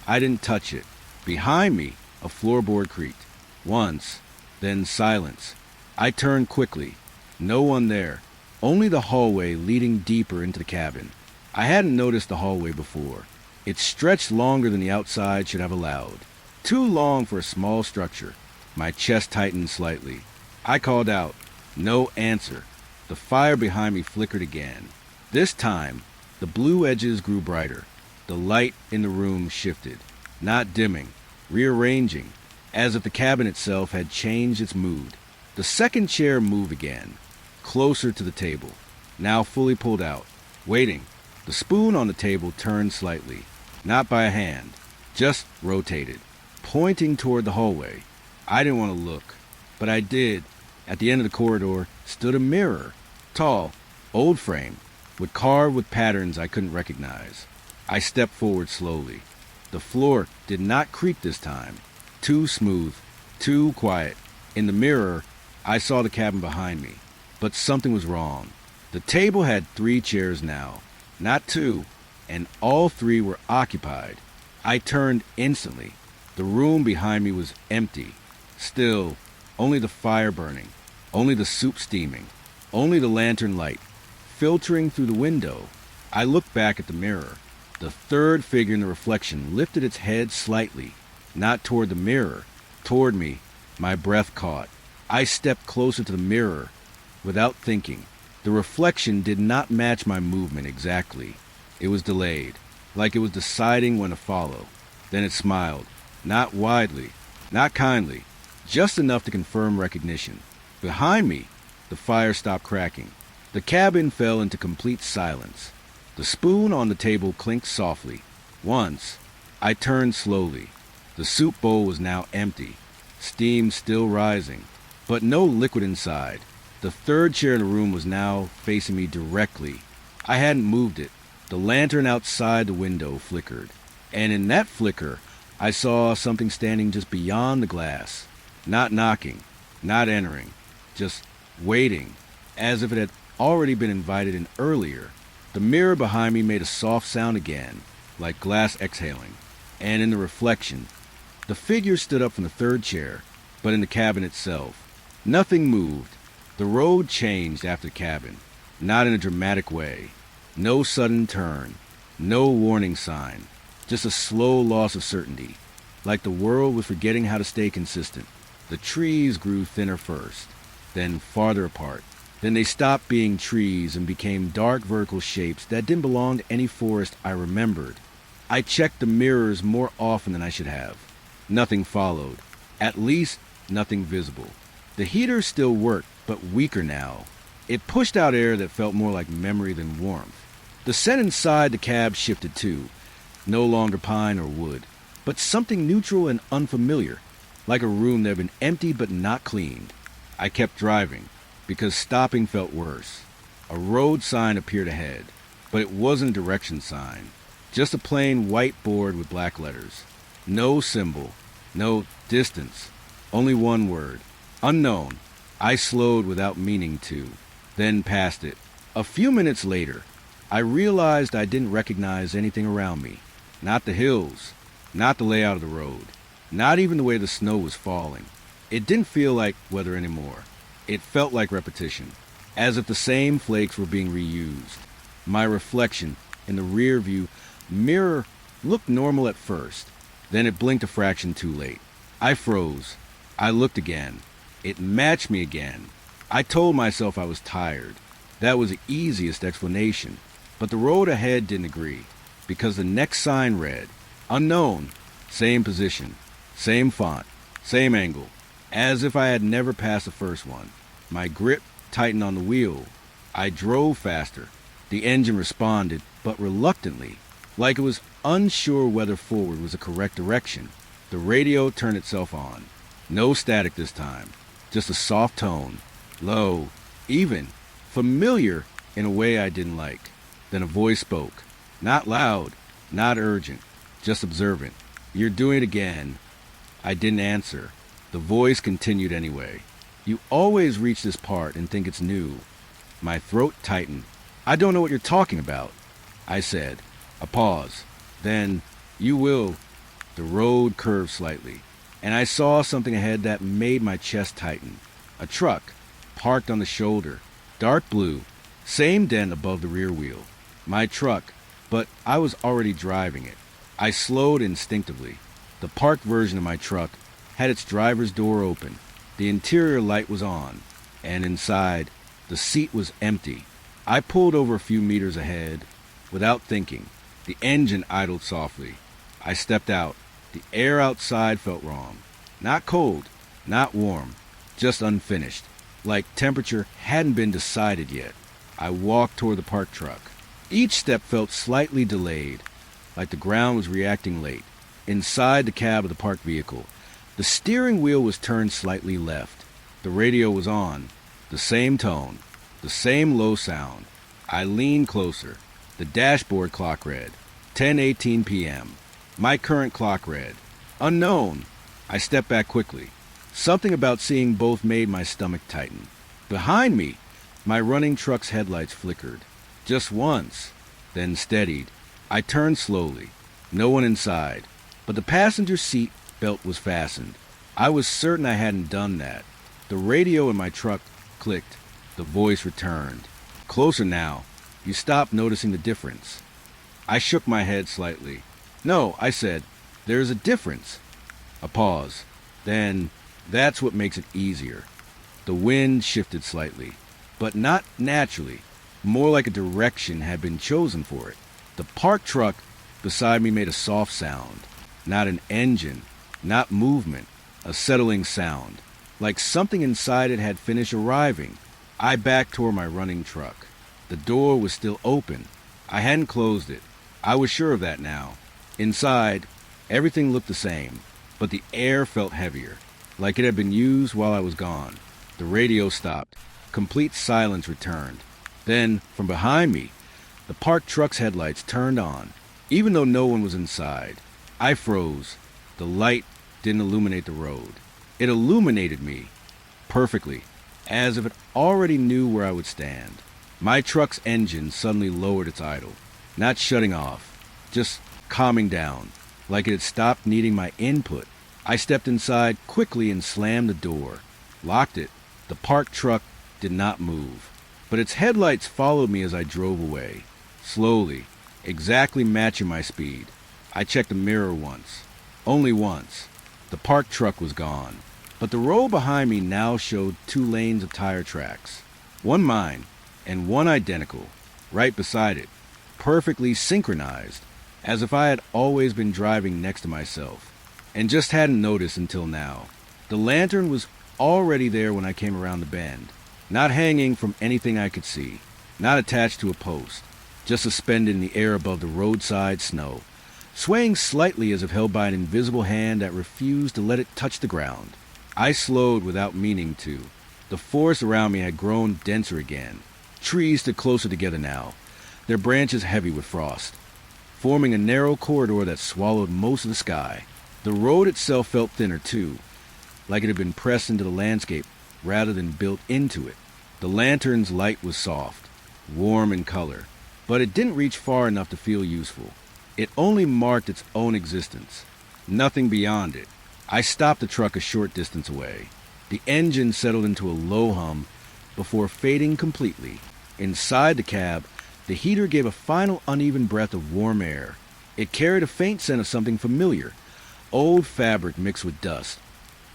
I didn't touch it. Behind me, a floorboard creaked. Once, then silence. I turned quickly. No one there. Only the hallway leading deeper into the cabin. I hadn't noticed the hallway before. It stretched longer than the outside should have allowed. Too long for a small structure. My chest tightened slightly. I called out. No answer. The fire behind me flickered again. This time, the blue edges grew brighter. The light in the room shifted, not dimming, rearranging, as if the cabin itself had changed its mood. The second chair moved again, closer to the table, now fully pulled out, waiting. The spoon on the table turned slightly, not by a hand, just rotated, pointing toward the hallway. I didn't want to look, but I did. At the end of the corridor stood a mirror, tall, old frame, carved with patterns I couldn't recognize. I stepped forward slowly. The floor did not creak this time. Too smooth, too quiet. In the mirror, I saw the cabin behind me, but something was wrong. The table had 3 chairs now, not 2, and all 3 were occupied. I turned instantly. The room behind me was empty, still, only the fire burning, only the soup steaming, only the lantern light filtering through the window. I looked back at the mirror. The third figure in the reflection lifted its head slightly, not toward the mirror, toward me. My breath caught. I stepped closer to the mirror without thinking. The reflection did not match my movement exactly. It was delayed, like it was deciding when to follow. Then it smiled, not widely, not kindly, just enough to confirm recognition. Behind me, the fire stopped cracking. The cabin fell into complete silence. The spoon on the table clinked softly. Once, I turned slowly. The soup bowl was now empty, steam still rising, but no liquid inside. The third chair in the room was now facing me directly. I hadn't moved it. The lantern outside the window flickered, and in that flicker, I saw something standing just beyond the glass, not knocking, not entering, just waiting, as if it had already been invited in earlier. The mirror behind me made a soft sound again, like glass exhaling, and in the reflection, the figure stood up from the third chair, but in the cabin itself. Nothing moved. The road changed after the cabin, not in a dramatic way. No sudden turn, no warning sign, just a slow loss of certainty, like the world was forgetting how to stay consistent. The trees grew thinner first, then farther apart. Then they stopped being trees and became dark vertical shapes that didn't belong to any forest I remembered. I checked the mirrors more often than I should have. Nothing followed, at least nothing visible. The heater still worked, but weaker now. It pushed out air that felt more like memory than warmth. The scent inside the cab shifted too, no longer pine or wood, but something neutral and unfamiliar. like a room that had been emptied but not cleaned. I kept driving, because stopping felt worse. A road sign appeared ahead, but it wasn't a direction sign. Just a plain white board with black letters. No symbol, no distance, only one word. Unknown. I slowed without meaning to, then passed it. A few minutes later, I realized I didn't recognize anything around me. Not the hills, not the layout of the road, not even the way the snow was falling. It didn't feel like weather anymore. It felt like repetition, as if the same flakes were being reused. My reflection in the rear view mirror looked normal at first, then it blinked a fraction too late. I froze. I looked again. It matched me again. I told myself I was tired. That was the easiest explanation. But the road ahead didn't agree, because the next sign read, Unknown, same position, same font, same angle, as if I had never passed the first one. My grip tightened on the wheel. I drove faster. The engine responded, but reluctantly, like it was unsure whether forward was the correct direction. The radio turned itself on. No static this time, just a soft tone, low, even, familiar in a way I didn't like. Then a voice spoke, not loud, not urgent, just observant. You're doing it again. I didn't answer. The voice continued anyway. You always reach this part and think it's new. My throat tightened. I don't know what you're talking about, I said. A pause. Then, you will. The road curved slightly, and I saw something ahead that made my chest tighten. A truck, parked on the shoulder, dark blue, same dent above the rear wheel. My truck, but I was already driving it. I slowed instinctively. The parked version of my truck had its driver's door open. The interior light was on, and inside, the seat was empty. I pulled over a few meters ahead. Without thinking, the engine idled softly. I stepped out. The air outside felt wrong. Not cold, not warm, just unfinished, like temperature hadn't been decided yet. I walked toward the parked truck. Each step felt slightly delayed, like the ground was reacting late. Inside the cab of the parked vehicle, the steering wheel was turned slightly left. The radio was on, the same tone, the same low sound. I leaned closer. The dashboard clock read 10:18 p.m. My current clock read Unknown. I stepped back quickly. Something about seeing both made my stomach tighten. Behind me, my running truck's headlights flickered. Just once, then steadied. I turned slowly. No one inside, but the passenger seat belt was fastened. I was certain I hadn't done that. The radio in my truck clicked. The voice returned. Closer now. You stopped noticing the difference. I shook my head slightly. No, I said, there's a difference. A pause. Then, that's what makes it easier. The wind shifted slightly, but not naturally. More like a direction had been chosen for it. The parked truck beside me made a soft sound. Not an engine, not movement, a settling sound. Like something inside it had finished arriving. I backed toward my running truck. The door was still open. I hadn't closed it. I was sure of that now. Inside, everything looked the same, but the air felt heavier, like it had been used while I was gone. The radio stopped. Complete silence returned. Then, from behind me, the parked truck's headlights turned on, even though no one was inside. I froze. The light didn't illuminate the road. It illuminated me perfectly, as if it already knew where I would stand. My truck's engine suddenly lowered its idle, not shutting off, just calming down, like it had stopped needing my input. I stepped inside quickly and slammed the door, locked it. The parked truck did not move, but its headlights followed me as I drove away, slowly, exactly matching my speed. I checked the mirror once, only once. The parked truck was gone, but the road behind me now showed 2 lanes of tire tracks, one mine and one identical, right beside it, perfectly synchronized, as if I had always been driving next to myself, and just hadn't noticed until now. The lantern was already there when I came around the bend, not hanging from anything I could see, not attached to a post, just suspended in the air above the roadside snow, swaying slightly as if held by an invisible hand that refused to let it touch the ground. I slowed without meaning to. The forest around me had grown denser again. Trees stood closer together now, their branches heavy with frost, forming a narrow corridor that swallowed most of the sky. The road itself felt thinner, too, like it had been pressed into the landscape rather than built into it. The lantern's light was soft, warm in color, but it didn't reach far enough to feel useful. It only marked its own existence, nothing beyond it. I stopped the truck a short distance away. The engine settled into a low hum before fading completely. Inside the cab, the heater gave a final uneven breath of warm air. It carried a faint scent of something familiar, old fabric mixed with dust,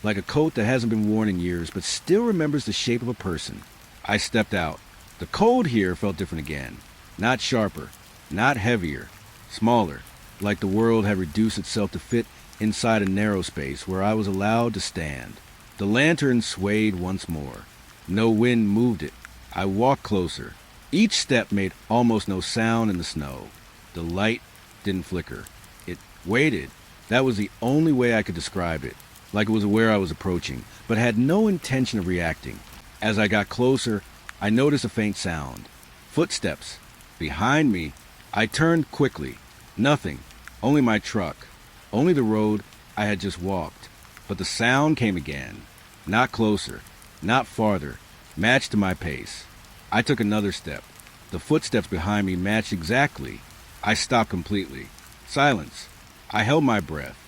like a coat that hasn't been worn in years but still remembers the shape of a person. I stepped out. The cold here felt different again. Not sharper, not heavier, smaller, like the world had reduced itself to fit inside a narrow space where I was allowed to stand. The lantern swayed once more. No wind moved it. I walked closer. Each step made almost no sound in the snow. The light didn't flicker. It waited. That was the only way I could describe it, like it was aware I was approaching, but had no intention of reacting. As I got closer, I noticed a faint sound. Footsteps. Behind me. I turned quickly. Nothing. Only my truck. Only the road I had just walked. But the sound came again. Not closer. Not farther. Matched to my pace. I took another step. The footsteps behind me matched exactly. I stopped completely. Silence. I held my breath.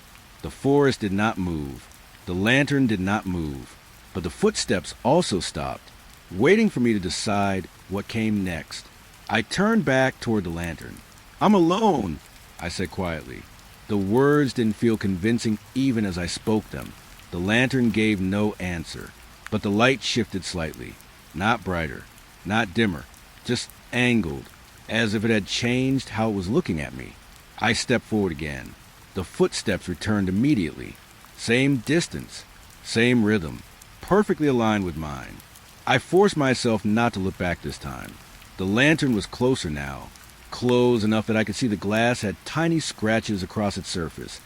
The forest did not move. The lantern did not move. But the footsteps also stopped, waiting for me to decide what came next. I turned back toward the lantern. "I'm alone," I said quietly. The words didn't feel convincing even as I spoke them. The lantern gave no answer, but the light shifted slightly. Not brighter, not dimmer, just angled, as if it had changed how it was looking at me. I stepped forward again. The footsteps returned immediately. Same distance, same rhythm, perfectly aligned with mine. I forced myself not to look back this time. The lantern was closer now, close enough that I could see the glass had tiny scratches across its surface,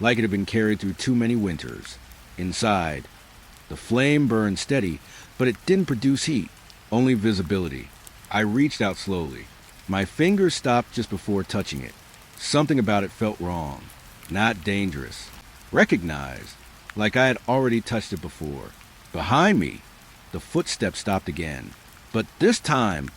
like it had been carried through too many winters. Inside, the flame burned steady, but it didn't produce heat, only visibility. I reached out slowly. My fingers stopped just before touching it. Something about it felt wrong, not dangerous. Recognized, like I had already touched it before. Behind me, the footsteps stopped again. But this time,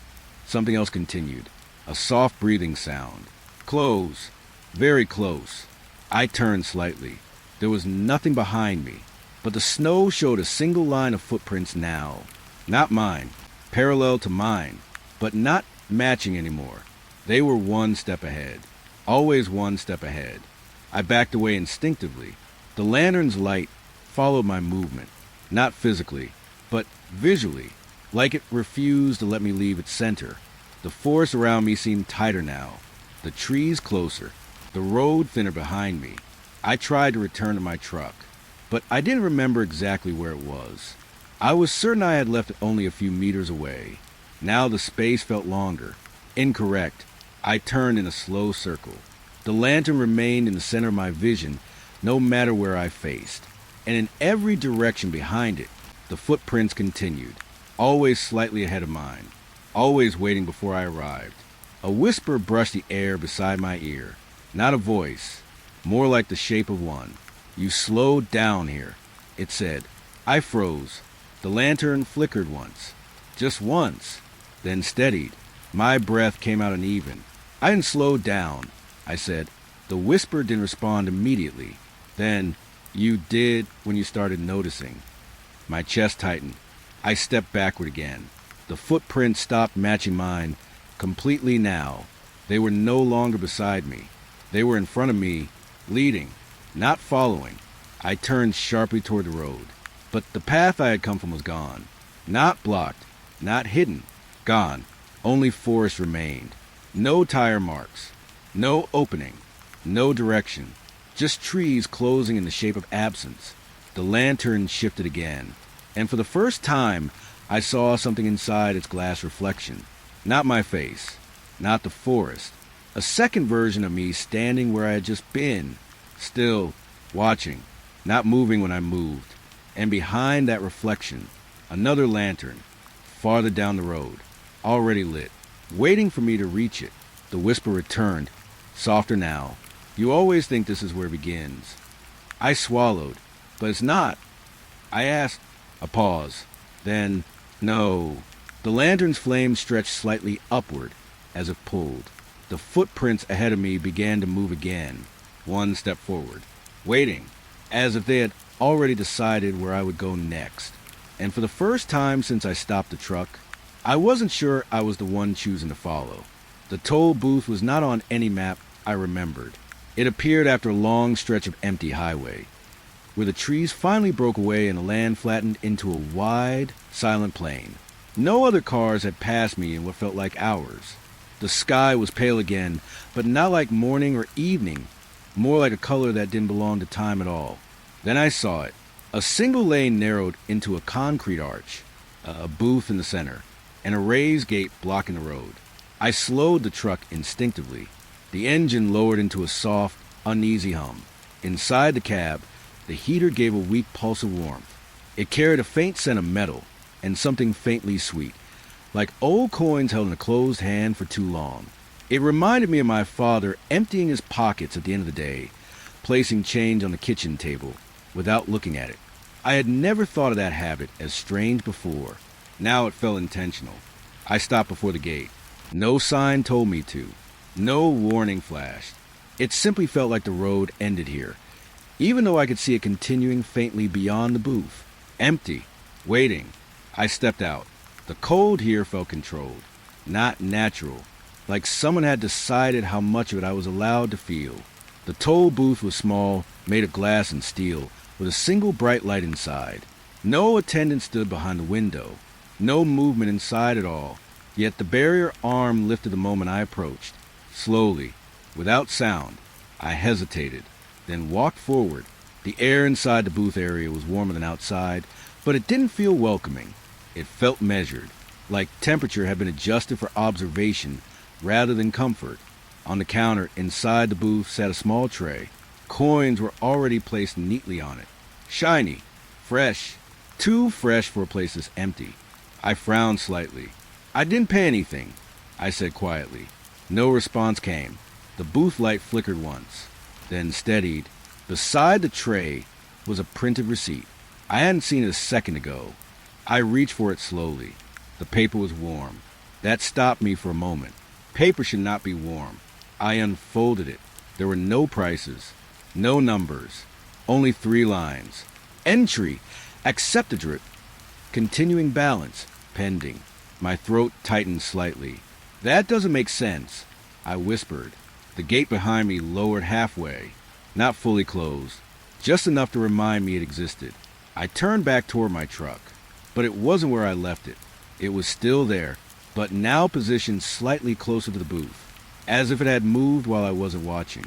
something else continued. A soft breathing sound. Close. Very close. I turned slightly. There was nothing behind me, but the snow showed a single line of footprints now. Not mine. Parallel to mine, but not matching anymore. They were one step ahead. Always one step ahead. I backed away instinctively. The lantern's light followed my movement. Not physically, but visually, like it refused to let me leave its center. The forest around me seemed tighter now, the trees closer, the road thinner behind me. I tried to return to my truck, but I didn't remember exactly where it was. I was certain I had left it only a few meters away. Now the space felt longer. Incorrect. I turned in a slow circle. The lantern remained in the center of my vision, no matter where I faced. And in every direction behind it, the footprints continued, always slightly ahead of mine, always waiting before I arrived. A whisper brushed the air beside my ear. Not a voice, more like the shape of one. "You slowed down here," it said. I froze. The lantern flickered once. Just once. Then steadied. My breath came out uneven. "I didn't slow down," I said. The whisper didn't respond immediately. Then, "You did when you started noticing." My chest tightened. I stepped backward again. The footprints stopped matching mine completely now. They were no longer beside me. They were in front of me, leading, not following. I turned sharply toward the road. But the path I had come from was gone. Not blocked, not hidden. Gone. Only forest remained. No tire marks. No opening. No direction. Just trees closing in the shape of absence. The lantern shifted again. And for the first time, I saw something inside its glass reflection. Not my face. Not the forest. A second version of me standing where I had just been, still, watching, not moving when I moved. And behind that reflection, another lantern, farther down the road, already lit, waiting for me to reach it. The whisper returned, softer now. You always think this is where it begins. I swallowed, but it's not. I asked. A pause. Then, no. The lantern's flame stretched slightly upward as it pulled. The footprints ahead of me began to move again, one step forward, waiting, as if they had already decided where I would go next. And for the first time since I stopped the truck, I wasn't sure I was the one choosing to follow. The toll booth was not on any map I remembered. It appeared after a long stretch of empty highway, where the trees finally broke away and the land flattened into a wide, silent plain. No other cars had passed me in what felt like hours. The sky was pale again, but not like morning or evening, more like a color that didn't belong to time at all. Then I saw it. A single lane narrowed into a concrete arch, a booth in the center, and a raised gate blocking the road. I slowed the truck instinctively. The engine lowered into a soft, uneasy hum. Inside the cab, the heater gave a weak pulse of warmth. It carried a faint scent of metal and something faintly sweet, like old coins held in a closed hand for too long. It reminded me of my father emptying his pockets at the end of the day, placing change on the kitchen table without looking at it. I had never thought of that habit as strange before. Now it felt intentional. I stopped before the gate. No sign told me to. No warning flashed. It simply felt like the road ended here, even though I could see it continuing faintly beyond the booth. Empty. Waiting. I stepped out. The cold here felt controlled, not natural, like someone had decided how much of it I was allowed to feel. The toll booth was small, made of glass and steel, with a single bright light inside. No attendant stood behind the window. No movement inside at all. Yet the barrier arm lifted the moment I approached. Slowly, without sound, I hesitated, then walked forward. The air inside the booth area was warmer than outside, but it didn't feel welcoming. It felt measured, like temperature had been adjusted for observation rather than comfort. On the counter inside the booth sat a small tray. Coins were already placed neatly on it. Shiny, fresh, too fresh for a place this empty. I frowned slightly. I didn't pay anything, I said quietly. No response came. The booth light flickered once, then steadied. Beside the tray was a printed receipt. I hadn't seen it a second ago. I reached for it slowly. The paper was warm. That stopped me for a moment. Paper should not be warm. I unfolded it. There were no prices, no numbers, only 3 lines. Entry, accepted, continuing balance, pending. My throat tightened slightly. That doesn't make sense, I whispered. The gate behind me lowered halfway, not fully closed, just enough to remind me it existed. I turned back toward my truck, but it wasn't where I left it. It was still there, but now positioned slightly closer to the booth, as if it had moved while I wasn't watching.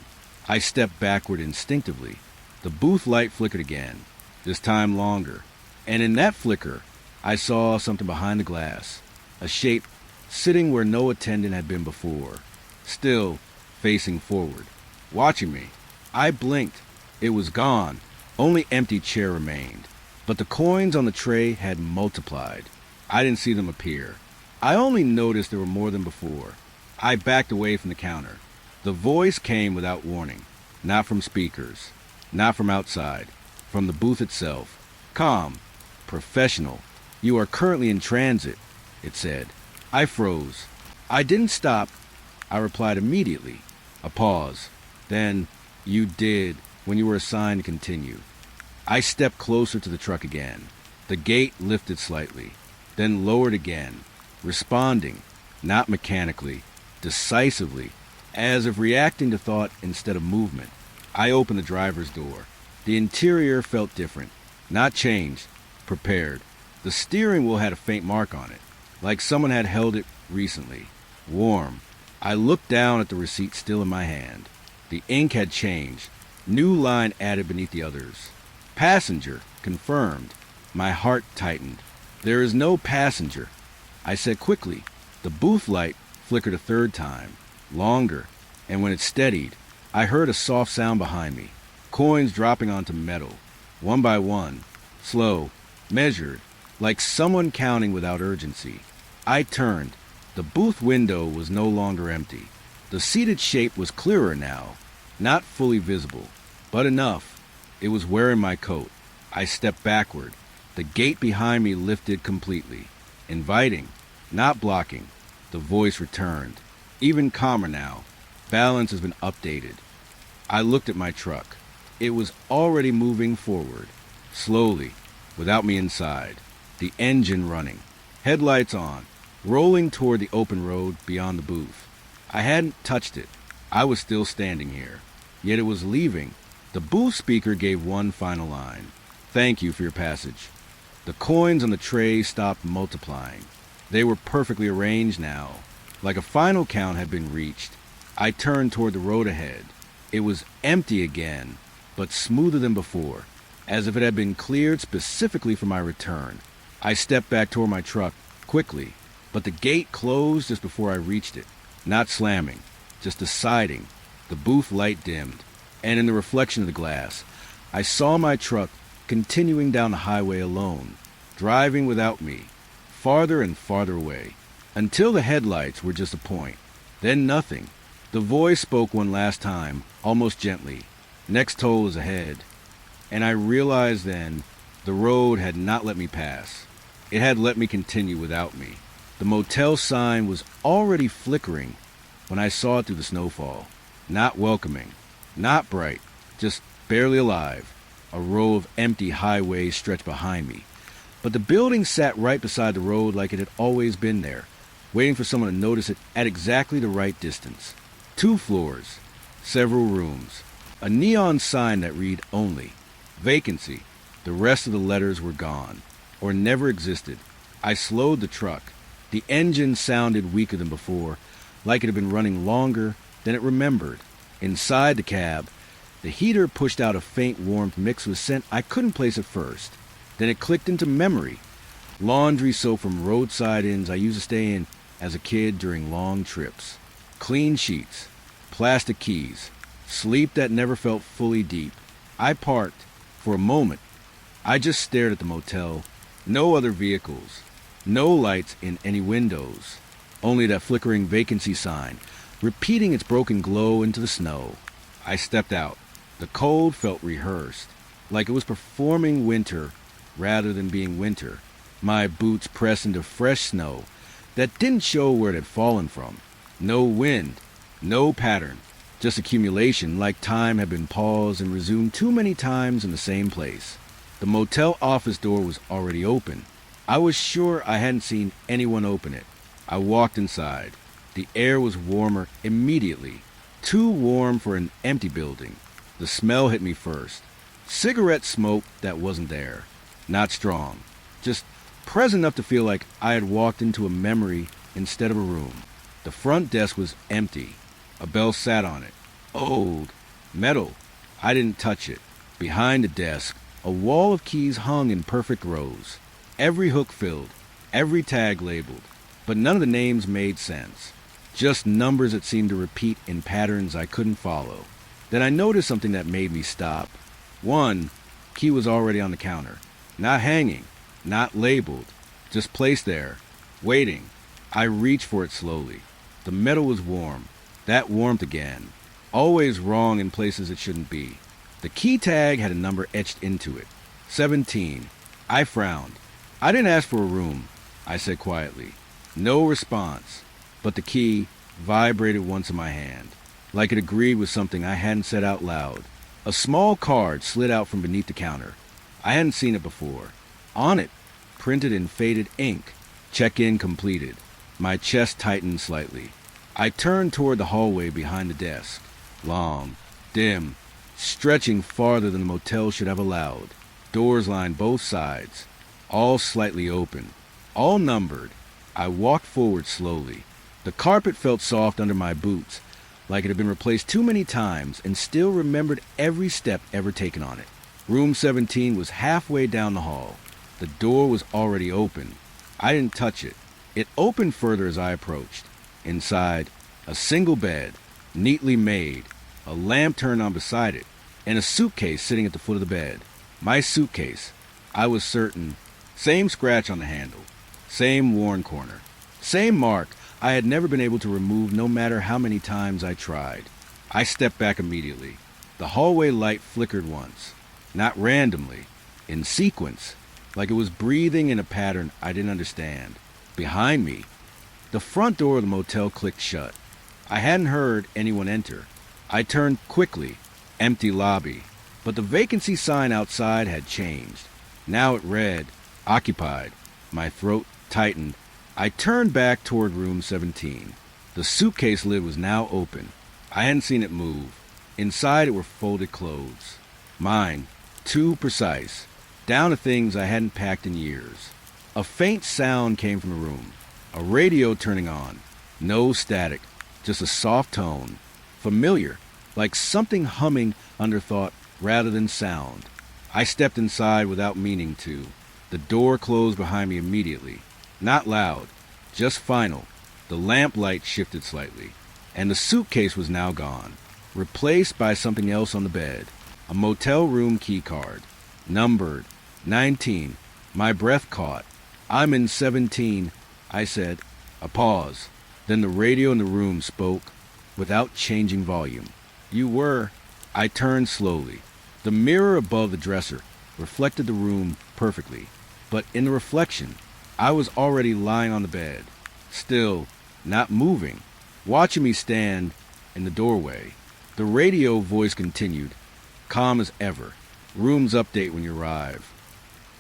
I stepped backward instinctively. The booth light flickered again, this time longer, and in that flicker, I saw something behind the glass, a shape sitting where no attendant had been before, still facing forward, watching me. I blinked. It was gone. Only empty chair remained. But the coins on the tray had multiplied. I didn't see them appear. I only noticed there were more than before. I backed away from the counter. The voice came without warning, not from speakers, not from outside, from the booth itself. Calm, professional. You are currently in transit, it said. I froze. I didn't stop. I replied immediately. A pause. Then, you did, when you were assigned to continue. I stepped closer to the truck again. The gate lifted slightly, then lowered again, responding, not mechanically, decisively, as if reacting to thought instead of movement. I opened the driver's door. The interior felt different, not changed, prepared. The steering wheel had a faint mark on it, like someone had held it recently. Warm. I looked down at the receipt still in my hand. The ink had changed. New line added beneath the others. Passenger, confirmed. My heart tightened. There is no passenger, I said quickly. The booth light flickered a third time. Longer. and when it steadied, I heard a soft sound behind me, coins dropping onto metal, one by one, slow, measured, like someone counting without urgency. I turned. The booth window was no longer empty. The seated shape was clearer now, not fully visible, but enough. It was wearing my coat. I stepped backward. The gate behind me lifted completely, inviting, not blocking. The voice returned, even calmer now. Balance has been updated. I looked at my truck. It was already moving forward, slowly, without me inside. The engine running, headlights on, rolling toward the open road beyond the booth. I hadn't touched it. I was still standing here. Yet it was leaving. The booth speaker gave one final line. "Thank you for your passage." The coins on the tray stopped multiplying. They were perfectly arranged now, like a final count had been reached. I turned toward the road ahead. It was empty again, but smoother than before, as if it had been cleared specifically for my return. I stepped back toward my truck, quickly, but the gate closed just before I reached it. Not slamming, just deciding. The booth light dimmed, and in the reflection of the glass, I saw my truck continuing down the highway alone, driving without me, farther and farther away, until the headlights were just a point. Then nothing. The voice spoke one last time, almost gently. "Next toll is ahead." And I realized then the road had not let me pass. It had let me continue without me. The motel sign was already flickering when I saw it through the snowfall. Not welcoming, not bright, just barely alive. A row of empty highways stretched behind me. But the building sat right beside the road like it had always been there, waiting for someone to notice it at exactly the right distance. 2 floors, several rooms, a neon sign that read "Only," vacancy. The rest of the letters were gone, or never existed. I slowed the truck. The engine sounded weaker than before, like it had been running longer than it remembered. Inside the cab, the heater pushed out a faint warmth mixed with scent I couldn't place at first. Then it clicked into memory. Laundry soap from roadside inns I used to stay in as a kid during long trips. Clean sheets, plastic keys, sleep that never felt fully deep. I parked. For a moment, I just stared at the motel. No other vehicles. No lights in any windows. Only that flickering vacancy sign, repeating its broken glow into the snow. I stepped out. The cold felt rehearsed, like it was performing winter rather than being winter. My boots pressed into fresh snow that didn't show where it had fallen from. No wind, no pattern, just accumulation like time had been paused and resumed too many times in the same place. The motel office door was already open. I was sure I hadn't seen anyone open it. I walked inside. The air was warmer immediately, too warm for an empty building. The smell hit me first. Cigarette smoke that wasn't there. Not strong, just present enough to feel like I had walked into a memory instead of a room. The front desk was empty. A bell sat on it. Old. Metal. I didn't touch it. Behind the desk, a wall of keys hung in perfect rows. Every hook filled. Every tag labeled. But none of the names made sense. Just numbers that seemed to repeat in patterns I couldn't follow. Then I noticed something that made me stop. One key was already on the counter. Not hanging. Not labeled. Just placed there. Waiting. I reached for it slowly. The metal was warm. That warmth again. Always wrong in places it shouldn't be. The key tag had a number etched into it. 17. I frowned. I didn't ask for a room, I said quietly. No response. But the key vibrated once in my hand, like it agreed with something I hadn't said out loud. A small card slid out from beneath the counter. I hadn't seen it before. On it, printed in faded ink, check-in completed. My chest tightened slightly. I turned toward the hallway behind the desk. Long, dim, stretching farther than the motel should have allowed. Doors lined both sides, all slightly open, all numbered. I walked forward slowly. The carpet felt soft under my boots, like it had been replaced too many times, and still remembered every step ever taken on it. Room 17 was halfway down the hall. The door was already open. I didn't touch it. It opened further as I approached. Inside, a single bed, neatly made, a lamp turned on beside it, and a suitcase sitting at the foot of the bed. My suitcase, I was certain. Same scratch on the handle, same worn corner, same mark I had never been able to remove no matter how many times I tried. I stepped back immediately. The hallway light flickered once, not randomly, in sequence, like it was breathing in a pattern I didn't understand. Behind me, the front door of the motel clicked shut. I hadn't heard anyone enter. I turned quickly, empty lobby, but the vacancy sign outside had changed. Now it read, occupied. My throat tightened. I turned back toward room 17. The suitcase lid was now open. I hadn't seen it move. Inside it were folded clothes. Mine, too precise, down to things I hadn't packed in years. A faint sound came from the room. A radio turning on. No static, just a soft tone. Familiar, like something humming under thought rather than sound. I stepped inside without meaning to. The door closed behind me immediately. Not loud, just final. The lamplight shifted slightly, and the suitcase was now gone, replaced by something else on the bed. A motel room key card. Numbered. 19. My breath caught. I'm in 17, I said. A pause. Then the radio in the room spoke, without changing volume. You were. I turned slowly. The mirror above the dresser reflected the room perfectly, but in the reflection, I was already lying on the bed, still, not moving, watching me stand in the doorway. The radio voice continued, calm as ever. Rooms update when you arrive.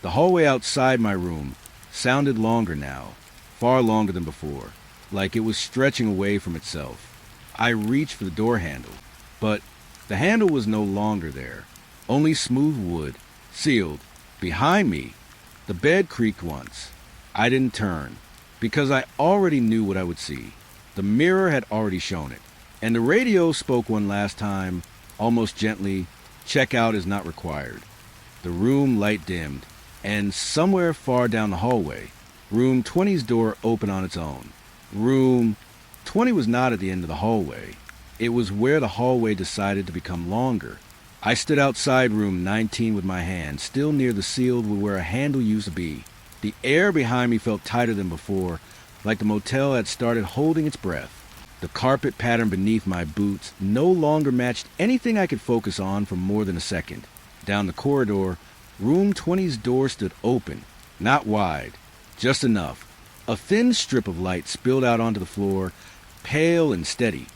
The hallway outside my room sounded longer now, far longer than before, like it was stretching away from itself. I reached for the door handle, but the handle was no longer there, only smooth wood, sealed. Behind me, the bed creaked once. I didn't turn, because I already knew what I would see. The mirror had already shown it, and the radio spoke one last time, almost gently, checkout is not required. The room light dimmed, and somewhere far down the hallway, room 20's door opened on its own. Room 20 was not at the end of the hallway. It was where the hallway decided to become longer. I stood outside room 19 with my hand, still near the sealed where a handle used to be. The air behind me felt tighter than before, like the motel had started holding its breath. The carpet pattern beneath my boots no longer matched anything I could focus on for more than a second. Down the corridor, room 20's door stood open, not wide, just enough. A thin strip of light spilled out onto the floor, pale and steady,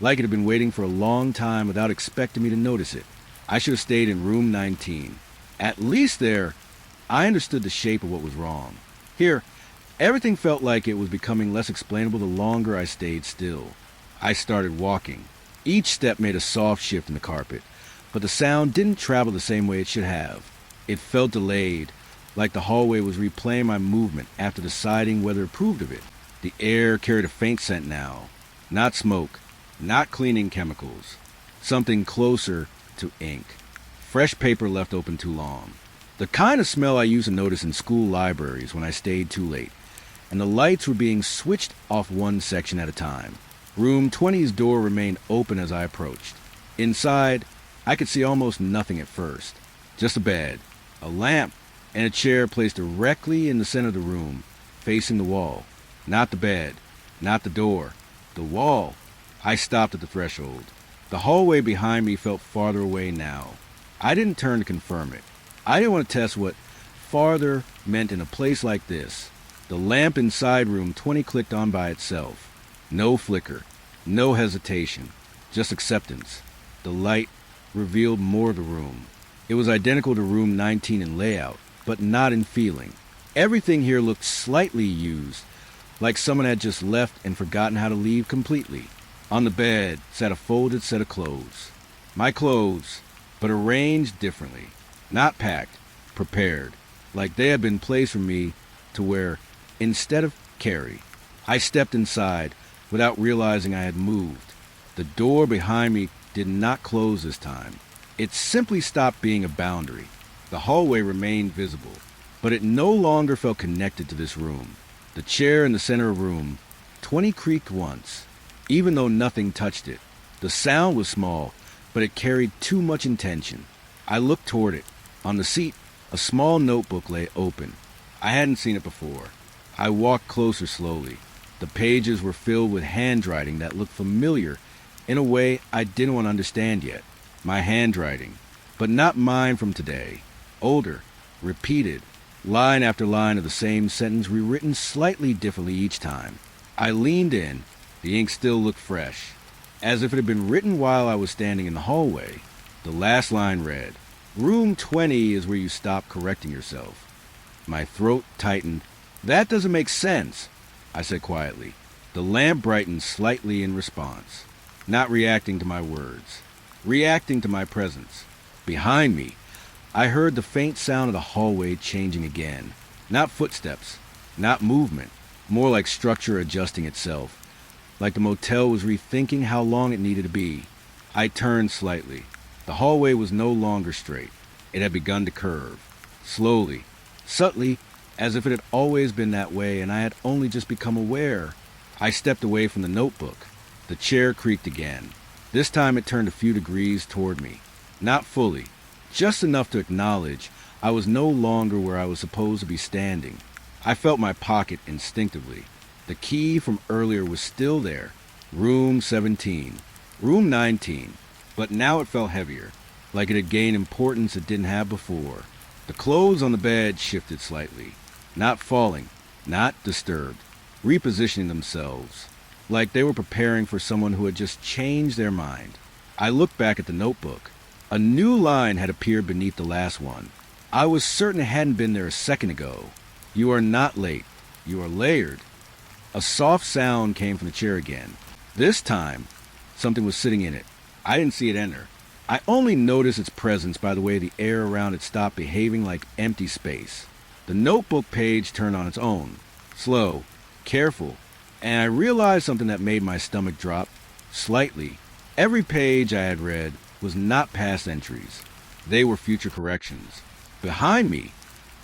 like it had been waiting for a long time without expecting me to notice it. I should have stayed in room 19. At least there, I understood the shape of what was wrong. Here, everything felt like it was becoming less explainable the longer I stayed still. I started walking. Each step made a soft shift in the carpet, but the sound didn't travel the same way it should have. It felt delayed, like the hallway was replaying my movement after deciding whether it approved of it. The air carried a faint scent now. Not smoke, not cleaning chemicals. Something closer to ink. Fresh paper left open too long. The kind of smell I used to notice in school libraries when I stayed too late. And the lights were being switched off one section at a time. Room 20's door remained open as I approached. Inside, I could see almost nothing at first. Just a bed, a lamp, and a chair placed directly in the center of the room, facing the wall. Not the bed, not the door, the wall. I stopped at the threshold. The hallway behind me felt farther away now. I didn't turn to confirm it. I didn't want to test what farther meant in a place like this. The lamp inside room 20 clicked on by itself. No flicker, no hesitation, just acceptance. The light revealed more of the room. It was identical to room 19 in layout, but not in feeling. Everything here looked slightly used, like someone had just left and forgotten how to leave completely. On the bed sat a folded set of clothes. My clothes, but arranged differently. Not packed, prepared, like they had been placed for me to wear instead of carry. I stepped inside without realizing I had moved. The door behind me did not close this time. It simply stopped being a boundary. The hallway remained visible, but it no longer felt connected to this room. The chair in the center of room 20 creaked once, even though nothing touched it. The sound was small, but it carried too much intention. I looked toward it. On the seat, a small notebook lay open. I hadn't seen it before. I walked closer slowly. The pages were filled with handwriting that looked familiar in a way I didn't want to understand yet. My handwriting, but not mine from today. Older, repeated, line after line of the same sentence rewritten slightly differently each time. I leaned in. The ink still looked fresh, as if it had been written while I was standing in the hallway. The last line read, "Room 20 is where you stop correcting yourself." My throat tightened. "That doesn't make sense," I said quietly. The lamp brightened slightly in response, not reacting to my words, reacting to my presence. Behind me, I heard the faint sound of the hallway changing again. Not footsteps, not movement, more like structure adjusting itself, like the motel was rethinking how long it needed to be. I turned slightly. The hallway was no longer straight. It had begun to curve, slowly, subtly, as if it had always been that way and I had only just become aware. I stepped away from the notebook. The chair creaked again. This time it turned a few degrees toward me. Not fully, just enough to acknowledge I was no longer where I was supposed to be standing. I felt my pocket instinctively. The key from earlier was still there. Room 17. Room 19. But now it felt heavier, like it had gained importance it didn't have before. The clothes on the bed shifted slightly. Not falling, not disturbed, repositioning themselves, like they were preparing for someone who had just changed their mind. I looked back at the notebook. A new line had appeared beneath the last one. I was certain it hadn't been there a second ago. "You are not late. You are layered." A soft sound came from the chair again. This time, something was sitting in it. I didn't see it enter. I only noticed its presence by the way the air around it stopped behaving like empty space. The notebook page turned on its own, slow, careful, and I realized something that made my stomach drop, slightly. Every page I had read was not past entries. They were future corrections. Behind me,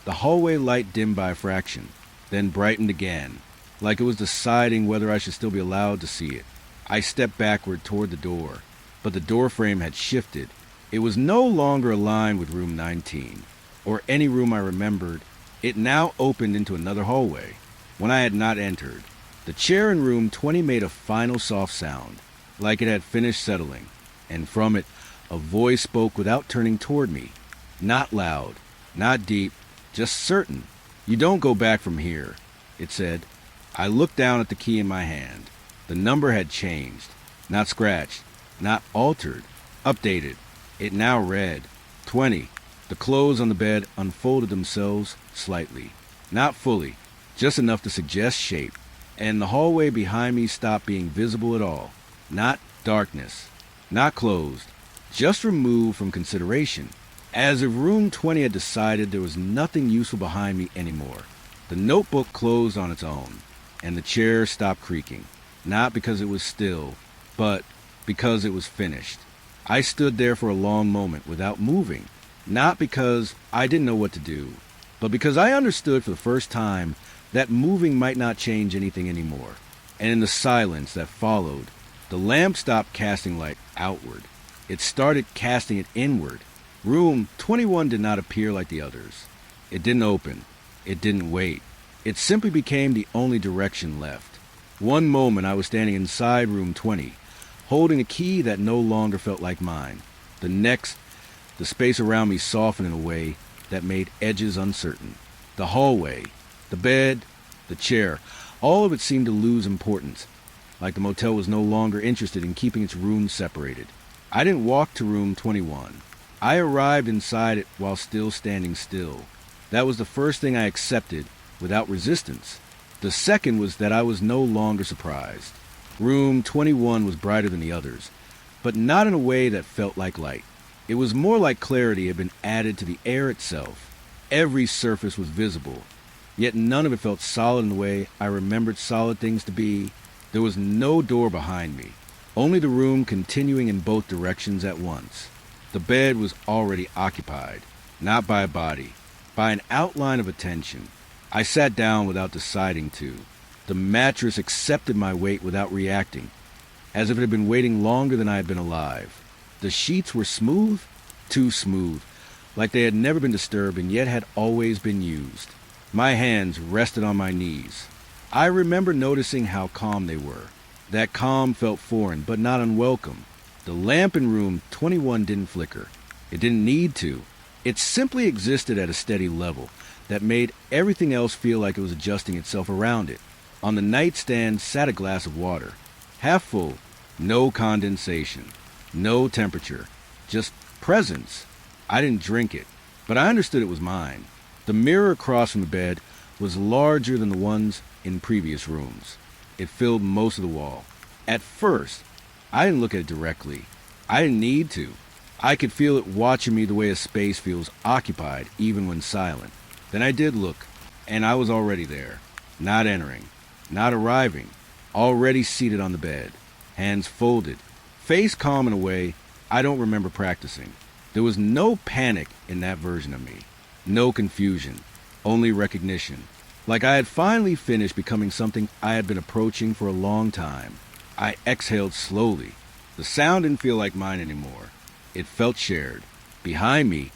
the hallway light dimmed by a fraction, then brightened again, like it was deciding whether I should still be allowed to see it. I stepped backward toward the door, but the door frame had shifted. It was no longer aligned with room 19, or any room I remembered. It now opened into another hallway, one I had not entered. The chair in room 20 made a final soft sound, like it had finished settling, and from it, a voice spoke without turning toward me. Not loud, not deep, just certain. "You don't go back from here," it said. I looked down at the key in my hand. The number had changed, not scratched, not altered, updated. It now read 20. The clothes on the bed unfolded themselves slightly, not fully, just enough to suggest shape, and the hallway behind me stopped being visible at all. Not darkness, not closed, just removed from consideration, as if room 20 had decided there was nothing useful behind me anymore. The notebook closed on its own, and the chair stopped creaking, not because it was still, but because it was finished. I stood there for a long moment without moving, not because I didn't know what to do, but because I understood for the first time that moving might not change anything anymore. And in the silence that followed, the lamp stopped casting light outward. It started casting it inward. Room 21 did not appear like the others. It didn't open. It didn't wait. It simply became the only direction left. One moment I was standing inside room 20, holding a key that no longer felt like mine. The next, the space around me softened in a way that made edges uncertain. The hallway, the bed, the chair, all of it seemed to lose importance, like the motel was no longer interested in keeping its rooms separated. I didn't walk to room 21. I arrived inside it while still standing still. That was the first thing I accepted without resistance. The second was that I was no longer surprised. Room 21 was brighter than the others, but not in a way that felt like light. It was more like clarity had been added to the air itself. Every surface was visible, yet none of it felt solid in the way I remembered solid things to be. There was no door behind me, only the room continuing in both directions at once. The bed was already occupied, not by a body, by an outline of attention. I sat down without deciding to. The mattress accepted my weight without reacting. as if it had been waiting longer than I had been alive. The sheets were smooth, too smooth, like they had never been disturbed and yet had always been used. My hands rested on my knees. I remember noticing how calm they were. That calm felt foreign, but not unwelcome. The lamp in room 21 didn't flicker. It didn't need to. It simply existed at a steady level that made everything else feel like it was adjusting itself around it. On the nightstand sat a glass of water, half full, no condensation, no temperature, just presence. I didn't drink it, but I understood it was mine. The mirror across from the bed was larger than the ones in previous rooms. It filled most of the wall. At first, I didn't look at it directly. I didn't need to. I could feel it watching me the way a space feels occupied, even when silent. Then I did look, and I was already there. Not entering, not arriving, already seated on the bed, hands folded, face calm in a way I don't remember practicing. There was no panic in that version of me, no confusion, only recognition. Like I had finally finished becoming something I had been approaching for a long time. I exhaled slowly. The sound didn't feel like mine anymore. It felt shared. Behind me,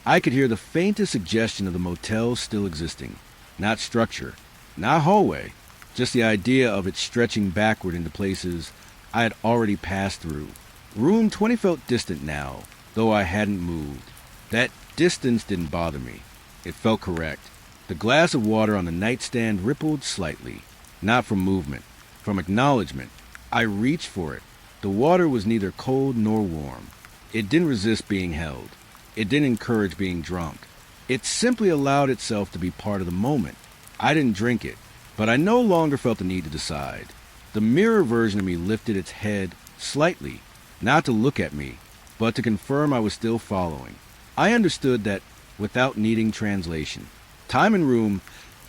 I could hear the faintest suggestion of the motel still existing. Not structure, not hallway, just the idea of it stretching backward into places I had already passed through. Room 20 felt distant now, though I hadn't moved. That distance didn't bother me. It felt correct. The glass of water on the nightstand rippled slightly, not from movement, from acknowledgement. I reached for it. The water was neither cold nor warm. It didn't resist being held. It didn't encourage being drunk. It simply allowed itself to be part of the moment. I didn't drink it, but I no longer felt the need to decide. The mirror version of me lifted its head slightly, not to look at me, but to confirm I was still following. I understood that without needing translation. Time and room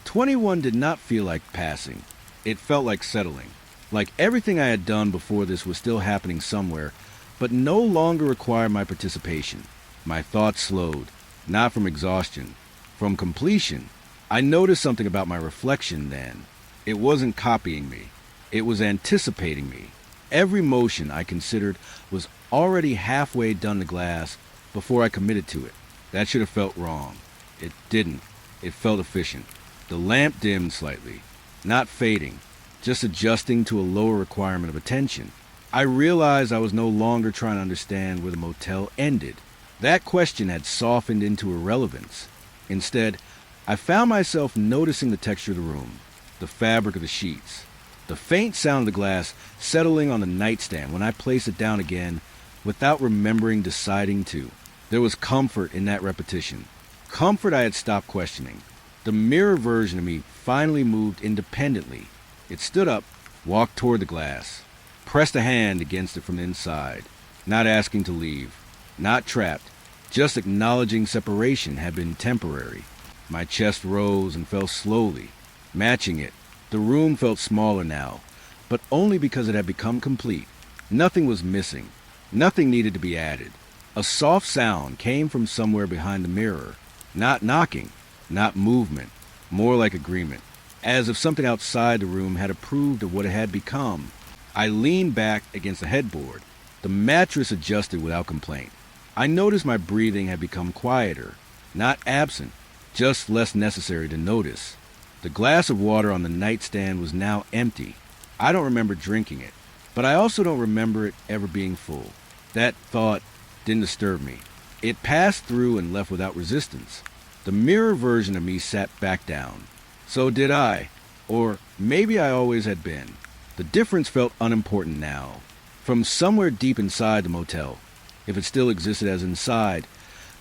21 did not feel like passing. It felt like settling. Like everything I had done before this was still happening somewhere, but no longer required my participation. My thoughts slowed, not from exhaustion, from completion. I noticed something about my reflection then. It wasn't copying me. It was anticipating me. Every motion I considered was already halfway done to glass before I committed to it. That should have felt wrong. It didn't. It felt efficient. The lamp dimmed slightly, not fading, just adjusting to a lower requirement of attention. I realized I was no longer trying to understand where the motel ended. That question had softened into irrelevance. Instead, I found myself noticing the texture of the room, the fabric of the sheets, the faint sound of the glass settling on the nightstand when I placed it down again without remembering deciding to. There was comfort in that repetition. Comfort I had stopped questioning. The mirror version of me finally moved independently. It stood up, walked toward the glass, pressed a hand against it from the inside, not asking to leave, not trapped, just acknowledging separation had been temporary. My chest rose and fell slowly, matching it. The room felt smaller now, but only because it had become complete. Nothing was missing. Nothing needed to be added. A soft sound came from somewhere behind the mirror. Not knocking, not movement, more like agreement, as if something outside the room had approved of what it had become. I leaned back against the headboard. The mattress adjusted without complaint. I noticed my breathing had become quieter, not absent, just less necessary to notice. The glass of water on the nightstand was now empty. I don't remember drinking it, but I also don't remember it ever being full. That thought didn't disturb me. It passed through and left without resistance. The mirror version of me sat back down. So did I, or maybe I always had been. The difference felt unimportant now. From somewhere deep inside the motel, if it still existed as inside,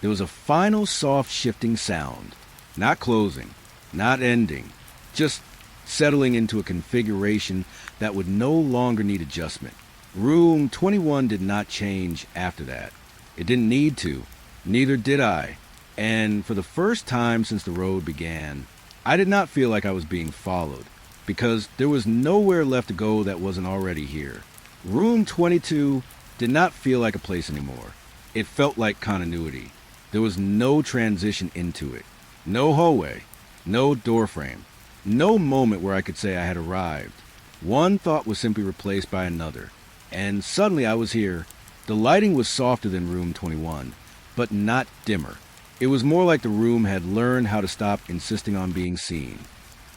there was a final soft shifting sound. Not closing, not ending, just settling into a configuration that would no longer need adjustment. Room 21 did not change after that. It didn't need to. Neither did I. And for the first time since the road began, I did not feel like I was being followed, because there was nowhere left to go that wasn't already here. Room 22 did not feel like a place anymore. It felt like continuity. There was no transition into it. No hallway. No doorframe. No moment where I could say I had arrived. One thought was simply replaced by another. and suddenly I was here. The lighting was softer than room 21, but not dimmer. It was more like the room had learned how to stop insisting on being seen.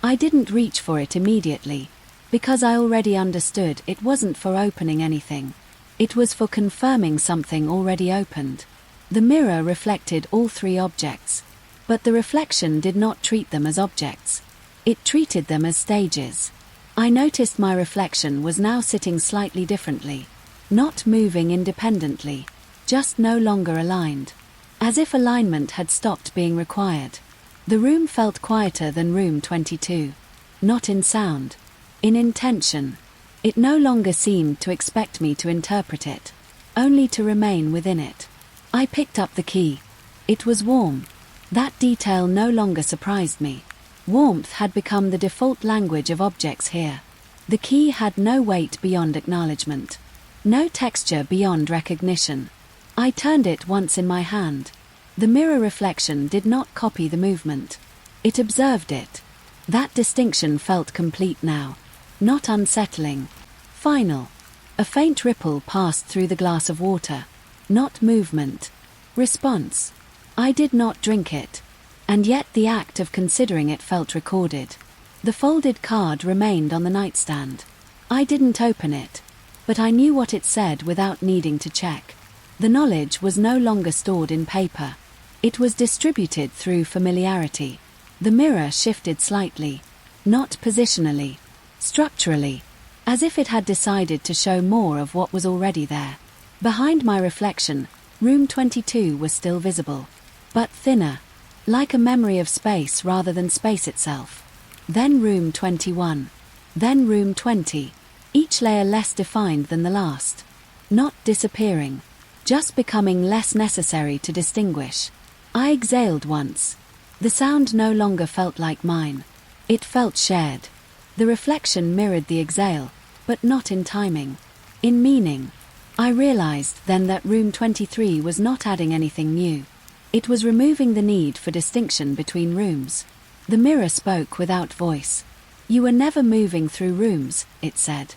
I didn't reach for it immediately, because I already understood it wasn't for opening anything. It was for confirming something already opened. The mirror reflected all three objects, but the reflection did not treat them as objects. It treated them as stages. I noticed my reflection was now sitting slightly differently, not moving independently, just no longer aligned, as if alignment had stopped being required. The room felt quieter than room 22, not in sound, in intention. It no longer seemed to expect me to interpret it, only to remain within it. I picked up the key. It was warm. That detail no longer surprised me. Warmth had become the default language of objects here. The key had no weight beyond acknowledgement, no texture beyond recognition. I turned it once in my hand. The mirror reflection did not copy the movement. It observed it. That distinction felt complete now, not unsettling. Final. A faint ripple passed through the glass of water. Not movement. Response. I did not drink it, and yet the act of considering it felt recorded. The folded card remained on the nightstand. I didn't open it, but I knew what it said without needing to check. The knowledge was no longer stored in paper. It was distributed through familiarity. The mirror shifted slightly, not positionally, structurally, as if it had decided to show more of what was already there. Behind my reflection, room 22 was still visible, but thinner, like a memory of space rather than space itself. Then room 21. Then room 20, each layer less defined than the last. Not disappearing, just becoming less necessary to distinguish. I exhaled once. The sound no longer felt like mine. It felt shared. The reflection mirrored the exhale, but not in timing. In meaning. I realized then that room 23 was not adding anything new. It was removing the need for distinction between rooms. The mirror spoke without voice. You were never moving through rooms, it said.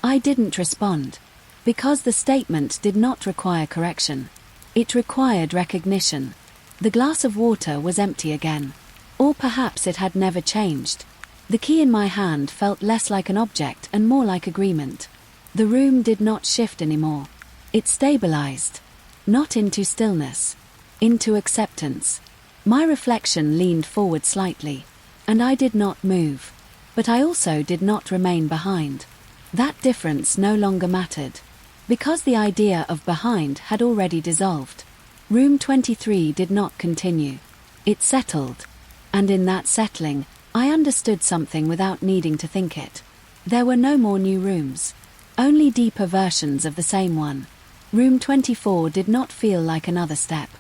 I didn't respond, because the statement did not require correction. It required recognition. The glass of water was empty again. Or perhaps it had never changed. The key in my hand felt less like an object and more like agreement. The room did not shift anymore. It stabilized. Not into stillness. Into acceptance. My reflection leaned forward slightly, and I did not move. But I also did not remain behind. That difference no longer mattered, because the idea of behind had already dissolved. Room 23 did not continue. It settled. And in that settling, I understood something without needing to think it. There were no more new rooms. Only deeper versions of the same one. Room 24 did not feel like another step.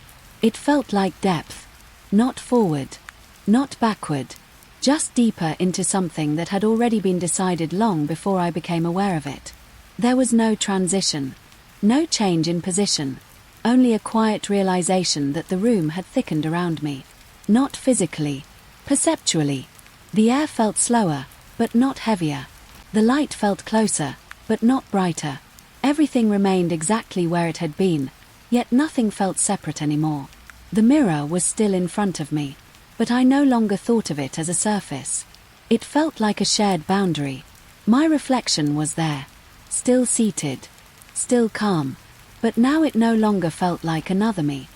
It felt like depth. Not forward. Not backward. Just deeper into something that had already been decided long before I became aware of it. There was no transition. No change in position. Only a quiet realization that the room had thickened around me. Not physically. Perceptually. The air felt slower, but not heavier. The light felt closer, but not brighter. Everything remained exactly where it had been, yet nothing felt separate anymore. The mirror was still in front of me, but I no longer thought of it as a surface. It felt like a shared boundary. My reflection was there, still seated, still calm, but now it no longer felt like another me.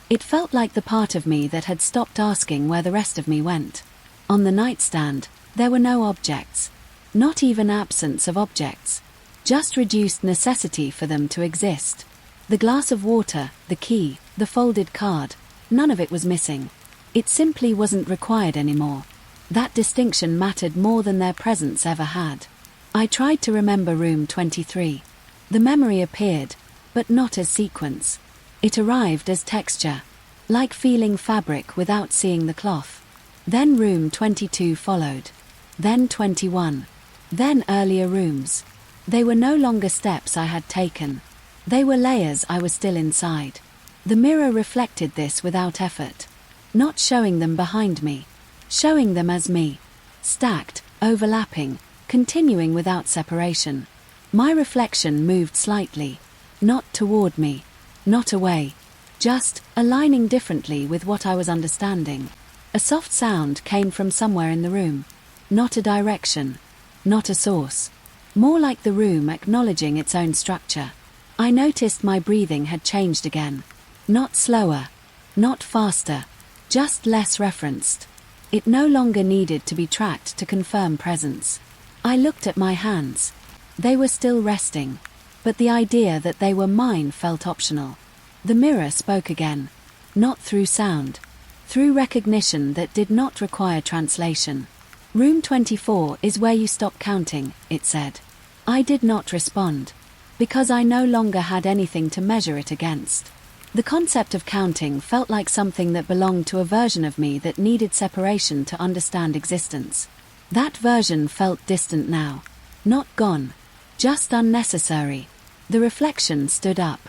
It felt like the part of me that had stopped asking where the rest of me went. On the nightstand, there were no objects. Not even absence of objects. Just reduced necessity for them to exist. The glass of water, the key, the folded card, none of it was missing. It simply wasn't required anymore. That distinction mattered more than their presence ever had. I tried to remember room 23. The memory appeared, but not as sequence. It arrived as texture, like feeling fabric without seeing the cloth. Then room 22 followed. Then 21. Then earlier rooms. They were no longer steps I had taken. They were layers I was still inside. The mirror reflected this without effort. Not showing them behind me. Showing them as me. Stacked, overlapping, continuing without separation. My reflection moved slightly. Not toward me. Not away. Just aligning differently with what I was understanding. A soft sound came from somewhere in the room. Not a direction. Not a source. More like the room acknowledging its own structure. I noticed my breathing had changed again. Not slower. Not faster. Just less referenced. It no longer needed to be tracked to confirm presence. I looked at my hands. They were still resting. But the idea that they were mine felt optional. The mirror spoke again. Not through sound. Through recognition that did not require translation. Room 24 is where you stop counting, it said. I did not respond. Because I no longer had anything to measure it against. The concept of counting felt like something that belonged to a version of me that needed separation to understand existence. That version felt distant now. Not gone. Just unnecessary. The reflection stood up.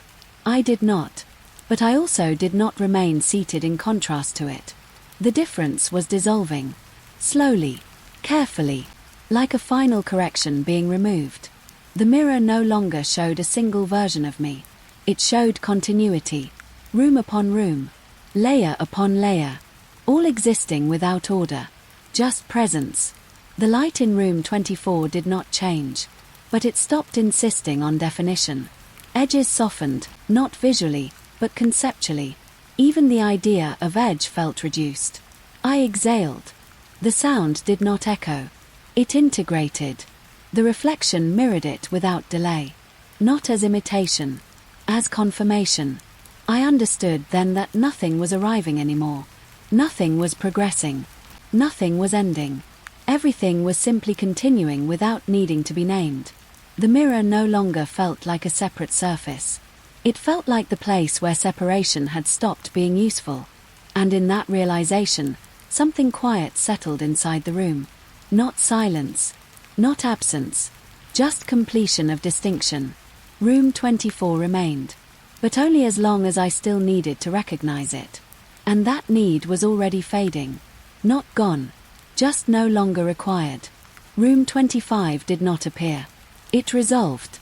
I did not. But I also did not remain seated in contrast to it. The difference was dissolving. Slowly. Carefully. Like a final correction being removed. The mirror no longer showed a single version of me. It showed continuity. Room upon room. Layer upon layer. All existing without order. Just presence. The light in room 24 did not change. But it stopped insisting on definition. Edges softened, not visually, but conceptually. Even the idea of edge felt reduced. I exhaled. The sound did not echo. It integrated. The reflection mirrored it without delay. Not as imitation. As confirmation. I understood then that nothing was arriving anymore. Nothing was progressing. Nothing was ending. Everything was simply continuing without needing to be named. The mirror no longer felt like a separate surface. It felt like the place where separation had stopped being useful. And in that realization, something quiet settled inside the room. Not silence. Not absence. Just completion of distinction. Room 24 remained. But only as long as I still needed to recognize it. And that need was already fading. Not gone. Just no longer required. Room 25 did not appear. It resolved.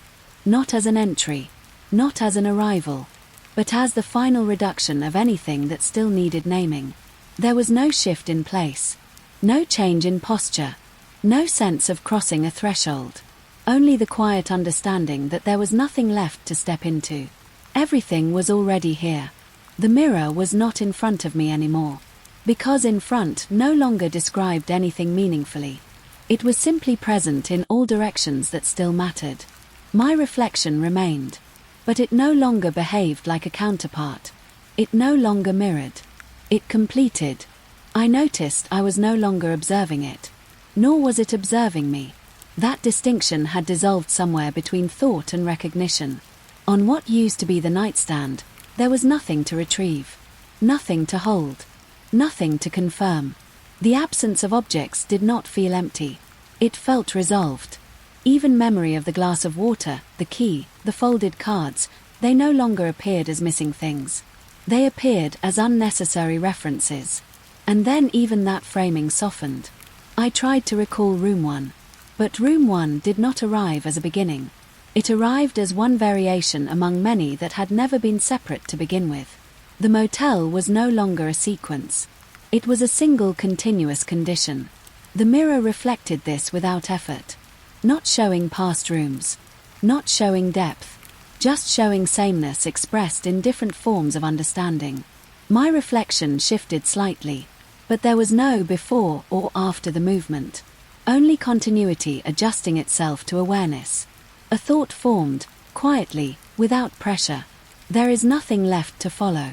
Not as an entry. Not as an arrival. But as the final reduction of anything that still needed naming. There was no shift in place. No change in posture. No sense of crossing a threshold. Only the quiet understanding that there was nothing left to step into. Everything was already here. The mirror was not in front of me anymore. Because in front no longer described anything meaningfully. It was simply present in all directions that still mattered. My reflection remained. But it no longer behaved like a counterpart. It no longer mirrored. It completed. I noticed I was no longer observing it. Nor was it observing me. That distinction had dissolved somewhere between thought and recognition. On what used to be the nightstand, there was nothing to retrieve. Nothing to hold. Nothing to confirm. The absence of objects did not feel empty. It felt resolved. Even memory of the glass of water, the key, the folded cards, they no longer appeared as missing things. They appeared as unnecessary references. And then even that framing softened. I tried to recall room 1. But room 1 did not arrive as a beginning. It arrived as one variation among many that had never been separate to begin with. The motel was no longer a sequence. It was a single continuous condition. The mirror reflected this without effort. Not showing past rooms. Not showing depth. Just showing sameness expressed in different forms of understanding. My reflection shifted slightly. But there was no before or after the movement. Only continuity adjusting itself to awareness. A thought formed, quietly, without pressure. There is nothing left to follow.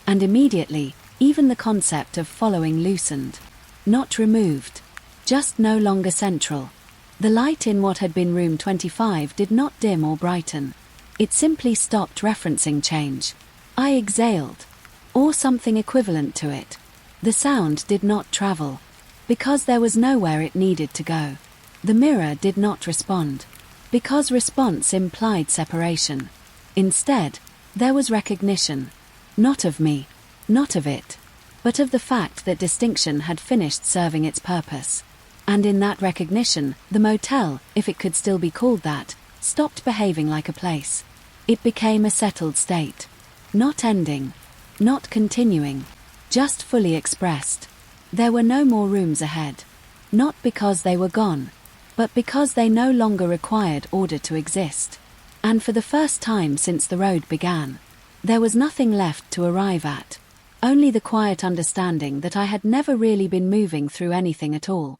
And immediately, even the concept of following loosened. Not removed. Just no longer central. The light in what had been room 25 did not dim or brighten. It simply stopped referencing change. I exhaled. Or something equivalent to it. The sound did not travel. Because there was nowhere it needed to go. The mirror did not respond. Because response implied separation. Instead, there was recognition. Not of me. Not of it. But of the fact that distinction had finished serving its purpose. And in that recognition, the motel, if it could still be called that, stopped behaving like a place. It became a settled state. Not ending. Not continuing. Just fully expressed. There were no more rooms ahead. Not because they were gone, but because they no longer required order to exist. And for the first time since the road began, there was nothing left to arrive at. Only the quiet understanding that I had never really been moving through anything at all.